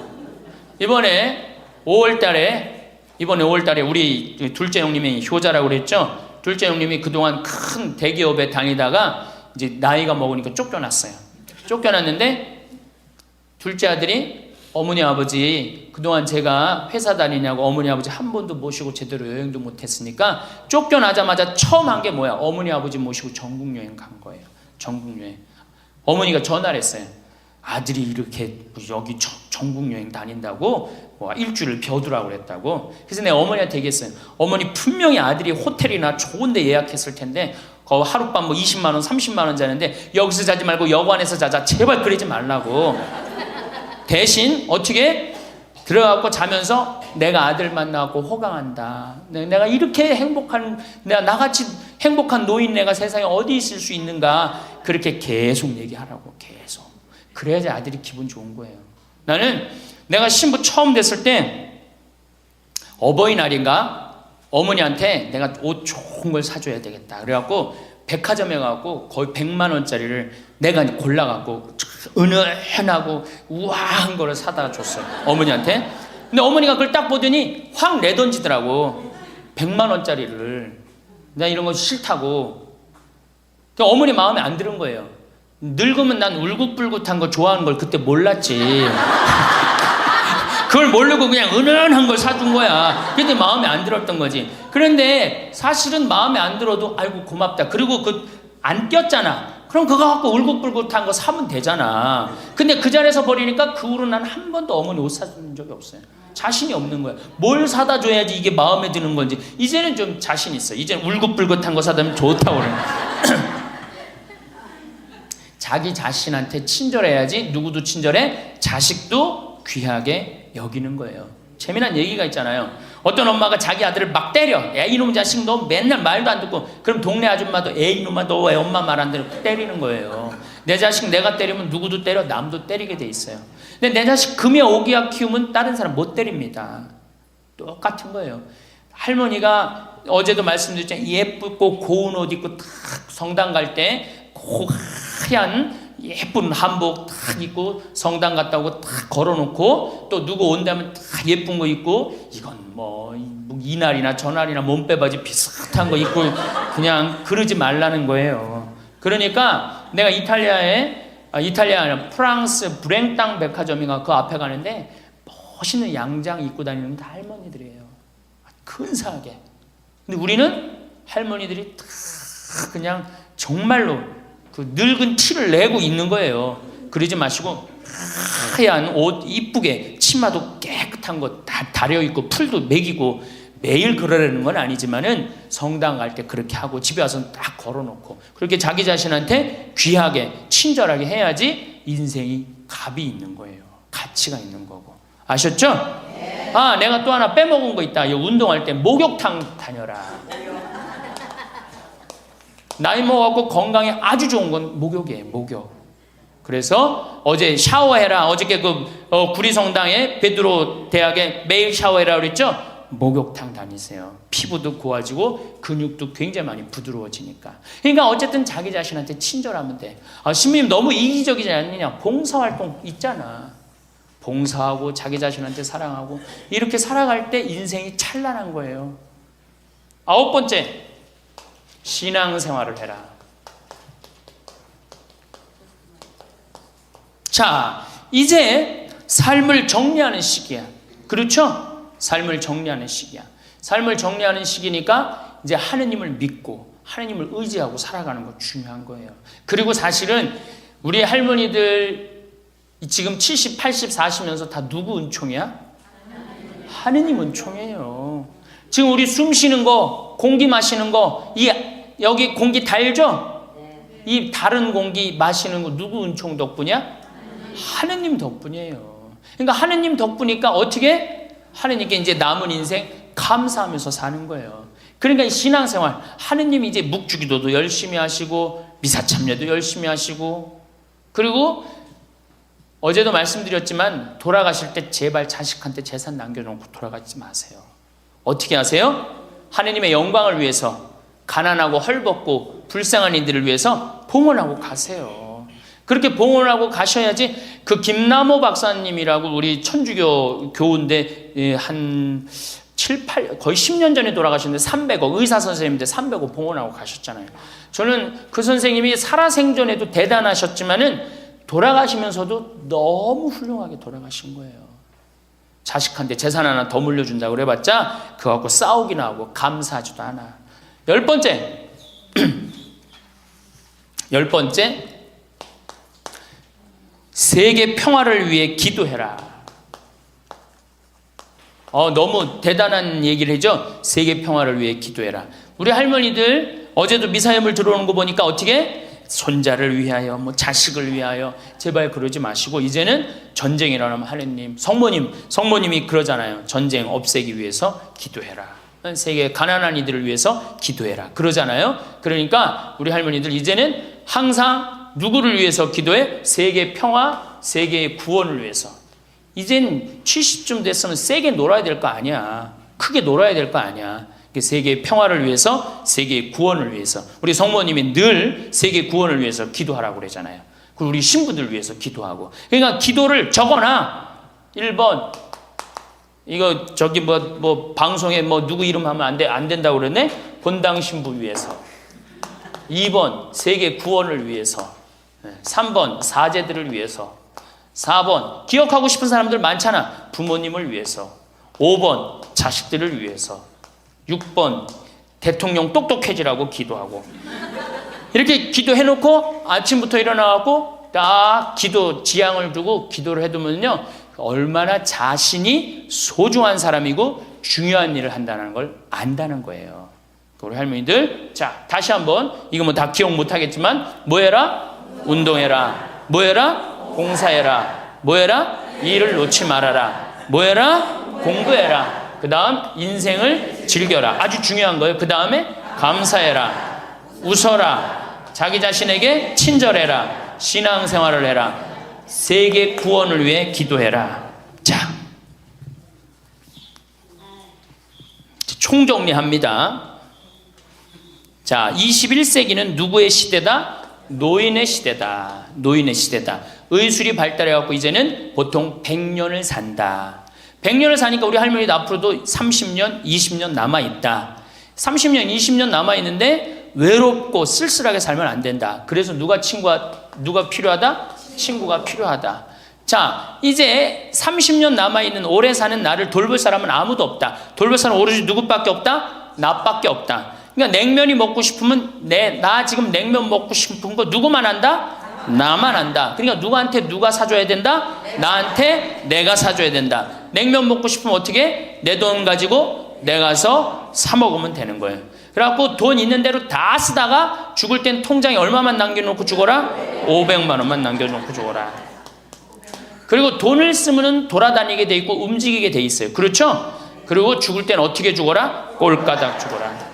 Speaker 1: 이번에 5월 달에 우리 둘째 형님이 효자라고 그랬죠? 둘째 형님이 그동안 큰 대기업에 다니다가 이제 나이가 먹으니까 쫓겨났어요. 쫓겨났는데 둘째 아들이 어머니 아버지 그동안 제가 회사 다니냐고 어머니 아버지 한 번도 모시고 제대로 여행도 못했으니까 쫓겨나자마자 처음 한 게 뭐야? 어머니 아버지 모시고 전국 여행 간 거예요. 전국 여행. 어머니가 전화를 했어요. 아들이 이렇게 여기 전국 여행 다닌다고 뭐 일주일을 벼두라고 그랬다고. 그래서 내가 어머니한테 얘기했어요. 어머니 분명히 아들이 호텔이나 좋은 데 예약했을 텐데 거 하룻밤 뭐 20만 원 30만 원 자는데 여기서 자지 말고 여관에서 자자. 제발 그러지 말라고. 대신 어떻게 들어가고 자면서 내가 아들 만나고 호강한다. 내가 이렇게 행복한, 내가 나같이 행복한 노인네가 세상에 어디 있을 수 있는가. 그렇게 계속 얘기하라고. 계속. 그래야지 아들이 기분 좋은 거예요. 나는 내가 신부 처음 됐을 때 어버이날인가 어머니한테 내가 옷 좋은 걸 사줘야 되겠다. 그래갖고 백화점에 가고 거의 100만 원짜리를 내가 골라갖고 은은하고 우아한 거를 사다 줬어요. 어머니한테. 근데 어머니가 그걸 딱 보더니 확 내던지더라고. 100만 원짜리를. 나 이런 거 싫다고. 그러니까 어머니 마음에 안 드는 거예요. 늙으면 난 울긋불긋한 거 좋아하는 걸 그때 몰랐지. 그걸 모르고 그냥 은은한 걸 사준 거야. 근데 마음에 안 들었던 거지. 그런데 사실은 마음에 안 들어도 아이고 고맙다. 그리고 안 꼈잖아. 그럼 그거 갖고 울긋불긋한 거 사면 되잖아. 근데 그 자리에서 버리니까 그 후로 난 한 번도 어머니 옷 사준 적이 없어요. 자신이 없는 거야. 뭘 사다 줘야지 이게 마음에 드는 건지. 이제는 좀 자신 있어. 이제는 울긋불긋한 거 사다 주면 좋다고 그래. 자기 자신한테 친절해야지. 누구도 친절해? 자식도 귀하게 여기는 거예요. 재미난 얘기가 있잖아요. 어떤 엄마가 자기 아들을 막 때려. 야 이놈 자식 너 맨날 말도 안 듣고. 그럼 동네 아줌마도 에이 이놈아 너 왜 엄마 말 안 들어 때리는 거예요. 내 자식 내가 때리면 누구도 때려 남도 때리게 돼 있어요. 근데 내 자식 금에 오기야 키우면 다른 사람 못 때립니다. 똑같은 거예요. 할머니가 어제도 말씀드렸잖아요. 예쁘고 고운 옷 입고 탁 성당 갈 때 하얀 예쁜 한복 탁 입고 성당 갔다 오고 탁 걸어놓고 또 누구 온다면 탁 예쁜 거 입고 이건 뭐 이날이나 저날이나 몸빼바지 비슷한 거 입고 그냥 그러지 말라는 거예요. 그러니까 내가 이탈리아 프랑스 브랭땅 백화점인가 그 앞에 가는데 멋있는 양장 입고 다니는 다 할머니들이에요. 근사하게. 근데 우리는 할머니들이 다 그냥 정말로 그 늙은 티를 내고 있는 거예요. 그러지 마시고 하얀 옷 이쁘게 치마도 깨끗한 거 다 다려입고 풀도 먹이고 매일 그러려는 건 아니지만은 성당 갈 때 그렇게 하고 집에 와서 딱 걸어놓고 그렇게 자기 자신한테 귀하게 친절하게 해야지 인생이 값이 있는 거예요. 가치가 있는 거고. 아셨죠? 아, 내가 또 하나 빼먹은 거 있다. 이 운동할 때 목욕탕 다녀라. 나이 먹었고 건강에 아주 좋은 건 목욕이에요. 목욕. 그래서 어제 샤워해라. 어저께 구리성당에 베드로 대학에 매일 샤워해라 그랬죠? 목욕탕 다니세요. 피부도 고와지고 근육도 굉장히 많이 부드러워지니까. 그러니까 어쨌든 자기 자신한테 친절하면 돼. 아, 신부님 너무 이기적이지 않느냐? 봉사활동 있잖아. 봉사하고 자기 자신한테 사랑하고 이렇게 살아갈 때 인생이 찬란한 거예요. 9번째, 신앙생활을 해라. 자, 이제 삶을 정리하는 시기야. 그렇죠? 삶을 정리하는 시기야. 삶을 정리하는 시기니까 이제 하느님을 믿고 하느님을 의지하고 살아가는 거 중요한 거예요. 그리고 사실은 우리 할머니들 지금 70, 80, 40면서 다 누구 은총이야? 하느님 은총이에요. 지금 우리 숨 쉬는 거, 공기 마시는 거, 여기 공기 달죠? 이 다른 공기 마시는 거 누구 은총 덕분이야? 하느님 덕분이에요. 그러니까 하느님 덕분이니까 어떻게? 하느님께 이제 남은 인생 감사하면서 사는 거예요. 그러니까 이 신앙생활, 하느님이 이제 묵주기도도 열심히 하시고 미사참여도 열심히 하시고 그리고 어제도 말씀드렸지만 돌아가실 때 제발 자식한테 재산 남겨놓고 돌아가지 마세요. 어떻게 하세요? 하느님의 영광을 위해서 가난하고 헐벗고 불쌍한 이들을 위해서 봉헌하고 가세요. 그렇게 봉헌하고 가셔야지. 그 김남호 박사님이라고 우리 천주교 교우인데 한 7, 8, 거의 10년 전에 돌아가셨는데 300억, 의사 선생님인데 300억 봉헌하고 가셨잖아요. 저는 그 선생님이 살아생전에도 대단하셨지만은 돌아가시면서도 너무 훌륭하게 돌아가신 거예요. 자식한테 재산 하나 더 물려준다고 그래봤자 그거 갖고 싸우기나 하고 감사하지도 않아. 10번째, 10번째, 세계 평화를 위해 기도해라. 너무 대단한 얘기를 해죠. 세계 평화를 위해 기도해라. 우리 할머니들 어제도 미사예물 들어오는 거 보니까 어떻게? 손자를 위하여, 뭐 자식을 위하여. 제발 그러지 마시고 이제는 전쟁이라면 하느님, 성모님이 그러잖아요. 전쟁 없애기 위해서 기도해라. 세계 가난한 이들을 위해서 기도해라. 그러잖아요. 그러니까 우리 할머니들 이제는 항상 누구를 위해서 기도해? 세계 평화, 세계의 구원을 위해서. 이젠 70쯤 됐으면 세게 놀아야 될 거 아니야. 크게 놀아야 될 거 아니야. 세계의 평화를 위해서, 세계의 구원을 위해서. 우리 성모님이 늘 세계 구원을 위해서 기도하라고 그러잖아요. 그리고 우리 신부들 위해서 기도하고. 그러니까 기도를 적어놔. 1번 이거 저기 뭐 방송에 뭐 누구 이름 하면 안 된다고 그러네. 본당 신부 위해서. 2번 세계 구원을 위해서. 3번 사제들을 위해서. 4번 기억하고 싶은 사람들 많잖아. 부모님을 위해서. 5번 자식들을 위해서. 6번 대통령 똑똑해지라고 기도하고. 이렇게 기도해놓고 아침부터 일어나고 딱 기도 지향을 두고 기도를 해두면요, 얼마나 자신이 소중한 사람이고 중요한 일을 한다는 걸 안다는 거예요. 우리 할머니들, 자 다시 한번, 이거 뭐 다 기억 못하겠지만, 뭐 해라? 운동해라. 뭐 해라? 봉사해라. 뭐 해라? 일을 놓지 말아라. 뭐 해라? 공부해라. 그 다음 인생을 즐겨라. 아주 중요한 거예요. 그 다음에 감사해라. 웃어라. 자기 자신에게 친절해라. 신앙생활을 해라. 세계 구원을 위해 기도해라. 자, 총정리합니다. 자, 21세기는 누구의 시대다? 노인의 시대다. 노인의 시대다. 의술이 발달해갖고 이제는 보통 100년을 산다. 100년을 사니까 우리 할머니도 앞으로도 30년, 20년 남아있다. 30년, 20년 남아있는데 외롭고 쓸쓸하게 살면 안 된다. 그래서 누가 필요하다? 친구가 필요하다. 자, 이제 30년 남아있는 오래 사는 나를 돌볼 사람은 아무도 없다. 돌볼 사람은 오로지 누구밖에 없다? 나밖에 없다. 그러니까 냉면이 먹고 싶으면 나 지금 냉면 먹고 싶은 거 누구만 한다? 나만 한다. 그러니까 누구한테 누가 사줘야 된다? 나한테 내가 사줘야 된다. 냉면 먹고 싶으면 어떻게? 내 돈 가지고 내가 가서 사 먹으면 되는 거예요. 그래갖고 돈 있는 대로 다 쓰다가 죽을 땐 통장에 얼마만 남겨놓고 죽어라? 500만 원만 남겨놓고 죽어라. 그리고 돈을 쓰면 돌아다니게 돼 있고 움직이게 돼 있어요. 그렇죠? 그리고 죽을 땐 어떻게 죽어라? 꼴까닥 죽어라.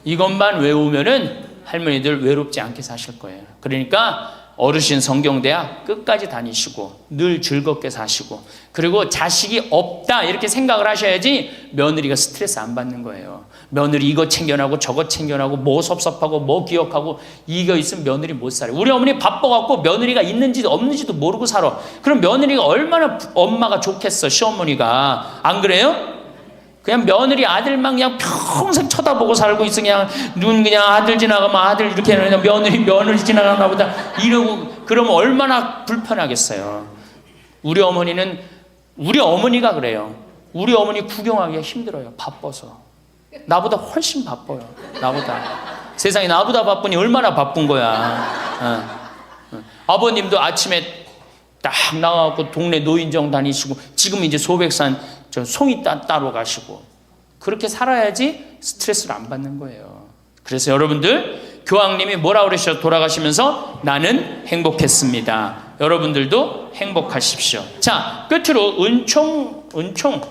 Speaker 1: 이것만 외우면은 할머니들 외롭지 않게 사실 거예요. 그러니까 어르신 성경대학 끝까지 다니시고 늘 즐겁게 사시고, 그리고 자식이 없다 이렇게 생각을 하셔야지 며느리가 스트레스 안 받는 거예요. 며느리 이거 챙겨나고 저거 챙겨나고 뭐 섭섭하고 뭐 기억하고 이거 있으면 며느리 못 살아요. 우리 어머니 바빠갖고 며느리가 있는지도 없는지도 모르고 살아. 그럼 며느리가 얼마나 엄마가 좋겠어, 시어머니가. 안 그래요? 그냥 며느리 아들만 그냥 평생 쳐다보고 살고 있어. 그냥 눈 그냥 아들 지나가면 아들 이렇게 하는, 며느리 지나가나 보다 이러고. 그러면 얼마나 불편하겠어요. 우리 어머니가 그래요. 우리 어머니 구경하기가 힘들어요. 바빠서. 나보다 훨씬 바빠요. 나보다. 세상에 나보다 바쁘니 얼마나 바쁜 거야. 아버님도 아침에 딱 나가고 동네 노인정 다니시고, 지금 이제 소백산 저 송이 따러 가시고, 그렇게 살아야지 스트레스를 안 받는 거예요. 그래서 여러분들, 교황님이 뭐라 그러셔? 돌아가시면서 나는 행복했습니다. 여러분들도 행복하십시오. 자, 끝으로 은총.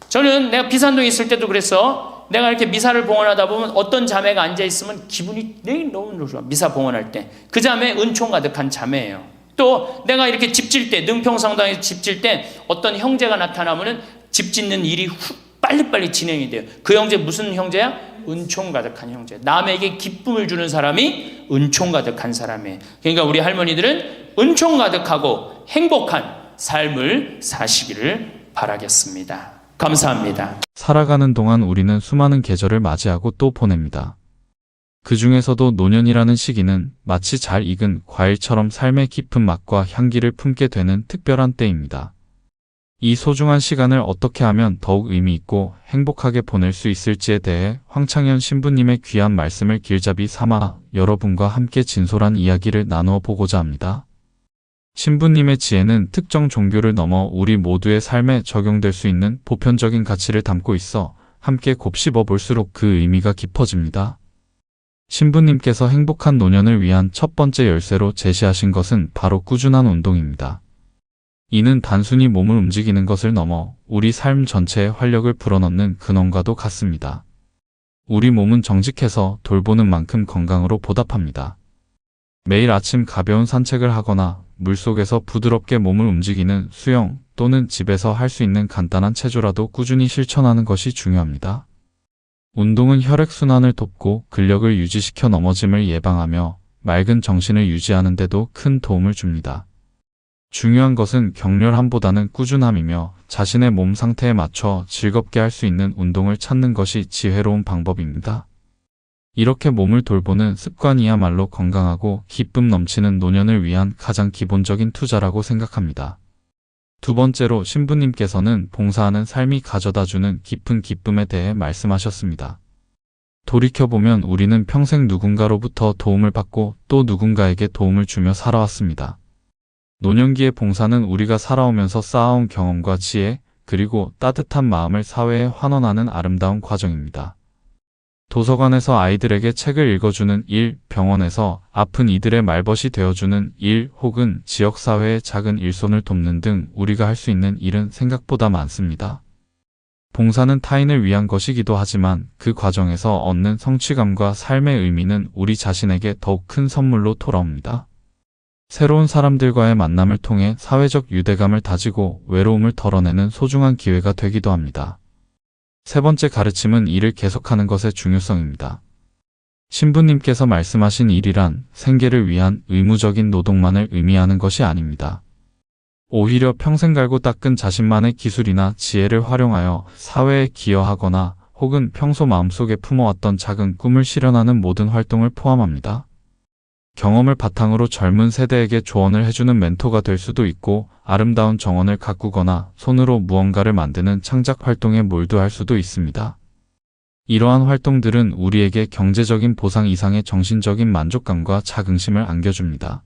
Speaker 1: 저는 내가 비산동에 있을 때도 그래서, 내가 이렇게 미사를 봉헌하다 보면 어떤 자매가 앉아있으면 기분이 너무 좋아. 미사 봉헌할 때. 그 자매 은총 가득한 자매예요. 또 내가 이렇게 집 질 때, 능평성당에서 집 질 때 어떤 형제가 나타나면은 집 짓는 일이 빨리빨리 진행이 돼요. 그 형제 무슨 형제야? 은총 가득한 형제. 남에게 기쁨을 주는 사람이 은총 가득한 사람이에요. 그러니까 우리 할머니들은 은총 가득하고 행복한 삶을 사시기를 바라겠습니다. 감사합니다.
Speaker 2: 살아가는 동안 우리는 수많은 계절을 맞이하고 또 보냅니다. 그 중에서도 노년이라는 시기는 마치 잘 익은 과일처럼 삶의 깊은 맛과 향기를 품게 되는 특별한 때입니다. 이 소중한 시간을 어떻게 하면 더욱 의미 있고 행복하게 보낼 수 있을지에 대해 황창현 신부님의 귀한 말씀을 길잡이 삼아 여러분과 함께 진솔한 이야기를 나누어 보고자 합니다. 신부님의 지혜는 특정 종교를 넘어 우리 모두의 삶에 적용될 수 있는 보편적인 가치를 담고 있어 함께 곱씹어 볼수록 그 의미가 깊어집니다. 신부님께서 행복한 노년을 위한 첫 번째 열쇠로 제시하신 것은 바로 꾸준한 운동입니다. 이는 단순히 몸을 움직이는 것을 넘어 우리 삶 전체에 활력을 불어넣는 근원과도 같습니다. 우리 몸은 정직해서 돌보는 만큼 건강으로 보답합니다. 매일 아침 가벼운 산책을 하거나 물속에서 부드럽게 몸을 움직이는 수영 또는 집에서 할 수 있는 간단한 체조라도 꾸준히 실천하는 것이 중요합니다. 운동은 혈액순환을 돕고 근력을 유지시켜 넘어짐을 예방하며 맑은 정신을 유지하는 데도 큰 도움을 줍니다. 중요한 것은 격렬함보다는 꾸준함이며 자신의 몸 상태에 맞춰 즐겁게 할 수 있는 운동을 찾는 것이 지혜로운 방법입니다. 이렇게 몸을 돌보는 습관이야말로 건강하고 기쁨 넘치는 노년을 위한 가장 기본적인 투자라고 생각합니다. 두 번째로 신부님께서는 봉사하는 삶이 가져다주는 깊은 기쁨에 대해 말씀하셨습니다. 돌이켜보면 우리는 평생 누군가로부터 도움을 받고 또 누군가에게 도움을 주며 살아왔습니다. 노년기의 봉사는 우리가 살아오면서 쌓아온 경험과 지혜, 그리고 따뜻한 마음을 사회에 환원하는 아름다운 과정입니다. 도서관에서 아이들에게 책을 읽어주는 일, 병원에서 아픈 이들의 말벗이 되어주는 일, 혹은 지역사회의 작은 일손을 돕는 등 우리가 할 수 있는 일은 생각보다 많습니다. 봉사는 타인을 위한 것이기도 하지만 그 과정에서 얻는 성취감과 삶의 의미는 우리 자신에게 더욱 큰 선물로 돌아옵니다. 새로운 사람들과의 만남을 통해 사회적 유대감을 다지고 외로움을 덜어내는 소중한 기회가 되기도 합니다. 세 번째 가르침은 일을 계속하는 것의 중요성입니다. 신부님께서 말씀하신 일이란 생계를 위한 의무적인 노동만을 의미하는 것이 아닙니다. 오히려 평생 갈고 닦은 자신만의 기술이나 지혜를 활용하여 사회에 기여하거나 혹은 평소 마음속에 품어왔던 작은 꿈을 실현하는 모든 활동을 포함합니다. 경험을 바탕으로 젊은 세대에게 조언을 해주는 멘토가 될 수도 있고 아름다운 정원을 가꾸거나 손으로 무언가를 만드는 창작 활동에 몰두할 수도 있습니다. 이러한 활동들은 우리에게 경제적인 보상 이상의 정신적인 만족감과 자긍심을 안겨줍니다.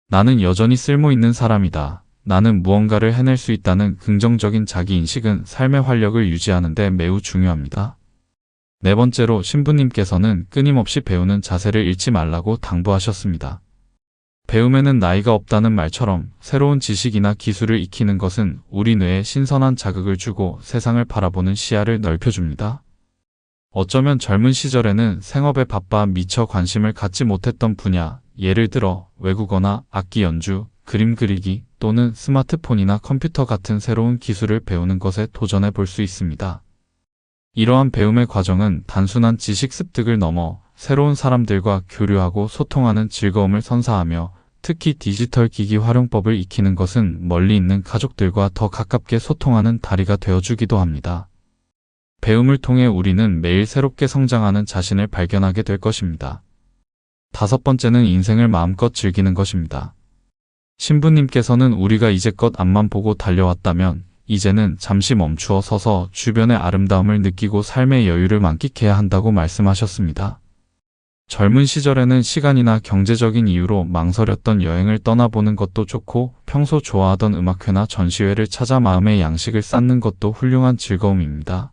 Speaker 2: 나는 여전히 쓸모있는 사람이다. 나는 무언가를 해낼 수 있다는 긍정적인 자기인식은 삶의 활력을 유지하는 데 매우 중요합니다. 네 번째로 신부님께서는 끊임없이 배우는 자세를 잃지 말라고 당부하셨습니다. 배움에는 나이가 없다는 말처럼 새로운 지식이나 기술을 익히는 것은 우리 뇌에 신선한 자극을 주고 세상을 바라보는 시야를 넓혀줍니다. 어쩌면 젊은 시절에는 생업에 바빠 미처 관심을 갖지 못했던 분야, 예를 들어 외국어나 악기 연주, 그림 그리기 또는 스마트폰이나 컴퓨터 같은 새로운 기술을 배우는 것에 도전해 볼 수 있습니다. 이러한 배움의 과정은 단순한 지식 습득을 넘어 새로운 사람들과 교류하고 소통하는 즐거움을 선사하며 특히 디지털 기기 활용법을 익히는 것은 멀리 있는 가족들과 더 가깝게 소통하는 다리가 되어주기도 합니다. 배움을 통해 우리는 매일 새롭게 성장하는 자신을 발견하게 될 것입니다. 다섯 번째는 인생을 마음껏 즐기는 것입니다. 신부님께서는 우리가 이제껏 앞만 보고 달려왔다면 이제는 잠시 멈추어 서서 주변의 아름다움을 느끼고 삶의 여유를 만끽해야 한다고 말씀하셨습니다. 젊은 시절에는 시간이나 경제적인 이유로 망설였던 여행을 떠나보는 것도 좋고 평소 좋아하던 음악회나 전시회를 찾아 마음의 양식을 쌓는 것도 훌륭한 즐거움입니다.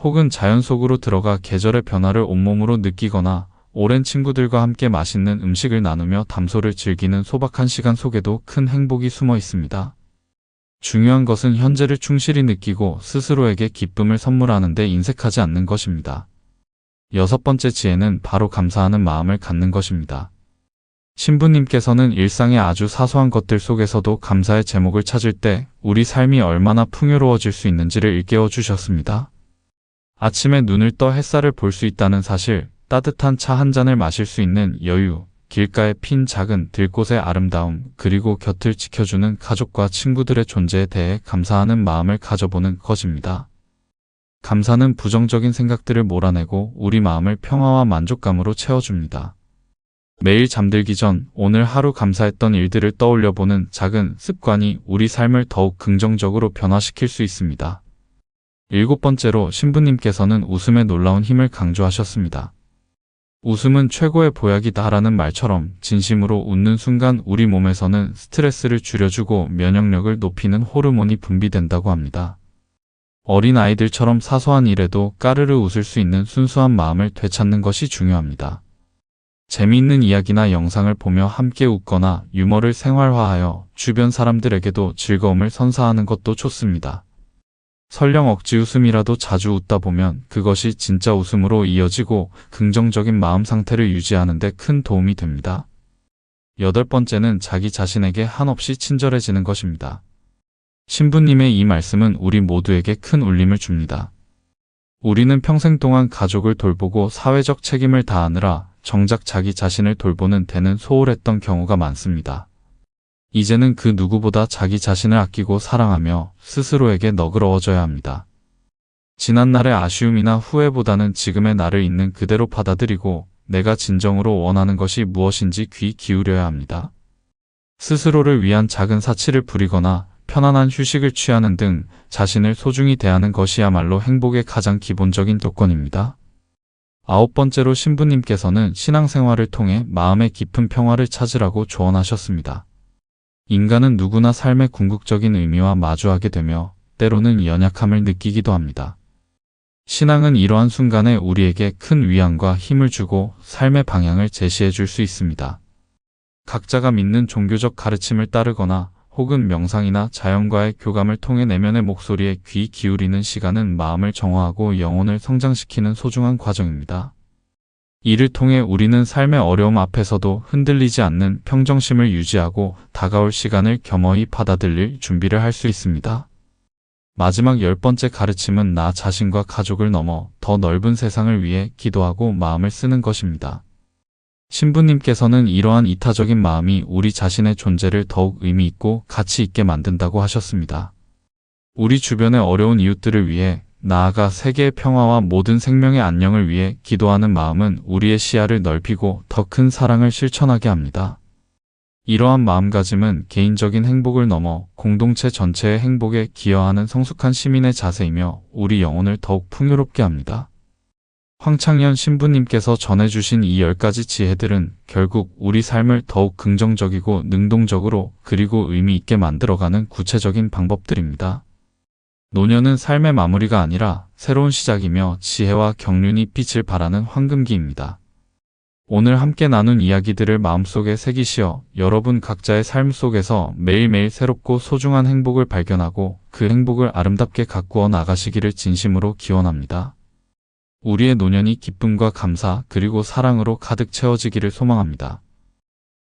Speaker 2: 혹은 자연 속으로 들어가 계절의 변화를 온몸으로 느끼거나 오랜 친구들과 함께 맛있는 음식을 나누며 담소를 즐기는 소박한 시간 속에도 큰 행복이 숨어 있습니다. 중요한 것은 현재를 충실히 느끼고 스스로에게 기쁨을 선물하는 데 인색하지 않는 것입니다. 여섯 번째 지혜는 바로 감사하는 마음을 갖는 것입니다. 신부님께서는 일상의 아주 사소한 것들 속에서도 감사의 제목을 찾을 때 우리 삶이 얼마나 풍요로워질 수 있는지를 일깨워 주셨습니다. 아침에 눈을 떠 햇살을 볼 수 있다는 사실, 따뜻한 차 한 잔을 마실 수 있는 여유, 길가에 핀 작은 들꽃의 아름다움, 그리고 곁을 지켜주는 가족과 친구들의 존재에 대해 감사하는 마음을 가져보는 것입니다. 감사는 부정적인 생각들을 몰아내고 우리 마음을 평화와 만족감으로 채워줍니다. 매일 잠들기 전 오늘 하루 감사했던 일들을 떠올려보는 작은 습관이 우리 삶을 더욱 긍정적으로 변화시킬 수 있습니다. 일곱 번째로 신부님께서는 웃음의 놀라운 힘을 강조하셨습니다. 웃음은 최고의 보약이다라는 말처럼 진심으로 웃는 순간 우리 몸에서는 스트레스를 줄여주고 면역력을 높이는 호르몬이 분비된다고 합니다. 어린 아이들처럼 사소한 일에도 까르르 웃을 수 있는 순수한 마음을 되찾는 것이 중요합니다. 재미있는 이야기나 영상을 보며 함께 웃거나 유머를 생활화하여 주변 사람들에게도 즐거움을 선사하는 것도 좋습니다. 설령 억지 웃음이라도 자주 웃다 보면 그것이 진짜 웃음으로 이어지고 긍정적인 마음 상태를 유지하는 데 큰 도움이 됩니다. 8번째는 자기 자신에게 한없이 친절해지는 것입니다. 신부님의 이 말씀은 우리 모두에게 큰 울림을 줍니다. 우리는 평생 동안 가족을 돌보고 사회적 책임을 다하느라 정작 자기 자신을 돌보는 데는 소홀했던 경우가 많습니다. 이제는 그 누구보다 자기 자신을 아끼고 사랑하며 스스로에게 너그러워져야 합니다. 지난날의 아쉬움이나 후회보다는 지금의 나를 있는 그대로 받아들이고 내가 진정으로 원하는 것이 무엇인지 귀 기울여야 합니다. 스스로를 위한 작은 사치를 부리거나 편안한 휴식을 취하는 등 자신을 소중히 대하는 것이야말로 행복의 가장 기본적인 조건입니다. 9번째로 신부님께서는 신앙생활을 통해 마음의 깊은 평화를 찾으라고 조언하셨습니다. 인간은 누구나 삶의 궁극적인 의미와 마주하게 되며 때로는 연약함을 느끼기도 합니다. 신앙은 이러한 순간에 우리에게 큰 위안과 힘을 주고 삶의 방향을 제시해 줄 수 있습니다. 각자가 믿는 종교적 가르침을 따르거나 혹은 명상이나 자연과의 교감을 통해 내면의 목소리에 귀 기울이는 시간은 마음을 정화하고 영혼을 성장시키는 소중한 과정입니다. 이를 통해 우리는 삶의 어려움 앞에서도 흔들리지 않는 평정심을 유지하고 다가올 시간을 겸허히 받아들일 준비를 할 수 있습니다. 마지막 10번째 가르침은 나 자신과 가족을 넘어 더 넓은 세상을 위해 기도하고 마음을 쓰는 것입니다. 신부님께서는 이러한 이타적인 마음이 우리 자신의 존재를 더욱 의미 있고 가치 있게 만든다고 하셨습니다. 우리 주변의 어려운 이웃들을 위해 나아가 세계의 평화와 모든 생명의 안녕을 위해 기도하는 마음은 우리의 시야를 넓히고 더 큰 사랑을 실천하게 합니다. 이러한 마음가짐은 개인적인 행복을 넘어 공동체 전체의 행복에 기여하는 성숙한 시민의 자세이며 우리 영혼을 더욱 풍요롭게 합니다. 황창현 신부님께서 전해주신 이 10가지 지혜들은 결국 우리 삶을 더욱 긍정적이고 능동적으로 그리고 의미 있게 만들어가는 구체적인 방법들입니다. 노년은 삶의 마무리가 아니라 새로운 시작이며 지혜와 경륜이 빛을 발하는 황금기입니다. 오늘 함께 나눈 이야기들을 마음속에 새기시어 여러분 각자의 삶 속에서 매일매일 새롭고 소중한 행복을 발견하고 그 행복을 아름답게 가꾸어 나가시기를 진심으로 기원합니다. 우리의 노년이 기쁨과 감사 그리고 사랑으로 가득 채워지기를 소망합니다.